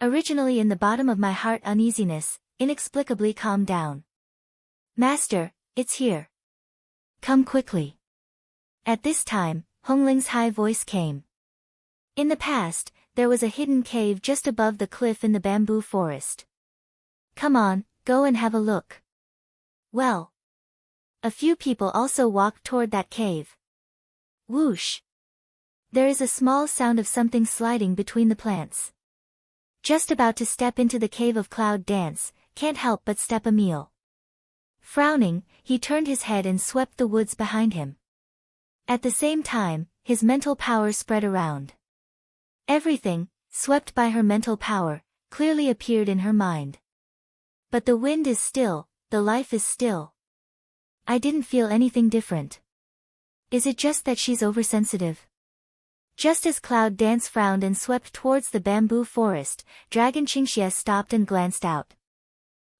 Originally in the bottom of my heart uneasiness, inexplicably calmed down. Master, it's here. Come quickly. At this time, Hongling's high voice came. In the past, there was a hidden cave just above the cliff in the bamboo forest. Come on, go and have a look. Well. A few people also walked toward that cave. Whoosh. There is a small sound of something sliding between the plants. Just about to step into the cave of Cloud Dance, can't help but step a meal. Frowning, he turned his head and swept the woods behind him. At the same time, his mental power spread around. Everything, swept by her mental power, clearly appeared in her mind. But the wind is still, the life is still. I didn't feel anything different. Is it just that she's oversensitive? Just as Cloud Dance frowned and swept towards the bamboo forest, Dragon Qingxie stopped and glanced out.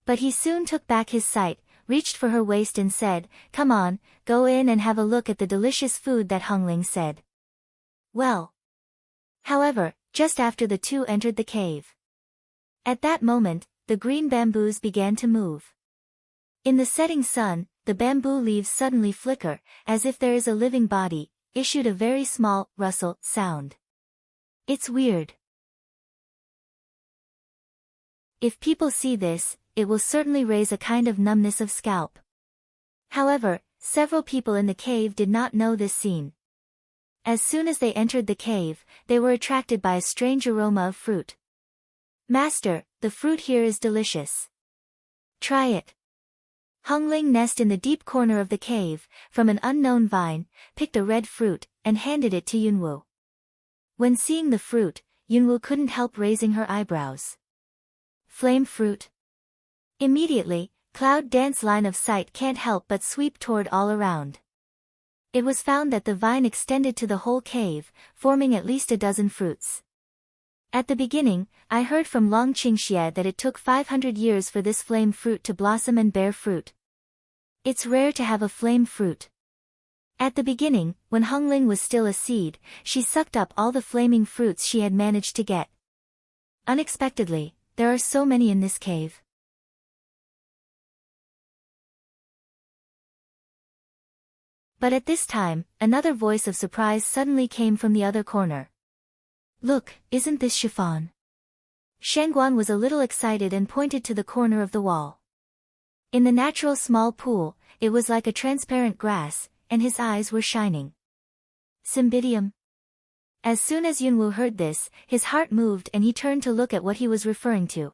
But he soon took back his sight, reached for her waist and said, Come on, go in and have a look at the delicious food that Hungling said. Well. However, just after the two entered the cave. At that moment, the green bamboos began to move. In the setting sun, the bamboo leaves suddenly flicker, as if there is a living body, issued a very small, rustle, sound. It's weird. If people see this, it will certainly raise a kind of numbness of scalp. However, several people in the cave did not know this scene. As soon as they entered the cave, they were attracted by a strange aroma of fruit. "Master, the fruit here is delicious. Try it." Hongling nest in the deep corner of the cave, from an unknown vine, picked a red fruit, and handed it to Yunwu. When seeing the fruit, Yunwu couldn't help raising her eyebrows. "Flame fruit?" Immediately, Cloud Dance's line of sight can't help but sweep toward all around. It was found that the vine extended to the whole cave, forming at least a dozen fruits. "At the beginning, I heard from Long Qingxie that it took 500 years for this flame fruit to blossom and bear fruit. It's rare to have a flame fruit." At the beginning, when Hongling was still a seed, she sucked up all the flaming fruits she had managed to get. Unexpectedly, there are so many in this cave. But at this time, another voice of surprise suddenly came from the other corner. "Look, isn't this chiffon?" Shangguan was a little excited and pointed to the corner of the wall. In the natural small pool, it was like a transparent grass, and his eyes were shining. "Cymbidium?" As soon as Yunwu heard this, his heart moved and he turned to look at what he was referring to.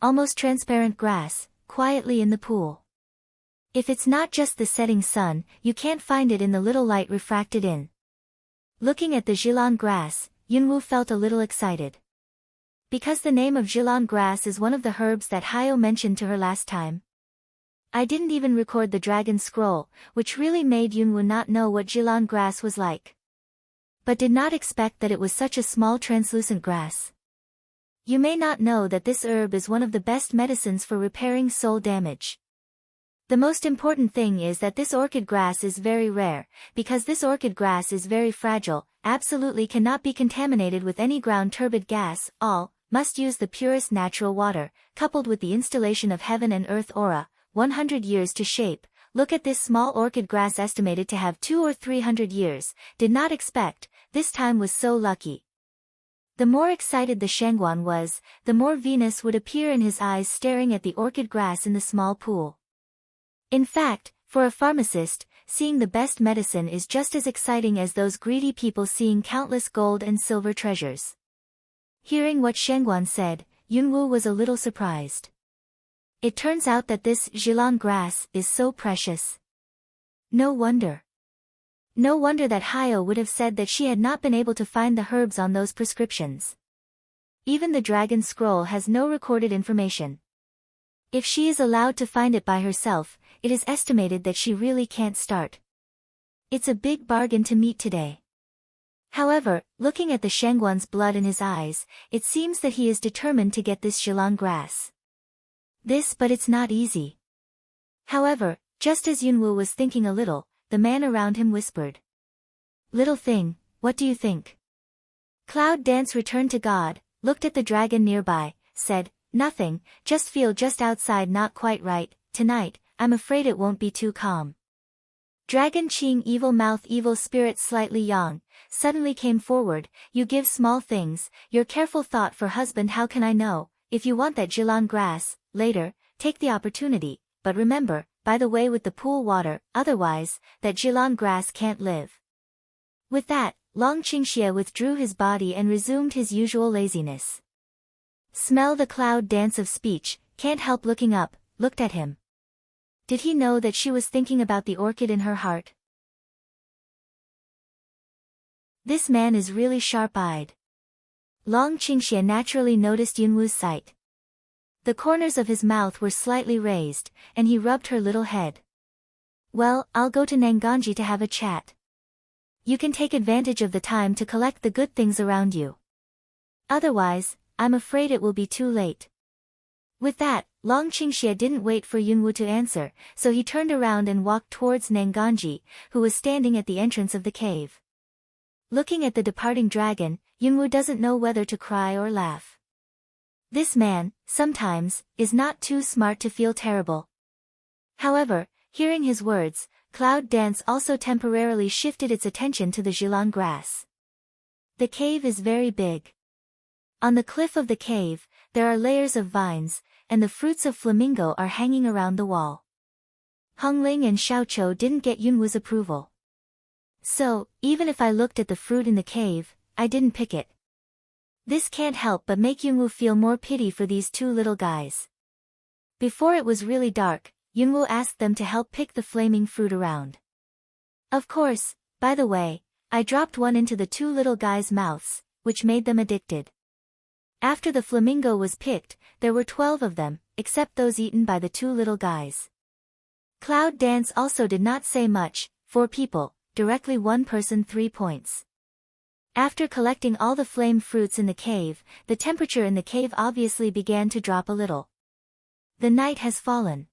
Almost transparent grass, quietly in the pool. If it's not just the setting sun, you can't find it in the little light refracted in. Looking at the Zhilan grass, Yunwu felt a little excited. Because the name of Zhilan grass is one of the herbs that Hayo mentioned to her last time. I didn't even record the dragon scroll, which really made Yunwu not know what Zhilan grass was like. But did not expect that it was such a small translucent grass. You may not know that this herb is one of the best medicines for repairing soul damage. The most important thing is that this orchid grass is very rare, because this orchid grass is very fragile, absolutely cannot be contaminated with any ground turbid gas, must use the purest natural water, coupled with the installation of heaven and earth aura, 100 years to shape. Look at this small orchid grass estimated to have 200 or 300 years, did not expect, this time was so lucky. The more excited the Shangguan was, the more Venus would appear in his eyes staring at the orchid grass in the small pool. In fact, for a pharmacist, seeing the best medicine is just as exciting as those greedy people seeing countless gold and silver treasures. Hearing what Shangguan said, Yunwu was a little surprised. It turns out that this Zhilan grass is so precious. No wonder. No wonder that Hayo would have said that she had not been able to find the herbs on those prescriptions. Even the dragon scroll has no recorded information. If she is allowed to find it by herself, it is estimated that she really can't start. It's a big bargain to meet today. However, looking at the Shangguan's blood in his eyes, it seems that he is determined to get this Zhilan grass. But it's not easy. However, just as Yunwu was thinking a little, the man around him whispered. "Little thing, what do you think?" Cloud Dance returned to God, looked at the dragon nearby, said, "Nothing, just feel just outside not quite right, tonight, I'm afraid it won't be too calm." Dragon Qing evil mouth evil spirit slightly yawned, suddenly came forward, "You give small things, your careful thought for husband how can I know, if you want that Zhilan grass, later, take the opportunity, but remember, by the way with the pool water, otherwise, that Zhilan grass can't live." With that, Long Qingxie withdrew his body and resumed his usual laziness. Smell the Cloud Dance of speech, can't help looking up, looked at him. Did he know that she was thinking about the orchid in her heart? This man is really sharp-eyed. Long Qingxie naturally noticed Yunwu's sight. The corners of his mouth were slightly raised, and he rubbed her little head. "Well, I'll go to Nanganji to have a chat. You can take advantage of the time to collect the good things around you. Otherwise, I'm afraid it will be too late." With that, Long Qingxie didn't wait for Yunwu to answer, so he turned around and walked towards Nanganji, who was standing at the entrance of the cave. Looking at the departing dragon, Yunwu doesn't know whether to cry or laugh. This man, sometimes, is not too smart to feel terrible. However, hearing his words, Cloud Dance also temporarily shifted its attention to the Zhilan grass. The cave is very big. On the cliff of the cave, there are layers of vines, and the fruits of flamingo are hanging around the wall. Hongling and Xiaoqiu didn't get Yunwu's approval. So, even if I looked at the fruit in the cave, I didn't pick it. This can't help but make Yunwu feel more pity for these two little guys. Before it was really dark, Yunwu asked them to help pick the flaming fruit around. Of course, by the way, I dropped one into the two little guys' mouths, which made them addicted. After the flamingo was picked, there were 12 of them, except those eaten by the two little guys. Cloud Dance also did not say much, 4 people, directly 1 person 3 points. After collecting all the flame fruits in the cave, the temperature in the cave obviously began to drop a little. The night has fallen.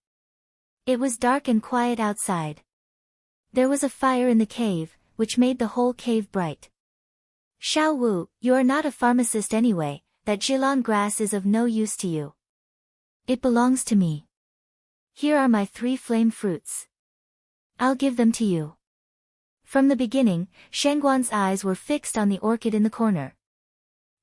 It was dark and quiet outside. There was a fire in the cave, which made the whole cave bright. Xiao Wu, you are not a pharmacist anyway, that Zhilan grass is of no use to you. It belongs to me. Here are my 3 flame fruits. I'll give them to you. From the beginning, Shangguan's eyes were fixed on the orchid in the corner.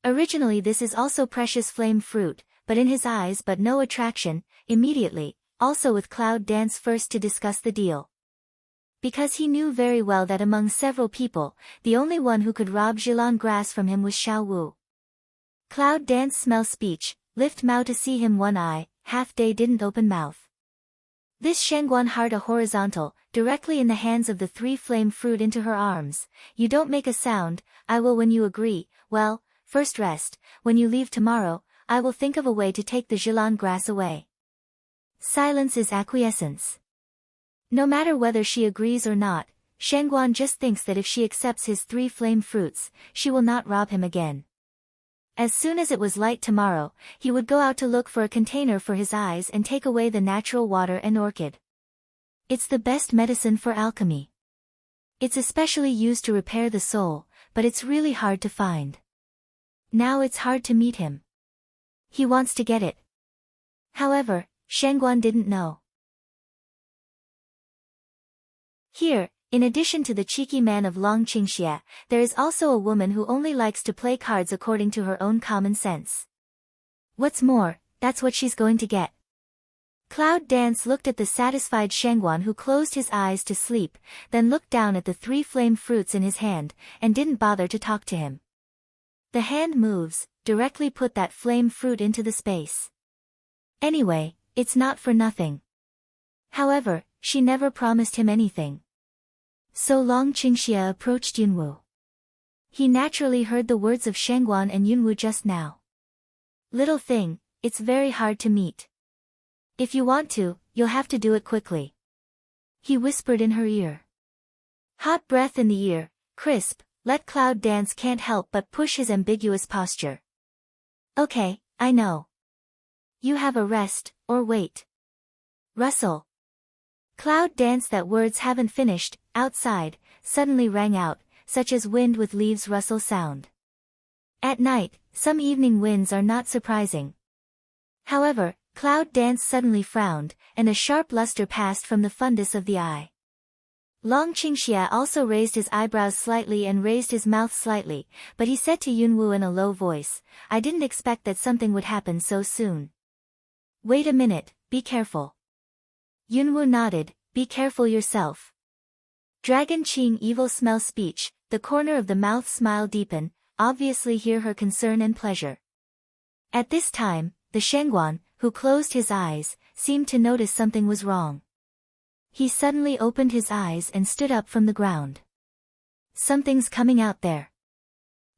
Originally this is also precious flame fruit, but in his eyes but no attraction, immediately, also with Cloud Dance first to discuss the deal. Because he knew very well that among several people, the only one who could rob Zhilan grass from him was Xiao Wu. Cloud Dance smell speech, lift mouth to see him 1 eye, half day didn't open mouth. This Shangguan heart a horizontal, directly in the hands of the 3 flame fruit into her arms. You don't make a sound, I will when you agree, well, first rest, when you leave tomorrow, I will think of a way to take the Zhilan grass away. Silence is acquiescence. No matter whether she agrees or not, Shangguan just thinks that if she accepts his 3 flame fruits, she will not rob him again. As soon as it was light tomorrow, he would go out to look for a container for his eyes and take away the natural water and orchid. It's the best medicine for alchemy. It's especially used to repair the soul, but it's really hard to find. Now it's hard to meet him. He wants to get it. However, Shangguan didn't know. Here, in addition to the cheeky man of Long Qingxia, there is also a woman who only likes to play cards according to her own common sense. What's more, that's what she's going to get. Cloud Dance looked at the satisfied Shangguan who closed his eyes to sleep, then looked down at the 3 flame fruits in his hand, and didn't bother to talk to him. The hand moves, directly put that flame fruit into the space. Anyway, it's not for nothing. However, she never promised him anything. So Long Qingxia approached Yunwu. He naturally heard the words of Shangguan and Yunwu just now. Little thing, it's very hard to meet. If you want to, you'll have to do it quickly. He whispered in her ear. Hot breath in the ear, crisp, let Cloud Dance can't help but push his ambiguous posture. Okay, I know. You have a rest, or wait. Rustle. Cloud Dance that words haven't finished, outside, suddenly rang out, such as wind with leaves rustle sound. At night, some evening winds are not surprising. However, Cloud Dance suddenly frowned, and a sharp luster passed from the fundus of the eye. Long Qingxia also raised his eyebrows slightly and raised his mouth slightly, but he said to Yunwu in a low voice, I didn't expect that something would happen so soon. Wait a minute, be careful. Yunwu nodded, be careful yourself. Dragon Qing evil smell speech, the corner of the mouth smile deepen, obviously hear her concern and pleasure. At this time, the Shangguan, who closed his eyes, seemed to notice something was wrong. He suddenly opened his eyes and stood up from the ground. Something's coming out there.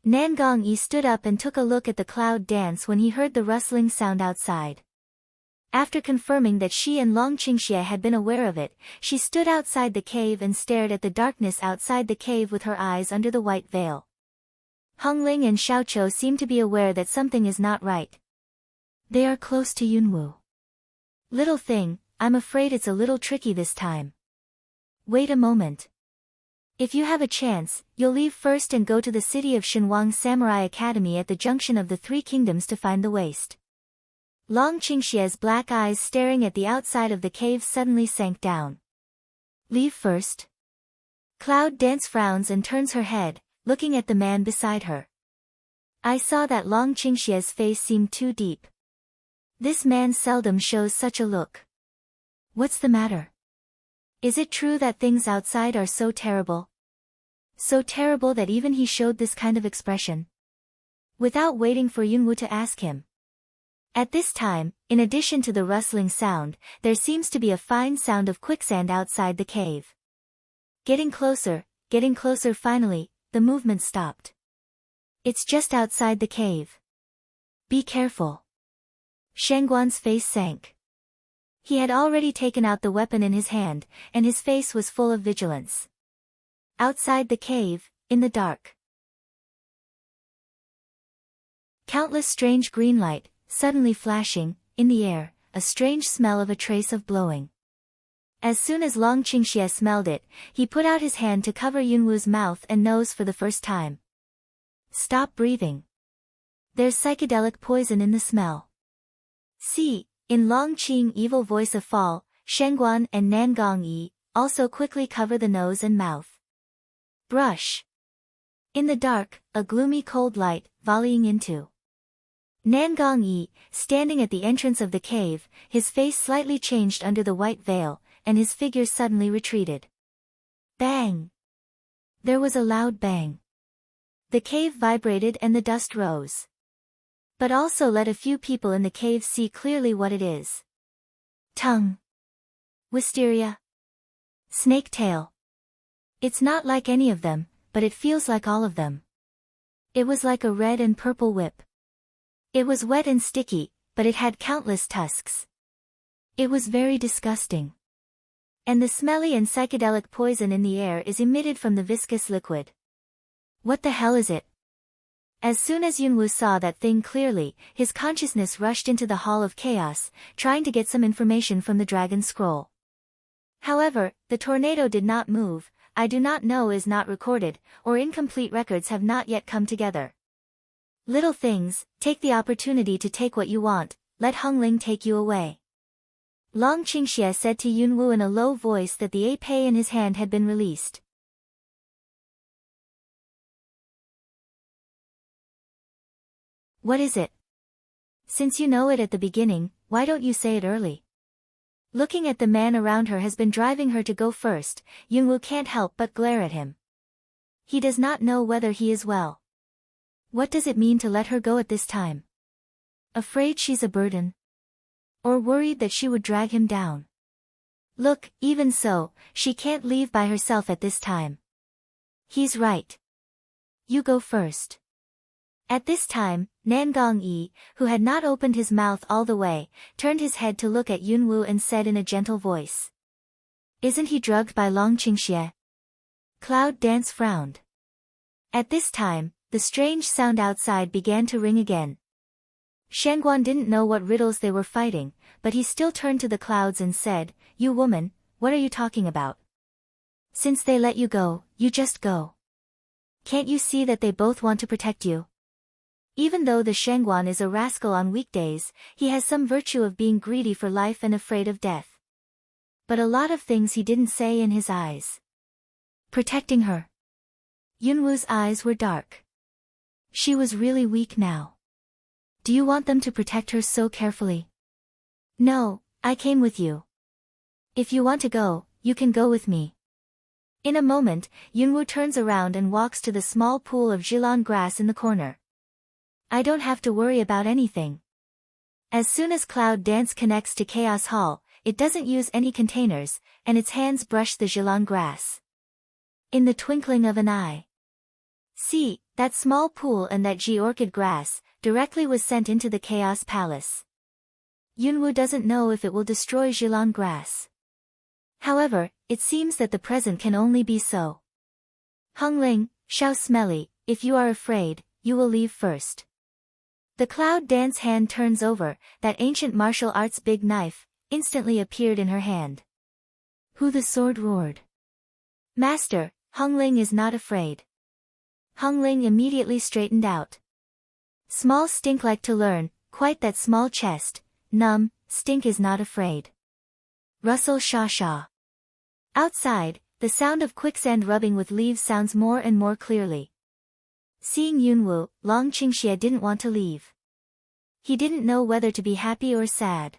Nangong Yi stood up and took a look at the Cloud Dance when he heard the rustling sound outside. After confirming that she and Long Qingxia had been aware of it, she stood outside the cave and stared at the darkness outside the cave with her eyes under the white veil. Hongling and Xiaoqiu seem to be aware that something is not right. They are close to Yunwu. Little thing, I'm afraid it's a little tricky this time. Wait a moment. If you have a chance, you'll leave first and go to the city of Shenwang Samurai Academy at the junction of the 3 kingdoms to find the waste. Long Qingxie's black eyes staring at the outside of the cave suddenly sank down. Leave first. Cloud Dance frowns and turns her head, looking at the man beside her. I saw that Long Qingxie's face seemed too deep. This man seldom shows such a look. What's the matter? Is it true that things outside are so terrible? So terrible that even he showed this kind of expression? Without waiting for Yunwu to ask him. At this time, in addition to the rustling sound, there seems to be a fine sound of quicksand outside the cave. Getting closer finally, the movement stopped. It's just outside the cave. Be careful. Shangguan's face sank. He had already taken out the weapon in his hand, and his face was full of vigilance. Outside the cave, in the dark. Countless strange green light, suddenly flashing, in the air, a strange smell of a trace of blowing. As soon as Long Qingxie smelled it, he put out his hand to cover Yunwu's mouth and nose for the first time. Stop breathing. There's psychedelic poison in the smell. See, in Long Qing evil voice of fall, Shengguan and Nangong Yi also quickly cover the nose and mouth. Brush. In the dark, a gloomy cold light, volleying into. Nangong Yi, standing at the entrance of the cave, his face slightly changed under the white veil, and his figure suddenly retreated. Bang! There was a loud bang. The cave vibrated and the dust rose. But also let a few people in the cave see clearly what it is. Tongue. Wisteria. Snake tail. It's not like any of them, but it feels like all of them. It was like a red and purple whip. It was wet and sticky, but it had countless tusks. It was very disgusting. And the smelly and psychedelic poison in the air is emitted from the viscous liquid. What the hell is it? As soon as Yunwu saw that thing clearly, his consciousness rushed into the Hall of Chaos, trying to get some information from the Dragon Scroll. However, the tornado did not move, I do not know is not recorded, or incomplete records have not yet come together. Little things, take the opportunity to take what you want, let Hongling take you away. Long Qingxie said to Yunwu in a low voice that the ape in his hand had been released. What is it? Since you know it at the beginning, why don't you say it early? Looking at the man around her has been driving her to go first, Yunwu can't help but glare at him. He does not know whether he is well. What does it mean to let her go at this time? Afraid she's a burden? Or worried that she would drag him down? Look, even so, she can't leave by herself at this time. He's right. You go first. At this time, Nangong Yi, who had not opened his mouth all the way, turned his head to look at Yunwu and said in a gentle voice. Isn't he drugged by Long Qingxie? Cloud Dance frowned. At this time, the strange sound outside began to ring again. Shangguan didn't know what riddles they were fighting, but he still turned to the clouds and said, You woman, what are you talking about? Since they let you go, you just go. Can't you see that they both want to protect you? Even though the Shangguan is a rascal on weekdays, he has some virtue of being greedy for life and afraid of death. But a lot of things he didn't say in his eyes. Protecting her. Yunwu's eyes were dark. She was really weak now. Do you want them to protect her so carefully? No, I came with you. If you want to go, you can go with me. In a moment, Yunwu turns around and walks to the small pool of Zhilan grass in the corner. I don't have to worry about anything. As soon as Cloud Dance connects to Chaos Hall, it doesn't use any containers, and its hands brush the Zhilan grass. In the twinkling of an eye. See, that small pool and that G-orchid grass, directly was sent into the Chaos Palace. Yunwu doesn't know if it will destroy Zhilan grass. However, it seems that the present can only be so. Hongling, Xiao Smelly, if you are afraid, you will leave first. The Cloud Dance hand turns over, that ancient martial arts big knife, instantly appeared in her hand. Who the sword roared. Master, Hongling is not afraid. Hongling immediately straightened out. Small stink like to learn, quite that small chest, Stink is not afraid. Rustle Sha Sha. Outside, the sound of quicksand rubbing with leaves sounds more and more clearly. Seeing Yunwoo, Long Qingxie didn't want to leave. He didn't know whether to be happy or sad.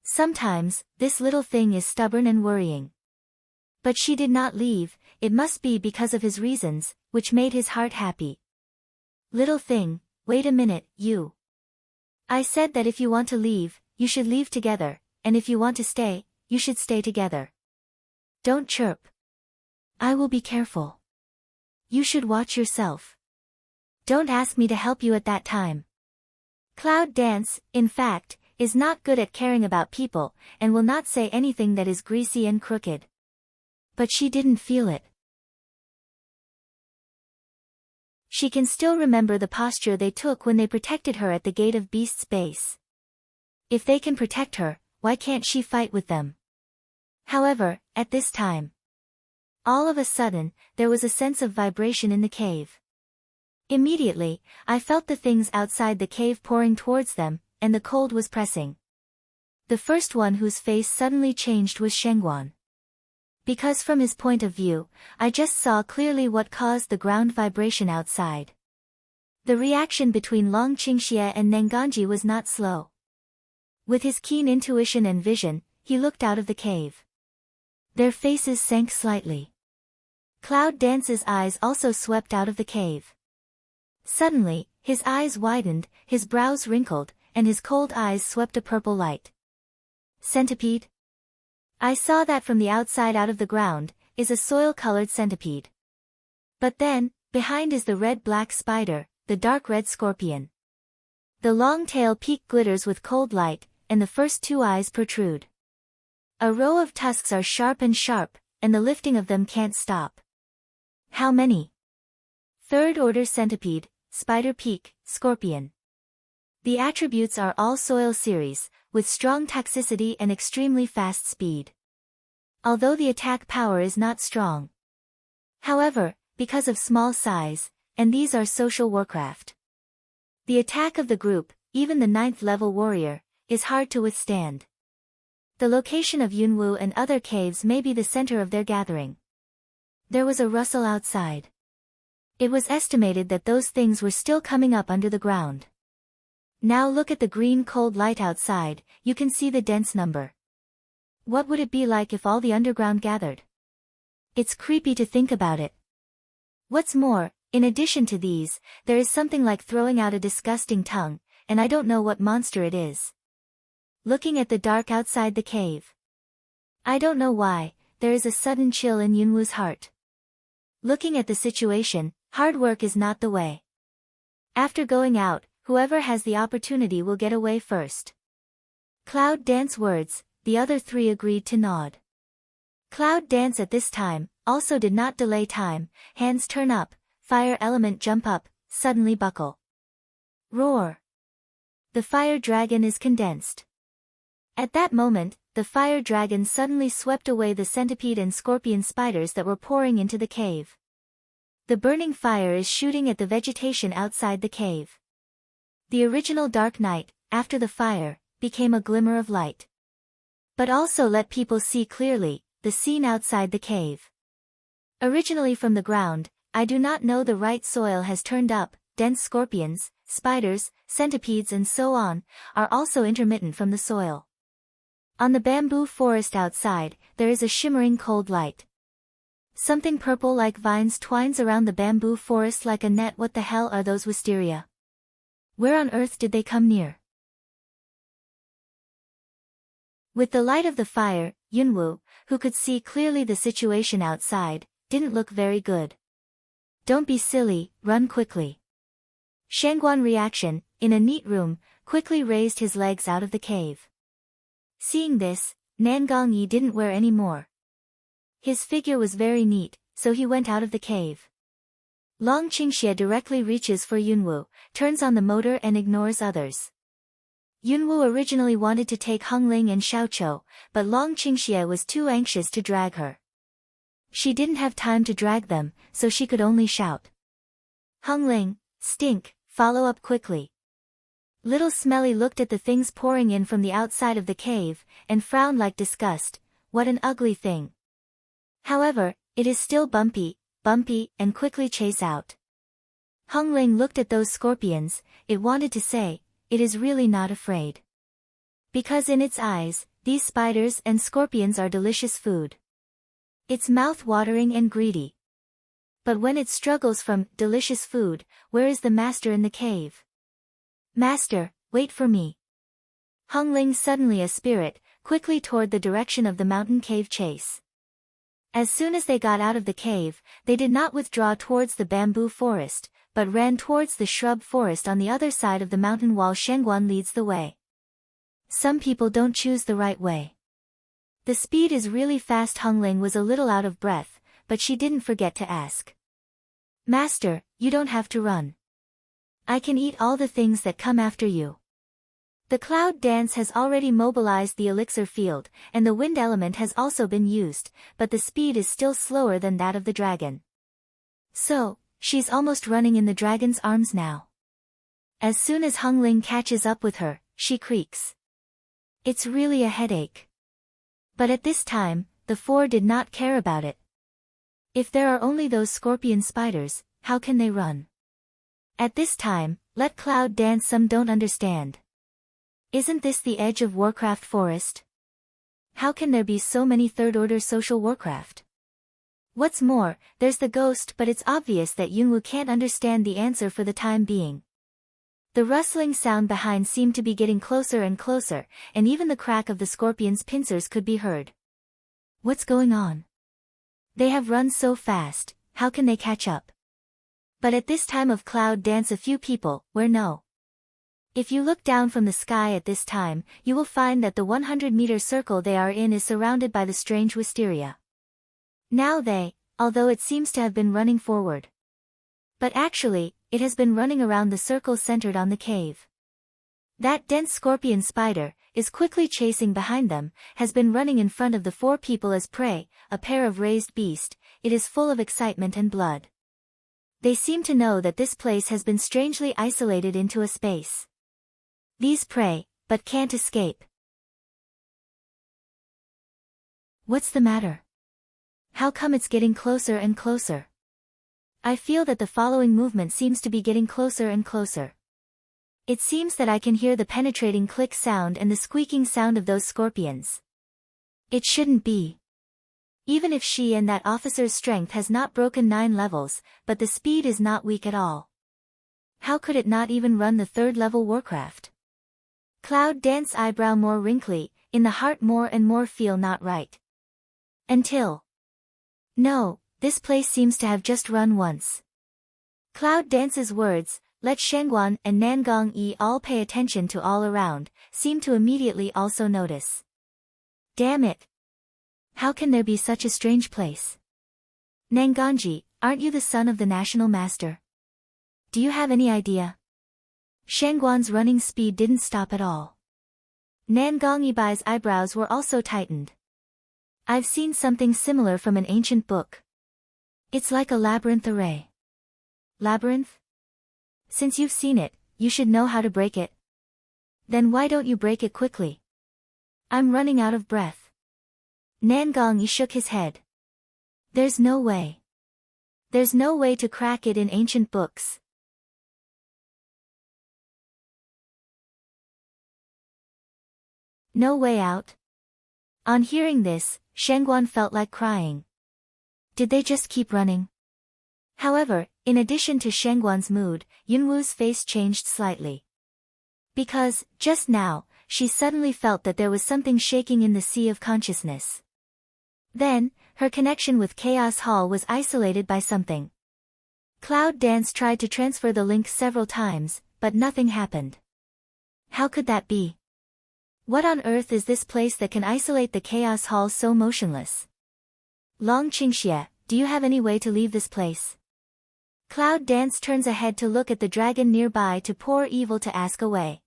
Sometimes, this little thing is stubborn and worrying. But she did not leave, it must be because of his reasons, which made his heart happy. Little thing, wait a minute, you. I said that if you want to leave, you should leave together, and if you want to stay, you should stay together. Don't chirp. I will be careful. You should watch yourself. Don't ask me to help you at that time. Cloud Dance, in fact, is not good at caring about people, and will not say anything that is greasy and crooked. But she didn't feel it. She can still remember the posture they took when they protected her at the gate of Beast's base. If they can protect her, why can't she fight with them? However, at this time, all of a sudden, there was a sense of vibration in the cave. Immediately, I felt the things outside the cave pouring towards them, and the cold was pressing. The first one whose face suddenly changed was Shengguan. Because from his point of view, I just saw clearly what caused the ground vibration outside. The reaction between Long Qingxie and Nenganji was not slow. With his keen intuition and vision, he looked out of the cave. Their faces sank slightly. Cloud Dance's eyes also swept out of the cave. Suddenly, his eyes widened, his brows wrinkled, and his cold eyes swept a purple light. Centipede? I saw that from the outside out of the ground, is a soil-colored centipede. But then, behind is the red-black spider, the dark red scorpion. The long tail peak glitters with cold light, and the first two eyes protrude. A row of tusks are sharp, and the lifting of them can't stop. How many? Third order centipede, spider peak, scorpion. The attributes are all soil series, with strong toxicity and extremely fast speed. Although the attack power is not strong. However, because of small size, and these are social warcraft. The attack of the group, even the 9th level warrior, is hard to withstand. The location of Yunwoo and other caves may be the center of their gathering. There was a rustle outside. It was estimated that those things were still coming up under the ground. Now look at the green cold light outside, you can see the dense number. What would it be like if all the underground gathered? It's creepy to think about it. What's more, in addition to these, there is something like throwing out a disgusting tongue, and I don't know what monster it is. Looking at the dark outside the cave. I don't know why, there is a sudden chill in Yunwoo's heart. Looking at the situation, hard work is not the way. After going out, whoever has the opportunity will get away first. Cloud Dance words, the other three agreed to nod. Cloud Dance at this time, also did not delay time, hands turn up, fire element jump up, suddenly buckle. Roar. The fire dragon is condensed. At that moment, the fire dragon suddenly swept away the centipede and scorpion spiders that were pouring into the cave. The burning fire is shooting at the vegetation outside the cave. The original dark night, after the fire, became a glimmer of light. But also let people see clearly, the scene outside the cave. Originally from the ground, I do not know the right soil has turned up, dense scorpions, spiders, centipedes and so on, are also intermittent from the soil. On the bamboo forest outside, there is a shimmering cold light. Something purple like vines twines around the bamboo forest like a net. What the hell are those wisteria? Where on earth did they come near? With the light of the fire, Yunwoo, who could see clearly the situation outside, didn't look very good. Don't be silly, run quickly. Shengguan reaction, in a neat room, quickly raised his legs out of the cave. Seeing this, Nangongyi didn't wear any more. His figure was very neat, so he went out of the cave. Long Qingxie directly reaches for Yunwoo, turns on the motor and ignores others. Yunwoo originally wanted to take Hongling and Xiaoqiu, but Long Qingxie was too anxious to drag her. She didn't have time to drag them, so she could only shout. Hongling, stink, follow up quickly. Little Smelly looked at the things pouring in from the outside of the cave, and frowned like disgust. What an ugly thing. However, it is still bumpy, and quickly chase out. Hung Ling looked at those scorpions. It wanted to say, it is really not afraid. Because in its eyes, these spiders and scorpions are delicious food. It's mouth-watering and greedy. But when it struggles from delicious food, where is the master in the cave? Master, wait for me. Hung Ling, suddenly a spirit, quickly toward the direction of the mountain cave chase. As soon as they got out of the cave, they did not withdraw towards the bamboo forest, but ran towards the shrub forest on the other side of the mountain while Shengguan leads the way. Some people don't choose the right way. The speed is really fast. Hung Ling was a little out of breath, but she didn't forget to ask. Master, you don't have to run. I can eat all the things that come after you. The cloud dance has already mobilized the elixir field, and the wind element has also been used, but the speed is still slower than that of the dragon. So, she's almost running in the dragon's arms now. As soon as Hung Ling catches up with her, she creaks. It's really a headache. But at this time, the four did not care about it. If there are only those scorpion spiders, how can they run? At this time, let Cloud dance. Some don't understand. Isn't this the edge of Warcraft Forest? How can there be so many third-order social Warcraft? What's more, there's the ghost, but it's obvious that Yunwu can't understand the answer for the time being. The rustling sound behind seemed to be getting closer and closer, and even the crack of the scorpion's pincers could be heard. What's going on? They have run so fast, how can they catch up? But at this time of Cloud dance, a few people where no. If you look down from the sky at this time, you will find that the 100-meter circle they are in is surrounded by the strange wisteria. Now although it seems to have been running forward. But actually, it has been running around the circle centered on the cave. That dense scorpion spider is quickly chasing behind them, has been running in front of the four people as prey, a pair of raised beast. It is full of excitement and blood. They seem to know that this place has been strangely isolated into a space. These pray, but can't escape. What's the matter? How come it's getting closer and closer? I feel that the following movement seems to be getting closer and closer. It seems that I can hear the penetrating click sound and the squeaking sound of those scorpions. It shouldn't be. Even if she and that officer's strength has not broken 9 levels, but the speed is not weak at all. How could it not even run the 3rd level Warcraft? Cloud dance, eyebrow more wrinkly, in the heart more and more feel not right. Until. No, this place seems to have just run once. Cloud dance's words, let Shengguan and Nangong Yi all pay attention to all around, seem to immediately also notice. Damn it! How can there be such a strange place? Nangongji, aren't you the son of the national master? Do you have any idea? Shengguan's running speed didn't stop at all. Nangong Yibai's eyebrows were also tightened. I've seen something similar from an ancient book. It's like a labyrinth array. Labyrinth? Since you've seen it, you should know how to break it. Then why don't you break it quickly? I'm running out of breath. Nangong Yi shook his head. There's no way. There's no way to crack it in ancient books. No way out? On hearing this, Shengguan felt like crying. Did they just keep running? However, in addition to Shengguan's mood, Yunwu's face changed slightly. Because, just now, she suddenly felt that there was something shaking in the sea of consciousness. Then, her connection with Chaos Hall was isolated by something. Cloud Dance tried to transfer the link several times, but nothing happened. How could that be? What on earth is this place that can isolate the Chaos Hall so motionless? Long Qingxie, do you have any way to leave this place? Cloud Dance turns ahead to look at the dragon nearby to pour evil to ask away.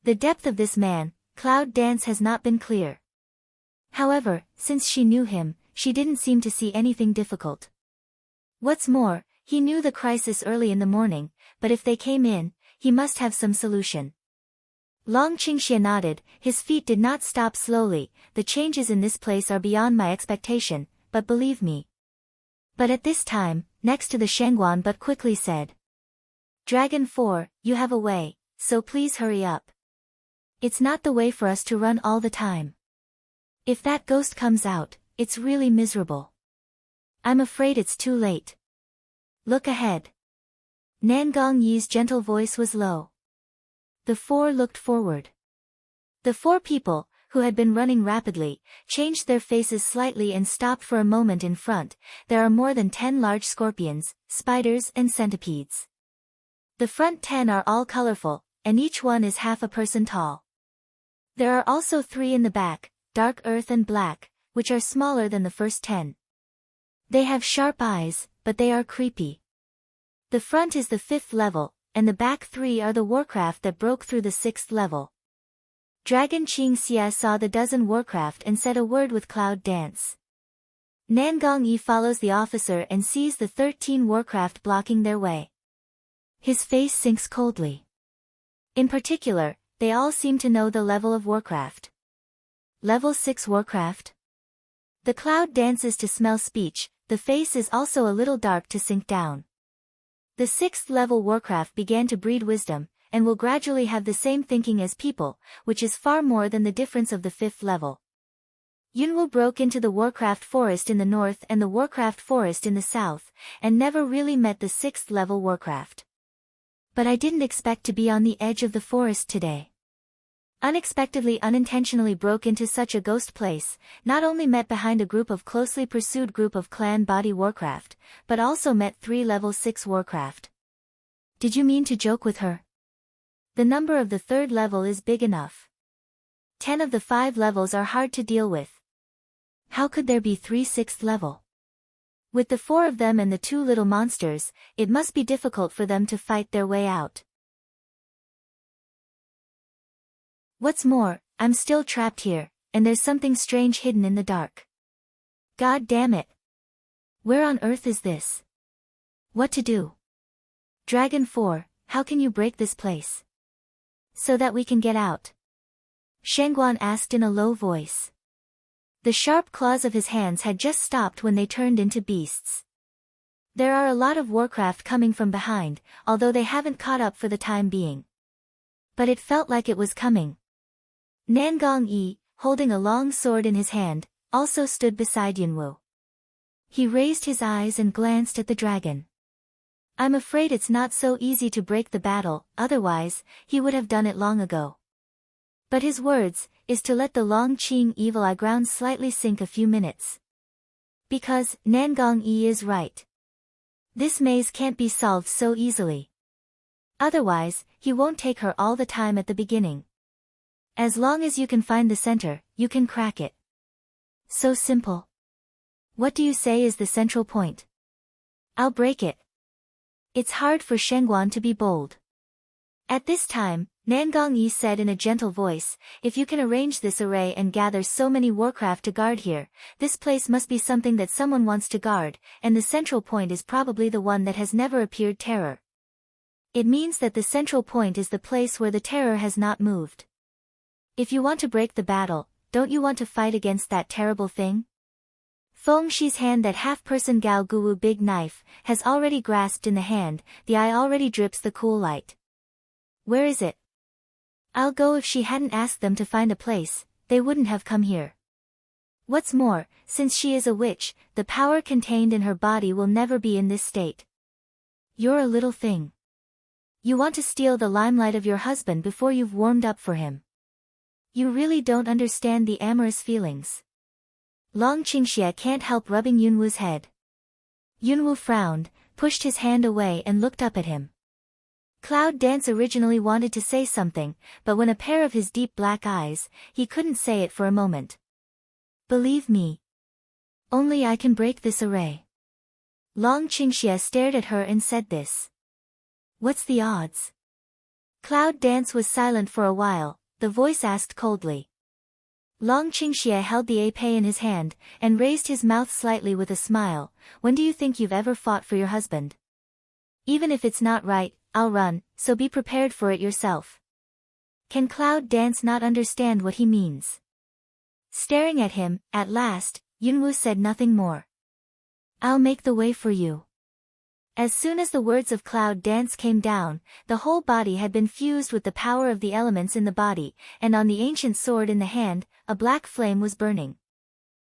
The depth of this man, Cloud Dance, has not been clear. However, since she knew him, she didn't seem to see anything difficult. What's more, he knew the crisis early in the morning, but if they came in, he must have some solution. Long Qingxie nodded, his feet did not stop slowly. The changes in this place are beyond my expectation, but believe me. But at this time, next to the Shangguan but quickly said. Dragon 4, you have a way, so please hurry up. It's not the way for us to run all the time. If that ghost comes out, it's really miserable. I'm afraid it's too late. Look ahead. Nan Gongyi's gentle voice was low. The four looked forward. The four people, who had been running rapidly, changed their faces slightly and stopped for a moment in front. There are more than 10 large scorpions, spiders and centipedes. The front 10 are all colorful, and each one is half a person tall. There are also 3 in the back, dark earth and black, which are smaller than the first 10. They have sharp eyes, but they are creepy. The front is the 5th level, and the back 3 are the warcraft that broke through the 6th level. Dragon Qingxie saw the dozen warcraft and said a word with Cloud Dance. Nan Gongyi follows the officer and sees the 13 warcraft blocking their way. His face sinks coldly. In particular, they all seem to know the level of warcraft. Level 6 warcraft? The Cloud dances to smell speech, the face is also a little dark to sink down. The 6th level warcraft began to breed wisdom, and will gradually have the same thinking as people, which is far more than the difference of the 5th level. Yunwu broke into the warcraft forest in the north and the warcraft forest in the south, and never really met the 6th level warcraft. But I didn't expect to be on the edge of the forest today. Unexpectedly unintentionally broke into such a ghost place, not only met behind a group of closely pursued group of clan body warcraft, but also met 3 level 6 warcraft. Did you mean to joke with her? The number of the 3rd level is big enough. 10 of the 5 levels are hard to deal with. How could there be 3 6th level? With the 4 of them and the 2 little monsters, it must be difficult for them to fight their way out. What's more, I'm still trapped here, and there's something strange hidden in the dark. God damn it. Where on earth is this? What to do? Dragon 4, how can you break this place? So that we can get out. Shangguan asked in a low voice. The sharp claws of his hands had just stopped when they turned into beasts. There are a lot of warcraft coming from behind, although they haven't caught up for the time being. But it felt like it was coming. Nan Gongyi, holding a long sword in his hand, also stood beside Yunwu. He raised his eyes and glanced at the dragon. I'm afraid it's not so easy to break the battle, otherwise, he would have done it long ago. But his words, is to let the Long Qing evil eye ground slightly sink a few minutes. Because, Nan Gongyi is right. This maze can't be solved so easily. Otherwise, he won't take her all the time at the beginning. As long as you can find the center, you can crack it. So simple. What do you say is the central point? I'll break it. It's hard for Shangguan to be bold. At this time, Nan Gongyi said in a gentle voice, if you can arrange this array and gather so many warcraft to guard here, this place must be something that someone wants to guard, and the central point is probably the one that has never appeared terror. It means that the central point is the place where the terror has not moved. If you want to break the battle, don't you want to fight against that terrible thing? Feng Shi's hand, that half-person Gao Guwu big knife, has already grasped in the hand, the eye already drips the cool light. Where is it? I'll go. If she hadn't asked them to find a place, they wouldn't have come here. What's more, since she is a witch, the power contained in her body will never be in this state. You're a little thing. You want to steal the limelight of your husband before you've warmed up for him. You really don't understand the amorous feelings. Long Qingxie can't help rubbing Yunwu's head. Yunwu frowned, pushed his hand away and looked up at him. Cloud Dance originally wanted to say something, but when a pair of his deep black eyes, he couldn't say it for a moment. Believe me. Only I can break this array. Long Qingxie stared at her and said this. What's the odds? Cloud Dance was silent for a while, the voice asked coldly. Long Qingxie held the épée in his hand, and raised his mouth slightly with a smile. When do you think you've ever fought for your husband? Even if it's not right, I'll run, so be prepared for it yourself. Can Cloud Dance not understand what he means? Staring at him, at last, Yunwoo said nothing more. I'll make the way for you. As soon as the words of Cloud Dance came down, the whole body had been fused with the power of the elements in the body, and on the ancient sword in the hand, a black flame was burning.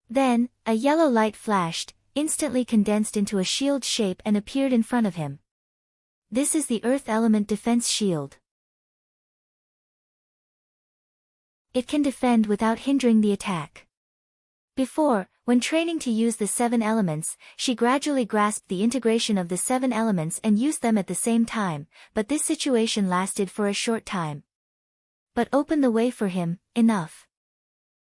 Then, a yellow light flashed, instantly condensed into a shield shape and appeared in front of him. This is the Earth Element Defense Shield. It can defend without hindering the attack. Before, when training to use the 7 elements, she gradually grasped the integration of the 7 elements and used them at the same time, but this situation lasted for a short time. But opened the way for him, enough.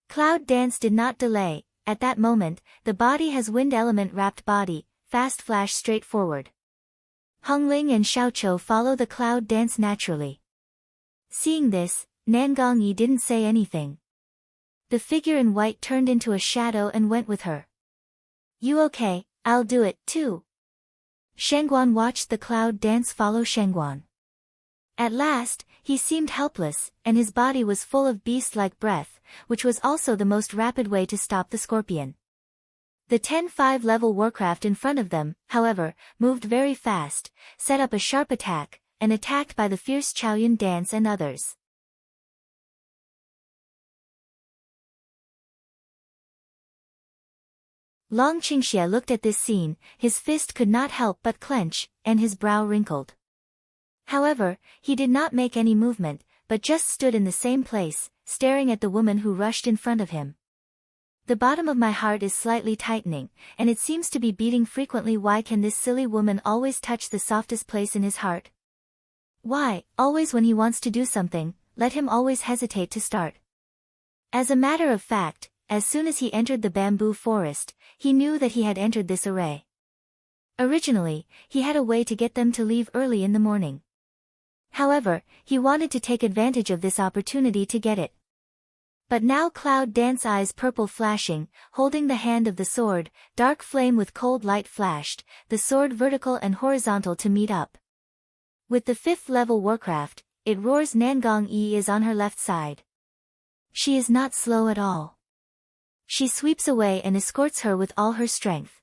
Cloud Dance did not delay. At that moment, the body has wind element wrapped body, fast flash straight forward. Hongling and Xiaoqiu follow the Cloud Dance naturally. Seeing this, Nangongyi didn't say anything. The figure in white turned into a shadow and went with her. You okay? I'll do it, too. Shengguan watched the Cloud Dance follow Shengguan. At last, he seemed helpless, and his body was full of beast-like breath, which was also the most rapid way to stop the scorpion. The 10-5 level warcraft in front of them, however, moved very fast, set up a sharp attack, and attacked by the fierce Chaoyun Dance and others. Long Qingxie looked at this scene, his fist could not help but clench, and his brow wrinkled. However, he did not make any movement, but just stood in the same place, staring at the woman who rushed in front of him. The bottom of my heart is slightly tightening, and it seems to be beating frequently. Why can this silly woman always touch the softest place in his heart? Why, always when he wants to do something, let him always hesitate to start. As a matter of fact, as soon as he entered the bamboo forest, he knew that he had entered this array. Originally, he had a way to get them to leave early in the morning. However, he wanted to take advantage of this opportunity to get it. But now Cloud Dance eyes purple flashing, holding the hand of the sword, dark flame with cold light flashed, the sword vertical and horizontal to meet up. With the 5th level warcraft, it roars. Nangongyi is on her left side. She is not slow at all. She sweeps away and escorts her with all her strength.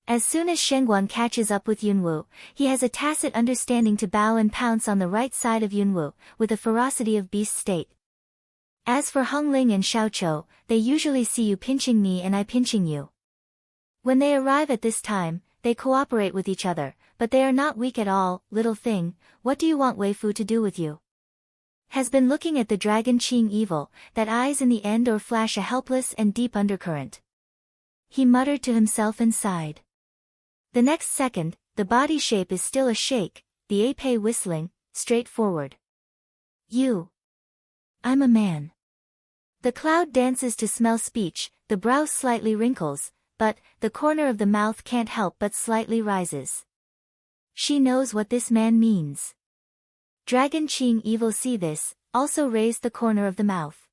As soon as Shengguan catches up with Yunwoo, he has a tacit understanding to bow and pounce on the right side of Yunwoo, with a ferocity of beast state. As for Hongling and Xiaoqiu, they usually see you pinching me and I pinching you. When they arrive at this time, they cooperate with each other, but they are not weak at all. Little thing, what do you want waifu to do with you? Has been looking at the dragon Qing evil, that eyes in the end or flash a helpless and deep undercurrent. He muttered to himself and sighed. The next second, the body shape is still a shake, the ape whistling, straightforward. I'm a man. The Cloud dances to smell speech, the brow slightly wrinkles, but the corner of the mouth can't help but slightly rises. She knows what this man means. Dragon Qing evil see this, also raised the corner of the mouth.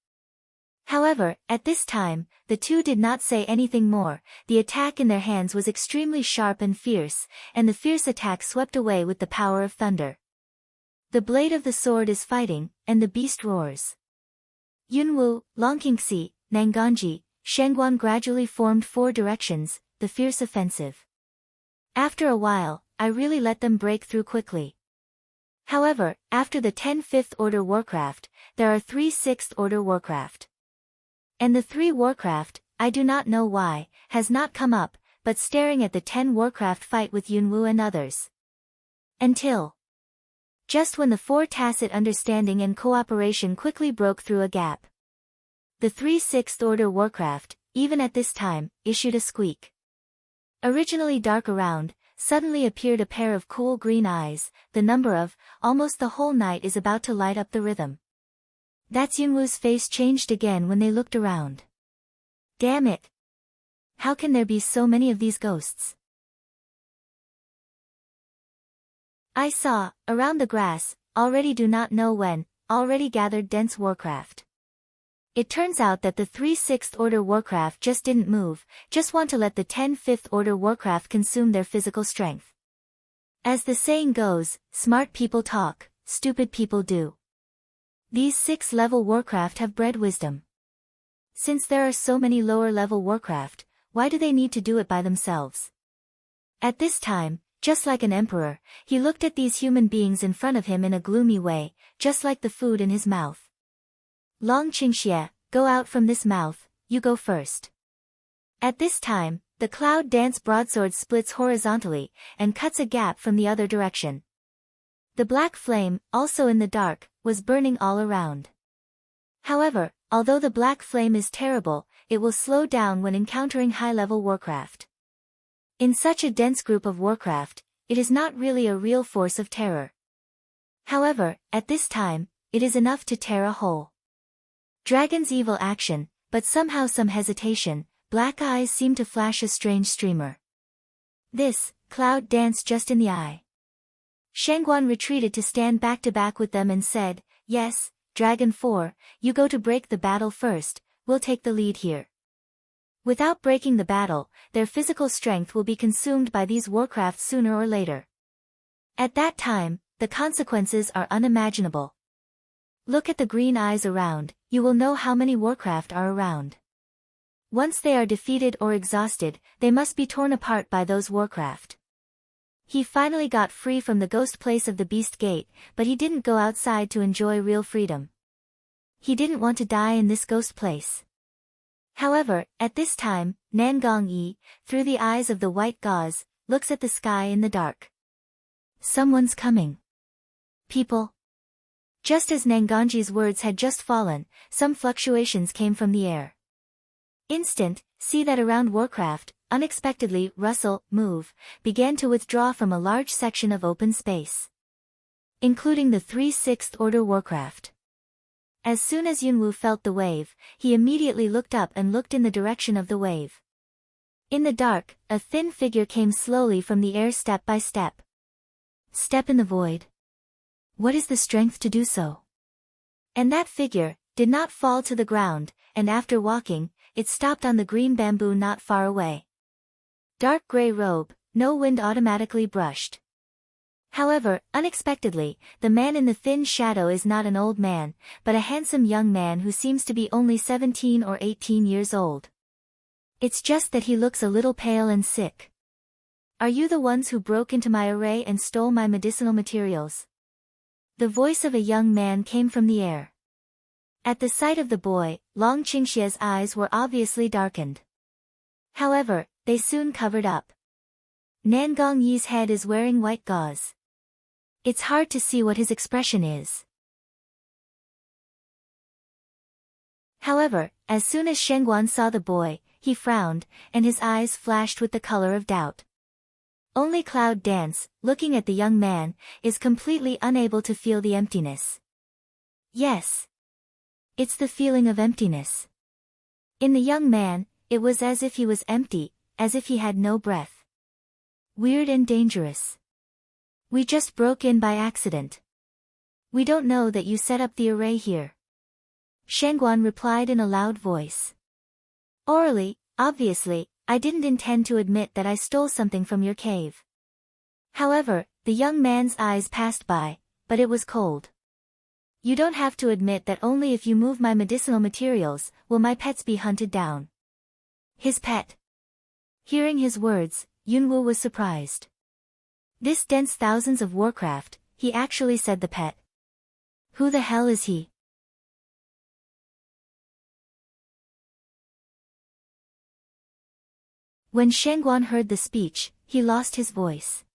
However, at this time, the two did not say anything more. The attack in their hands was extremely sharp and fierce, and the fierce attack swept away with the power of thunder. The blade of the sword is fighting, and the beast roars. Yunwoo, Longqingxi, Nangongyi, Shengguan gradually formed 4 directions, the fierce offensive. After a while, I really let them break through quickly. However, after the 10 5th order warcraft, there are 3 6th order warcraft. And the 3 warcraft, I do not know why, has not come up, but staring at the 10 warcraft fight with Yunwoo and others. Until just when the 4 tacit understanding and cooperation quickly broke through a gap. The 3 6th order warcraft, even at this time, issued a squeak. Originally dark around, suddenly appeared a pair of cool green eyes. The number of, almost the whole night is about to light up the rhythm. That's Yunwoo's face changed again when they looked around. Damn it! How can there be so many of these ghosts? I saw, around the grass, already do not know when, already gathered dense warcraft. It turns out that the 3 6th order warcraft just didn't move, just want to let the 10 5th order warcraft consume their physical strength. As the saying goes, smart people talk, stupid people do. These 6th-level Warcraft have bred wisdom. Since there are so many lower-level Warcraft, why do they need to do it by themselves? At this time, just like an emperor, he looked at these human beings in front of him in a gloomy way, just like the food in his mouth. Long Qingxie, go out from this mouth, you go first. At this time, the cloud dance broadsword splits horizontally, and cuts a gap from the other direction. The black flame, also in the dark, was burning all around. However, although the black flame is terrible, it will slow down when encountering high-level Warcraft. In such a dense group of Warcraft, it is not really a real force of terror. However, at this time, it is enough to tear a hole. Dragon's evil action, but somehow some hesitation, black eyes seem to flash a strange streamer. This, cloud danced just in the eye. Shangguan retreated to stand back to back with them and said, "Yes, Dragon 4, you go to break the battle first, we'll take the lead here." Without breaking the battle, their physical strength will be consumed by these Warcraft sooner or later. At that time, the consequences are unimaginable. Look at the green eyes around, you will know how many Warcraft are around. Once they are defeated or exhausted, they must be torn apart by those Warcraft. He finally got free from the ghost place of the Beast Gate, but he didn't go outside to enjoy real freedom. He didn't want to die in this ghost place. However, at this time, Nangong Yi, through the eyes of the white gauze, looks at the sky in the dark. Someone's coming. People. Just as Nangongji's words had just fallen, some fluctuations came from the air. See that around Warcraft, unexpectedly, rustle, move, began to withdraw from a large section of open space. Including the 3 6th Order Warcraft. As soon as Yunwu felt the wave, he immediately looked up and looked in the direction of the wave. In the dark, a thin figure came slowly from the air step by step. Step in the void. What is the strength to do so? And that figure did not fall to the ground, and after walking, it stopped on the green bamboo not far away. Dark gray robe, no wind automatically brushed. However, unexpectedly, the man in the thin shadow is not an old man, but a handsome young man who seems to be only 17 or 18 years old. It's just that he looks a little pale and sick. Are you the ones who broke into my array and stole my medicinal materials? The voice of a young man came from the air. At the sight of the boy, Long Qingxie's eyes were obviously darkened. However, they soon covered up. Nangong Yi's head is wearing white gauze. It's hard to see what his expression is. However, as soon as Shengguan saw the boy, he frowned, and his eyes flashed with the color of doubt. Only Cloud Dance, looking at the young man, is completely unable to feel the emptiness. Yes. It's the feeling of emptiness. In the young man, it was as if he was empty, as if he had no breath. Weird and dangerous. We just broke in by accident. We don't know that you set up the array here. Shengguan replied in a loud voice. Orally, obviously, I didn't intend to admit that I stole something from your cave. However, the young man's eyes passed by, but it was cold. You don't have to admit that only if you move my medicinal materials, will my pets be hunted down. His pet. Hearing his words, Yunwu was surprised. This dense thousands of Warcraft, he actually said the pet. Who the hell is he? When Shengguan heard the speech, he lost his voice.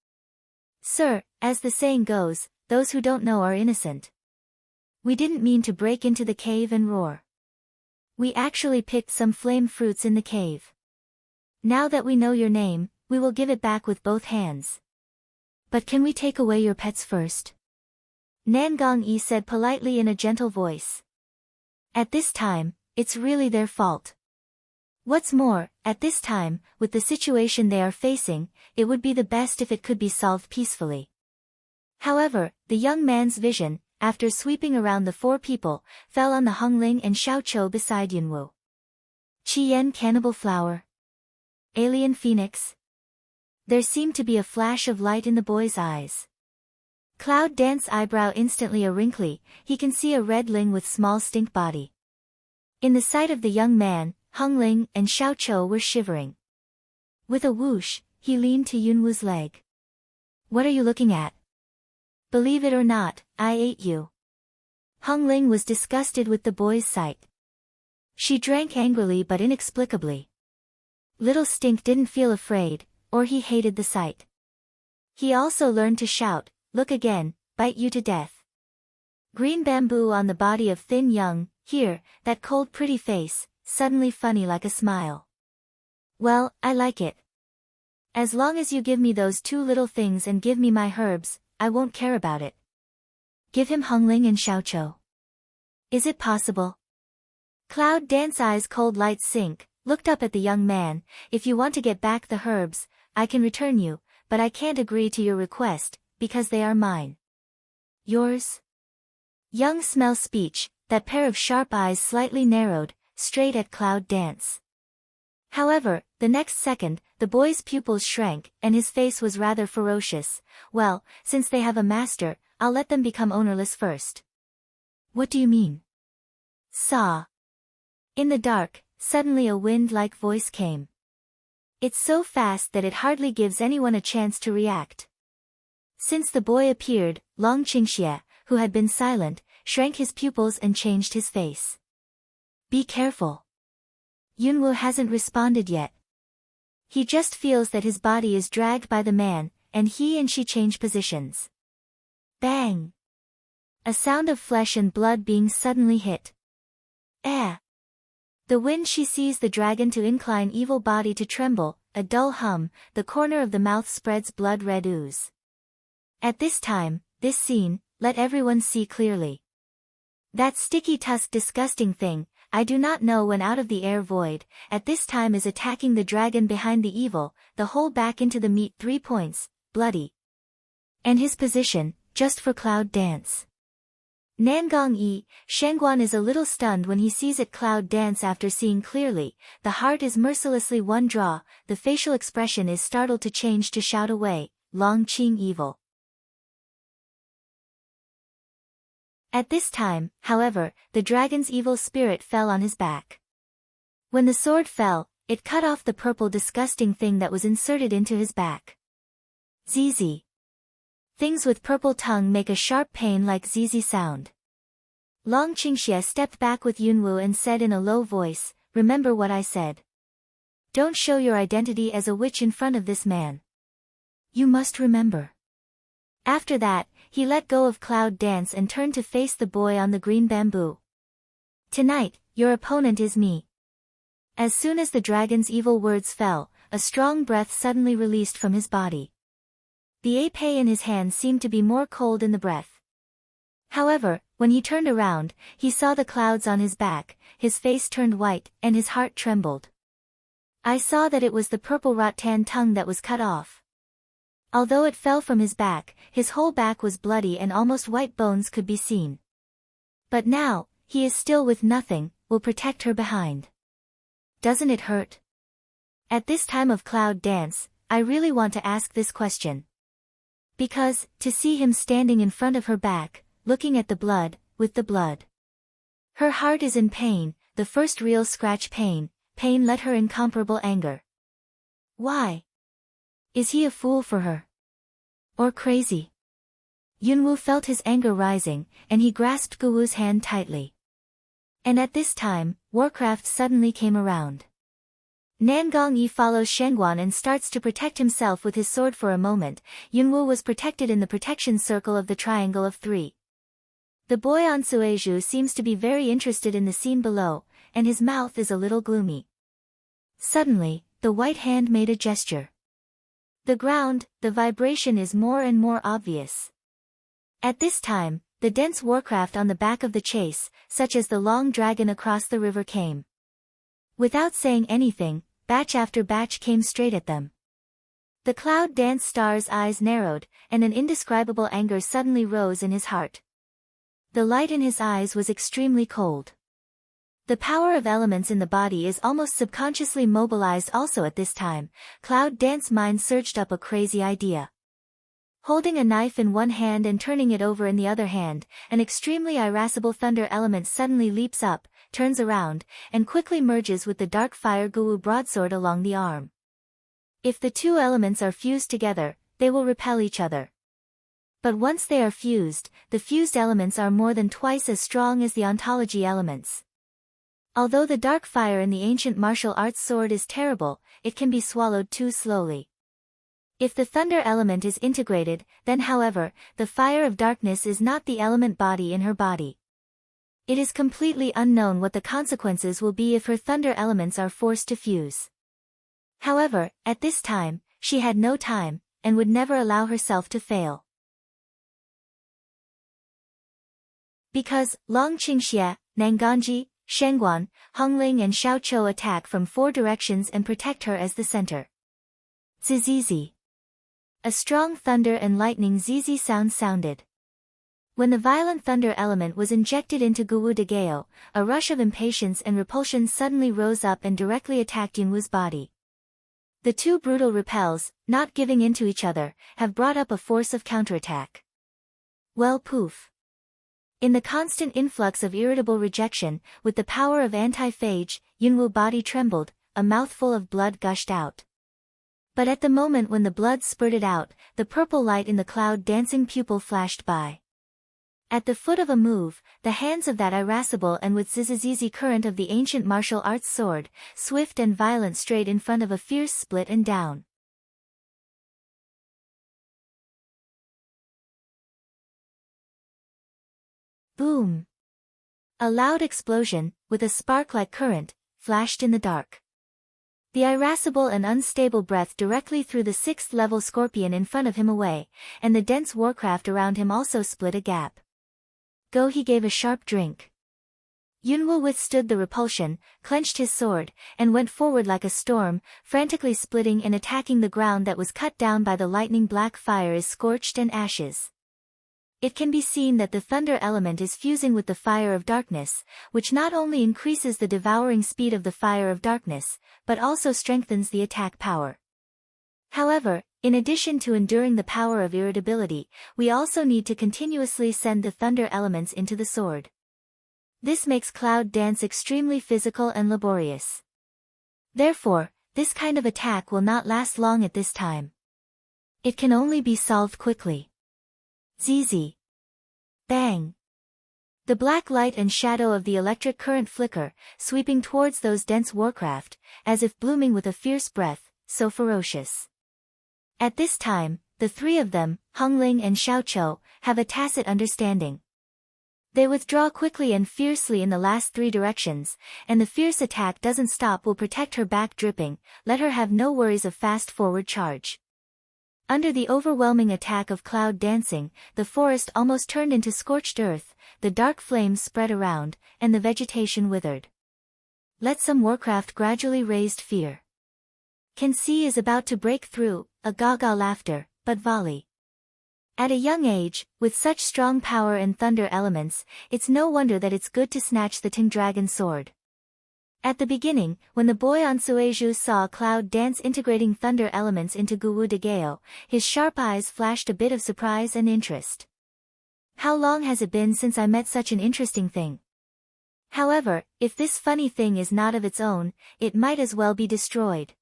Sir, as the saying goes, those who don't know are innocent. We didn't mean to break into the cave and roar. We actually picked some flame fruits in the cave. Now that we know your name, we will give it back with both hands. But can we take away your pets first? Nangong Yi said politely in a gentle voice. At this time, it's really their fault. What's more, at this time, with the situation they are facing, it would be the best if it could be solved peacefully. However, the young man's vision, after sweeping around the 4 people, fell on the Hongling and Xiaoqiu beside Yunwu. Qiyan Cannibal Flower. Alien Phoenix. There seemed to be a flash of light in the boy's eyes. Cloud Dance's eyebrow instantly a wrinkly, he can see a red Ling with small stink body. In the sight of the young man, Hung Ling and Xiao Chou were shivering. With a whoosh, he leaned to Yunwu's leg. What are you looking at? Believe it or not, I ate you. Hung Ling was disgusted with the boy's sight. She drank angrily but inexplicably. Little Stink didn't feel afraid, or he hated the sight. He also learned to shout, look again, bite you to death. Green bamboo on the body of thin young, here, that cold pretty face, suddenly funny like a smile. Well, I like it. As long as you give me those two little things and give me my herbs, I won't care about it. Give him Hung Ling and Xiao Chou. Is it possible? Cloud Dance's eyes cold light sink, looked up at the young man, if you want to get back the herbs, I can return you, but I can't agree to your request, because they are mine. Yours? Young smell speech, that pair of sharp eyes slightly narrowed, straight at Cloud Dance. However, the next second, the boy's pupils shrank, and his face was rather ferocious. Well, since they have a master, I'll let them become ownerless first. What do you mean? Saw. In the dark, suddenly a wind-like voice came. It's so fast that it hardly gives anyone a chance to react. Since the boy appeared, Long Qingxie, who had been silent, shrank his pupils and changed his face. Be careful. Yunwu hasn't responded yet. He just feels that his body is dragged by the man, and he and she change positions. Bang! A sound of flesh and blood being suddenly hit. Eh! The wind she sees the dragon to incline evil body to tremble, a dull hum, the corner of the mouth spreads blood-red ooze. At this time, this scene, let everyone see clearly. That sticky tusk disgusting thing, I do not know when out of the air void, at this time is attacking the dragon behind the evil, the whole back into the meat 3 points, bloody. And his position, just for Cloud Dance. Nangong Yi, Shengguan is a little stunned when he sees it Cloud Dance after seeing clearly, the heart is mercilessly one draw, the facial expression is startled to change to shout away, Long Qing evil. At this time, however, the dragon's evil spirit fell on his back. When the sword fell, it cut off the purple disgusting thing that was inserted into his back. Zizi. Things with purple tongue make a sharp pain like zizi sound. Long Qingxie stepped back with Yunwu and said in a low voice, remember what I said. Don't show your identity as a witch in front of this man. You must remember. After that, he let go of Cloud Dance and turned to face the boy on the green bamboo. Tonight, your opponent is me. As soon as the dragon's evil words fell, a strong breath suddenly released from his body. The épée in his hand seemed to be more cold in the breath. However, when he turned around, he saw the clouds on his back, his face turned white, and his heart trembled. I saw that it was the purple rattan tongue that was cut off. Although it fell from his back, his whole back was bloody and almost white bones could be seen. But now, he is still with nothing, will protect her behind. Doesn't it hurt? At this time of Cloud Dance, I really want to ask this question. Because, to see him standing in front of her back, looking at the blood, with the blood. Her heart is in pain, the first real scratch pain let her incomparable anger. Why? Is he a fool for her? Or crazy? Yunwu felt his anger rising, and he grasped Guwu's hand tightly. And at this time, Warcraft suddenly came around. Nangong Yi follows Shengguan and starts to protect himself with his sword for a moment. Yunwu was protected in the protection circle of the triangle of 3. The boy on Sueju seems to be very interested in the scene below, and his mouth is a little gloomy. Suddenly, the white hand made a gesture. The ground, the vibration is more and more obvious. At this time, the dense warcraft on the back of the chase, such as the long dragon across the river came. Without saying anything, batch after batch came straight at them. The Cloud Dance star's eyes narrowed, and an indescribable anger suddenly rose in his heart. The light in his eyes was extremely cold. The power of elements in the body is almost subconsciously mobilized also at this time. Cloud Dance's mind surged up a crazy idea. Holding a knife in one hand and turning it over in the other hand, an extremely irascible thunder element suddenly leaps up, turns around, and quickly merges with the dark fire Guwu broadsword along the arm. If the two elements are fused together, they will repel each other. But once they are fused, the fused elements are more than twice as strong as the ontology elements. Although the dark fire in the ancient martial arts sword is terrible, it can be swallowed too slowly. If the thunder element is integrated, then however, the fire of darkness is not the element body in her body. It is completely unknown what the consequences will be if her thunder elements are forced to fuse. However, at this time, she had no time, and would never allow herself to fail. Because, Long Qingxie, Nanganji, Shengguan, Hongling and Xiaoqiu attack from 4 directions and protect her as the center. Zizizi. A strong thunder and lightning zizi sound sounded. When the violent thunder element was injected into Guwu Dageo, a rush of impatience and repulsion suddenly rose up and directly attacked Yunwu's body. The two brutal repels, not giving in to each other, have brought up a force of counterattack. Well, poof. In the constant influx of irritable rejection, with the power of anti-phage, Yunwu body trembled, a mouthful of blood gushed out. But at the moment when the blood spurted out, the purple light in the cloud dancing pupil flashed by. At the foot of a move, the hands of that irascible and with zizizizi current of the ancient martial arts sword, swift and violent straight in front of a fierce split and down. Boom! A loud explosion, with a spark-like current, flashed in the dark. The irascible and unstable breath directly threw the 6th-level scorpion in front of him away, and the dense warcraft around him also split a gap. Go! He gave a sharp drink. Yunwu withstood the repulsion, clenched his sword, and went forward like a storm, frantically splitting and attacking the ground that was cut down by the lightning black fire is scorched and ashes. It can be seen that the thunder element is fusing with the fire of darkness, which not only increases the devouring speed of the fire of darkness, but also strengthens the attack power. However, in addition to enduring the power of irritability, we also need to continuously send the thunder elements into the sword. This makes cloud dance extremely physical and laborious. Therefore, this kind of attack will not last long at this time. It can only be solved quickly. Zizi. Bang. The black light and shadow of the electric current flicker, sweeping towards those dense warcraft, as if blooming with a fierce breath, so ferocious. At this time, the 3 of them, Hongling and Xiaoqiu, have a tacit understanding. They withdraw quickly and fiercely in the last 3 directions, and the fierce attack doesn't stop will protect her back dripping, let her have no worries of fast forward charge. Under the overwhelming attack of cloud dancing, the forest almost turned into scorched earth, the dark flames spread around, and the vegetation withered. Let some warcraft gradually raised fear. Can see is about to break through, a gaga laughter, but volley. At a young age, with such strong power and thunder elements, it's no wonder that it's good to snatch the Ting Dragon sword. At the beginning, when the boy on Sueju saw a cloud dance integrating thunder elements into Guwu Dageo, his sharp eyes flashed a bit of surprise and interest. How long has it been since I met such an interesting thing? However, if this funny thing is not of its own, it might as well be destroyed.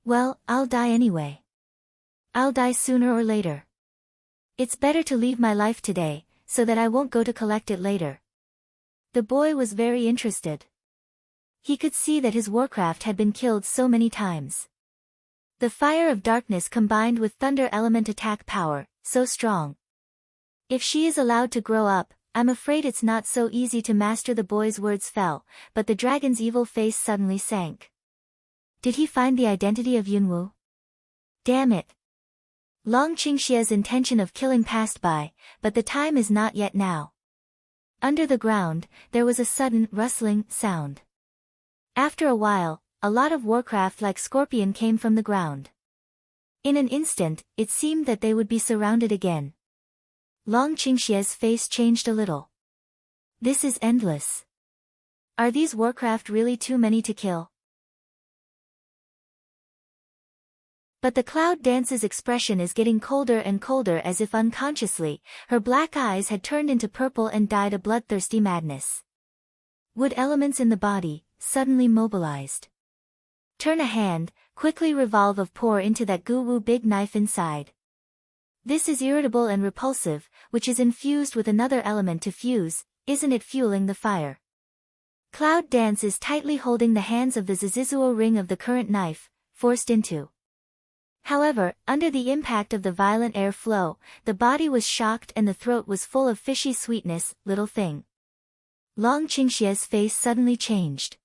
Well, I'll die anyway. I'll die sooner or later. It's better to leave my life today, so that I won't go to collect it later. The boy was very interested. He could see that his warcraft had been killed so many times. The fire of darkness combined with thunder element attack power, so strong. If she is allowed to grow up, I'm afraid it's not so easy to master. The boy's words fell, but the dragon's evil face suddenly sank. Did he find the identity of Yunwu? Damn it. Long Qingxie's intention of killing passed by, but the time is not yet now. Under the ground, there was a sudden rustling sound. After a while, a lot of warcraft like scorpion came from the ground. In an instant, it seemed that they would be surrounded again. Long Qingxie's face changed a little. This is endless. Are these warcraft really too many to kill? But the cloud dance's expression is getting colder and colder, as if unconsciously, her black eyes had turned into purple and dyed a bloodthirsty madness. Wood elements in the body, suddenly mobilized. Turn a hand, quickly revolve of pour into that goo-woo big knife inside. This is irritable and repulsive, which is infused with another element to fuse, isn't it fueling the fire? Cloud dance is tightly holding the hands of the Zizizuo ring of the current knife, forced into. However, under the impact of the violent air flow, the body was shocked and the throat was full of fishy sweetness. Little thing. Long Qingxie's face suddenly changed.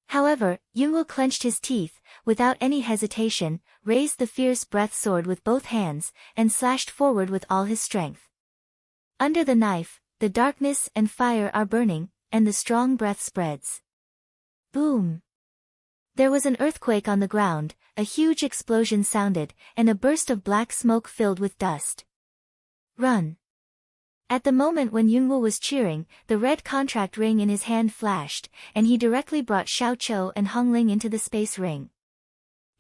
However, Yunwu clenched his teeth, without any hesitation, raised the fierce breath sword with both hands, and slashed forward with all his strength. Under the knife, the darkness and fire are burning, and the strong breath spreads. Boom! There was an earthquake on the ground, a huge explosion sounded, and a burst of black smoke filled with dust. Run! At the moment when Yunwu was cheering, the red contract ring in his hand flashed, and he directly brought Xiaoqiu and Hongling into the space ring.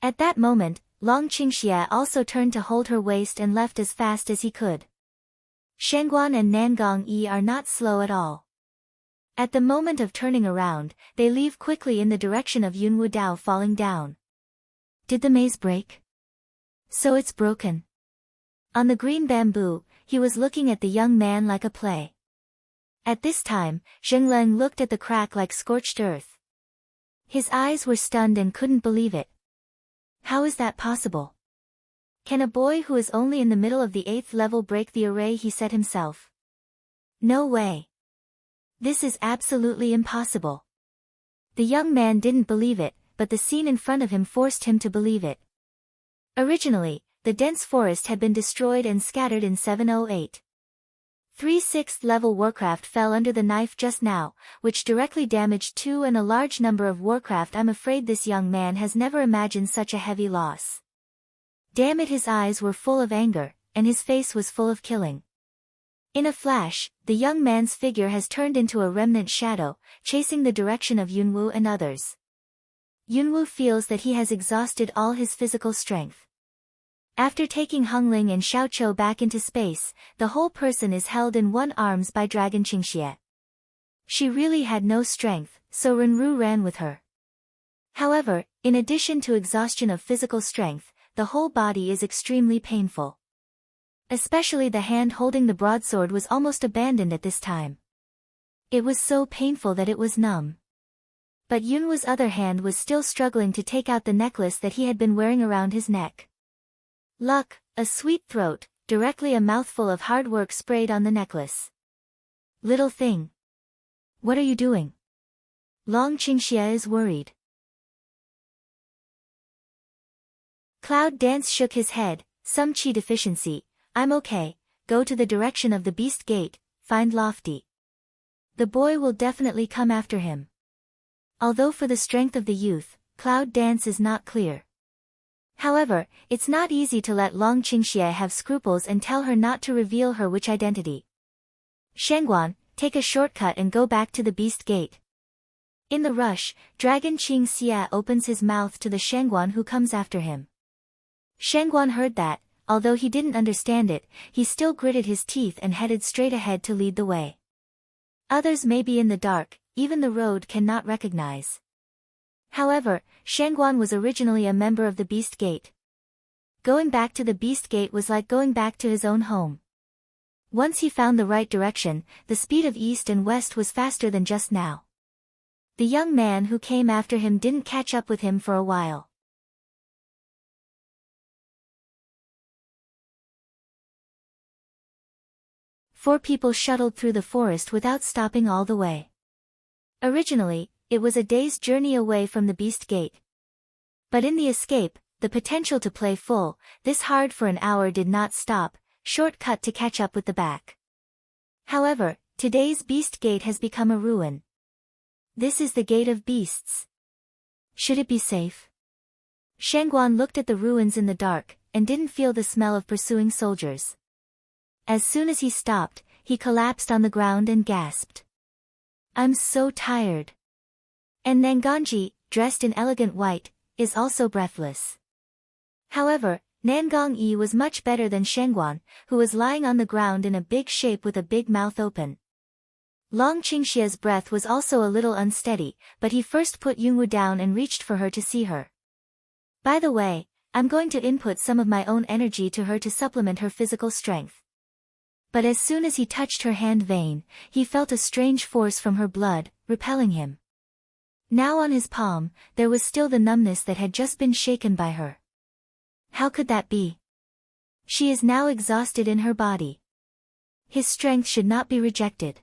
At that moment, Long Qingxie also turned to hold her waist and left as fast as he could. Shengguan and Nangong Yi are not slow at all. At the moment of turning around, they leave quickly in the direction of Yunwu Dao falling down. Did the maze break? So it's broken. On the green bamboo, he was looking at the young man like a play. At this time, Zhengleng looked at the crack like scorched earth. His eyes were stunned and couldn't believe it. How is that possible? Can a boy who is only in the middle of the 8th level break the array he set himself? No way. This is absolutely impossible. The young man didn't believe it, but the scene in front of him forced him to believe it. Originally, the dense forest had been destroyed and scattered in 708. 3 6th level warcraft fell under the knife just now, which directly damaged 2 and a large number of warcraft. I'm afraid this young man has never imagined such a heavy loss. Damn it, his eyes were full of anger, and his face was full of killing. In a flash, the young man's figure has turned into a remnant shadow, chasing the direction of Yunwu and others. Yunwu feels that he has exhausted all his physical strength. After taking Hongling and Xiaoqiu back into space, the whole person is held in one arms by Dragon Qingxie. She really had no strength, so Renru ran with her. However, in addition to exhaustion of physical strength, the whole body is extremely painful. Especially the hand holding the broadsword was almost abandoned at this time. It was so painful that it was numb. But Yunwu's other hand was still struggling to take out the necklace that he had been wearing around his neck. Luck, a sweet throat, directly a mouthful of hard work sprayed on the necklace. Little thing. What are you doing? Long Qingxie is worried. Cloud Dance shook his head, some chi deficiency. I'm okay, go to the direction of the Beast Gate, find Lofty. The boy will definitely come after him. Although for the strength of the youth, Cloud Dance is not clear. However, it's not easy to let Long Qingxie have scruples and tell her not to reveal her witch identity. Shengguan, take a shortcut and go back to the Beast Gate. In the rush, Dragon Qingxie opens his mouth to the Shengguan who comes after him. Shengguan heard that. Although he didn't understand it, he still gritted his teeth and headed straight ahead to lead the way. Others may be in the dark, even the road cannot recognize. However, Shengguan was originally a member of the Beast Gate. Going back to the Beast Gate was like going back to his own home. Once he found the right direction, the speed of east and west was faster than just now. The young man who came after him didn't catch up with him for a while. 4 people shuttled through the forest without stopping all the way. Originally, it was a day's journey away from the Beast Gate. But in the escape, the potential to play full, this hard for an hour did not stop, shortcut to catch up with the back. However, today's Beast Gate has become a ruin. This is the Gate of Beasts. Should it be safe? Shengguan looked at the ruins in the dark, and didn't feel the smell of pursuing soldiers. As soon as he stopped, he collapsed on the ground and gasped. I'm so tired. And Nanganji, dressed in elegant white, is also breathless. However, Nangong Yi was much better than Shengguan, who was lying on the ground in a big shape with a big mouth open. Long Qingxia's breath was also a little unsteady, but he first put Yunwu down and reached for her to see her. By the way, I'm going to input some of my own energy to her to supplement her physical strength. But as soon as he touched her hand vein, he felt a strange force from her blood, repelling him. Now on his palm, there was still the numbness that had just been shaken by her. How could that be? She is now exhausted in her body. His strength should not be rejected.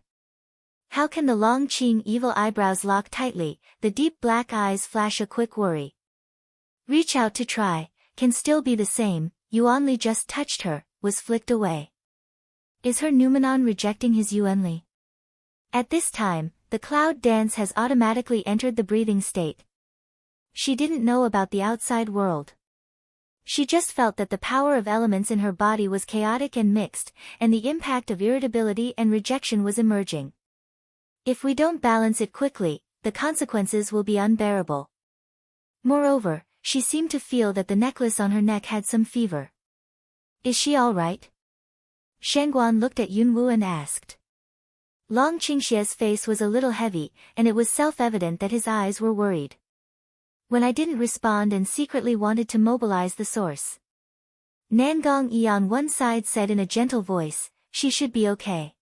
How can the Long Qing evil eyebrows lock tightly, the deep black eyes flash a quick worry. Reach out to try, can still be the same, Yuanli just touched her, was flicked away. Is her Numenon rejecting his Yuanli? At this time, the cloud dance has automatically entered the breathing state. She didn't know about the outside world. She just felt that the power of elements in her body was chaotic and mixed, and the impact of irritability and rejection was emerging. If we don't balance it quickly, the consequences will be unbearable. Moreover, she seemed to feel that the necklace on her neck had some fever. Is she all right? Shengguan looked at Yunwu and asked. Long Qingxia's face was a little heavy, and it was self-evident that his eyes were worried. When I didn't respond and secretly wanted to mobilize the source. Nangong Yi on one side said in a gentle voice, she should be okay.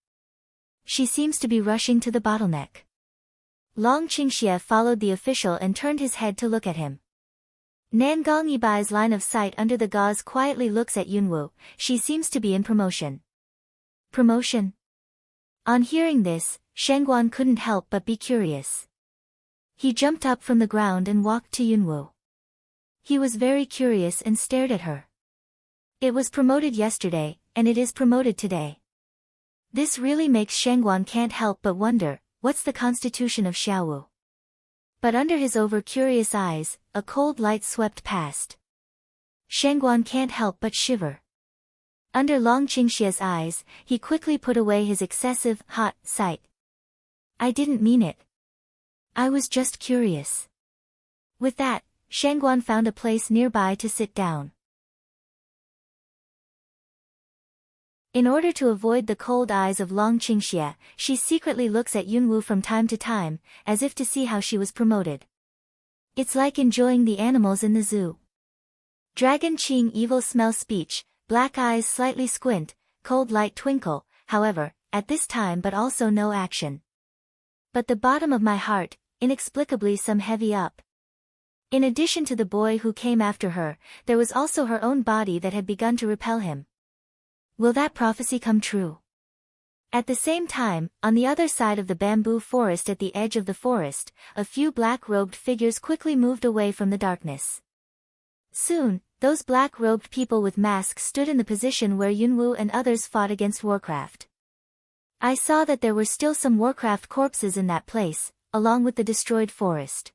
She seems to be rushing to the bottleneck. Long Qingxia followed the official and turned his head to look at him. Nangong Yi's line of sight under the gauze quietly looks at Yunwu, she seems to be in promotion. Promotion? On hearing this, Shengguan couldn't help but be curious. He jumped up from the ground and walked to Yunwu. He was very curious and stared at her. It was promoted yesterday, and it is promoted today. This really makes Shengguan can't help but wonder, what's the constitution of Xiaowu? But under his over-curious eyes, a cold light swept past. Shengguan can't help but shiver. Under Long Qingxia's eyes, he quickly put away his excessive, hot, sight. I didn't mean it. I was just curious. With that, Shengguan found a place nearby to sit down. In order to avoid the cold eyes of Long Qingxia, she secretly looks at Yunwu from time to time, as if to see how she was promoted. It's like enjoying the animals in the zoo. Dragon Qing evil smell speech, black eyes slightly squint, cold light twinkle, however, at this time but also no action. But the bottom of my heart, inexplicably some heavy up. In addition to the boy who came after her, there was also her own body that had begun to repel him. Will that prophecy come true? At the same time, on the other side of the bamboo forest at the edge of the forest, a few black-robed figures quickly moved away from the darkness. Soon, those black-robed people with masks stood in the position where Yunwu and others fought against Warcraft. I saw that there were still some Warcraft corpses in that place, along with the destroyed forest.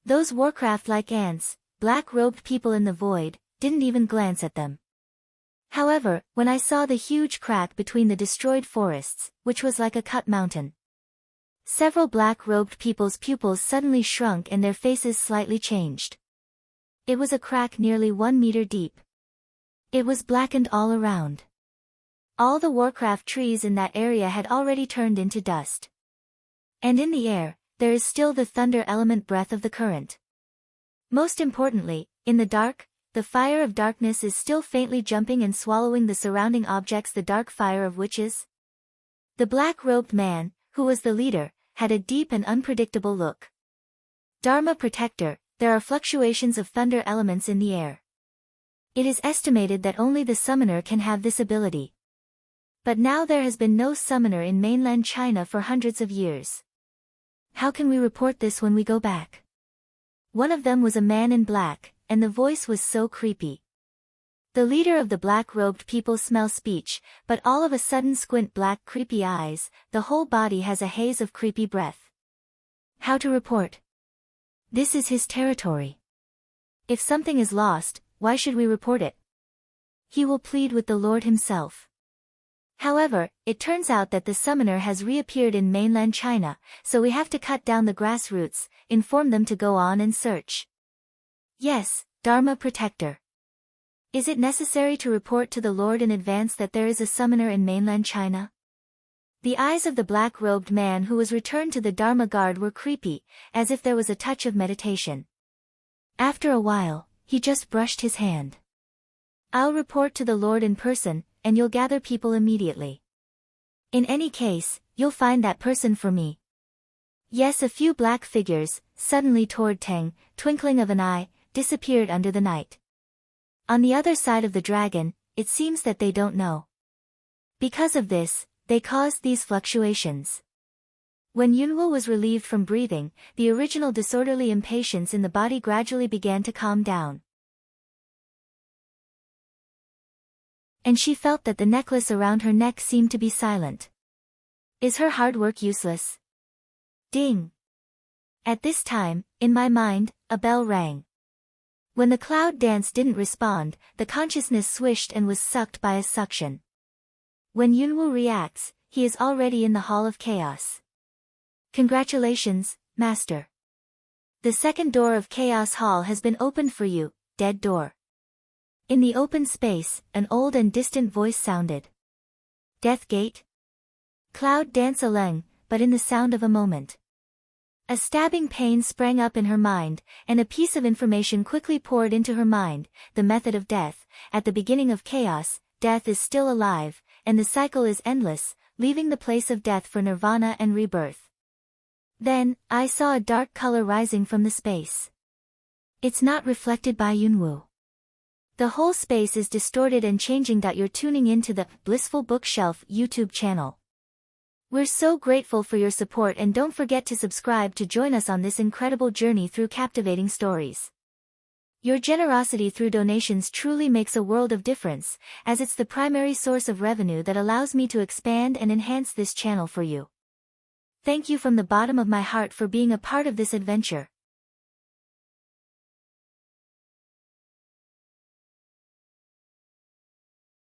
Those Warcraft-like ants, black-robed people in the void, didn't even glance at them. However, when I saw the huge crack between the destroyed forests, which was like a cut mountain, several black-robed people's pupils suddenly shrunk and their faces slightly changed. It was a crack nearly 1 meter deep. It was blackened all around. All the Warcraft trees in that area had already turned into dust. And in the air, there is still the thunder element breath of the current. Most importantly, in the dark, the fire of darkness is still faintly jumping and swallowing the surrounding objects, the dark fire of witches. The black-robed man, who was the leader, had a deep and unpredictable look. Dharma Protector, there are fluctuations of thunder elements in the air. It is estimated that only the summoner can have this ability. But now there has been no summoner in mainland China for hundreds of years. How can we report this when we go back? One of them was a man in black, and the voice was so creepy. The leader of the black-robed people smell speech, but all of a sudden squint black creepy eyes, the whole body has a haze of creepy breath. How to report? This is his territory. If something is lost, why should we report it? He will plead with the Lord himself. However, it turns out that the summoner has reappeared in mainland China, so we have to cut down the grassroots, inform them to go on and search. Yes, Dharma Protector. Is it necessary to report to the Lord in advance that there is a summoner in mainland China? The eyes of the black-robed man who was returned to the Dharma guard were creepy, as if there was a touch of meditation. After a while, he just brushed his hand. I'll report to the Lord in person, and you'll gather people immediately. In any case, you'll find that person for me. Yes, a few black figures, suddenly toward Tang, twinkling of an eye, disappeared under the night. On the other side of the dragon, it seems that they don't know. Because of this, they caused these fluctuations. When Yunwu was relieved from breathing, the original disorderly impatience in the body gradually began to calm down. And she felt that the necklace around her neck seemed to be silent. Is her hard work useless? Ding! At this time, in my mind, a bell rang. When the cloud dance didn't respond, the consciousness swished and was sucked by a suction. When Yunwu reacts, he is already in the Hall of Chaos. Congratulations, Master. The second door of Chaos Hall has been opened for you, dead door. In the open space, an old and distant voice sounded. Death Gate? Cloud dance aleng, but in the sound of a moment. A stabbing pain sprang up in her mind, and a piece of information quickly poured into her mind, the method of death. At the beginning of chaos, death is still alive, and the cycle is endless, leaving the place of death for nirvana and rebirth. Then, I saw a dark color rising from the space. It's not reflected by Yunwu. The whole space is distorted and changing. You're tuning into the Blissful Bookshelf YouTube channel. We're so grateful for your support, and don't forget to subscribe to join us on this incredible journey through captivating stories. Your generosity through donations truly makes a world of difference, as it's the primary source of revenue that allows me to expand and enhance this channel for you. Thank you from the bottom of my heart for being a part of this adventure.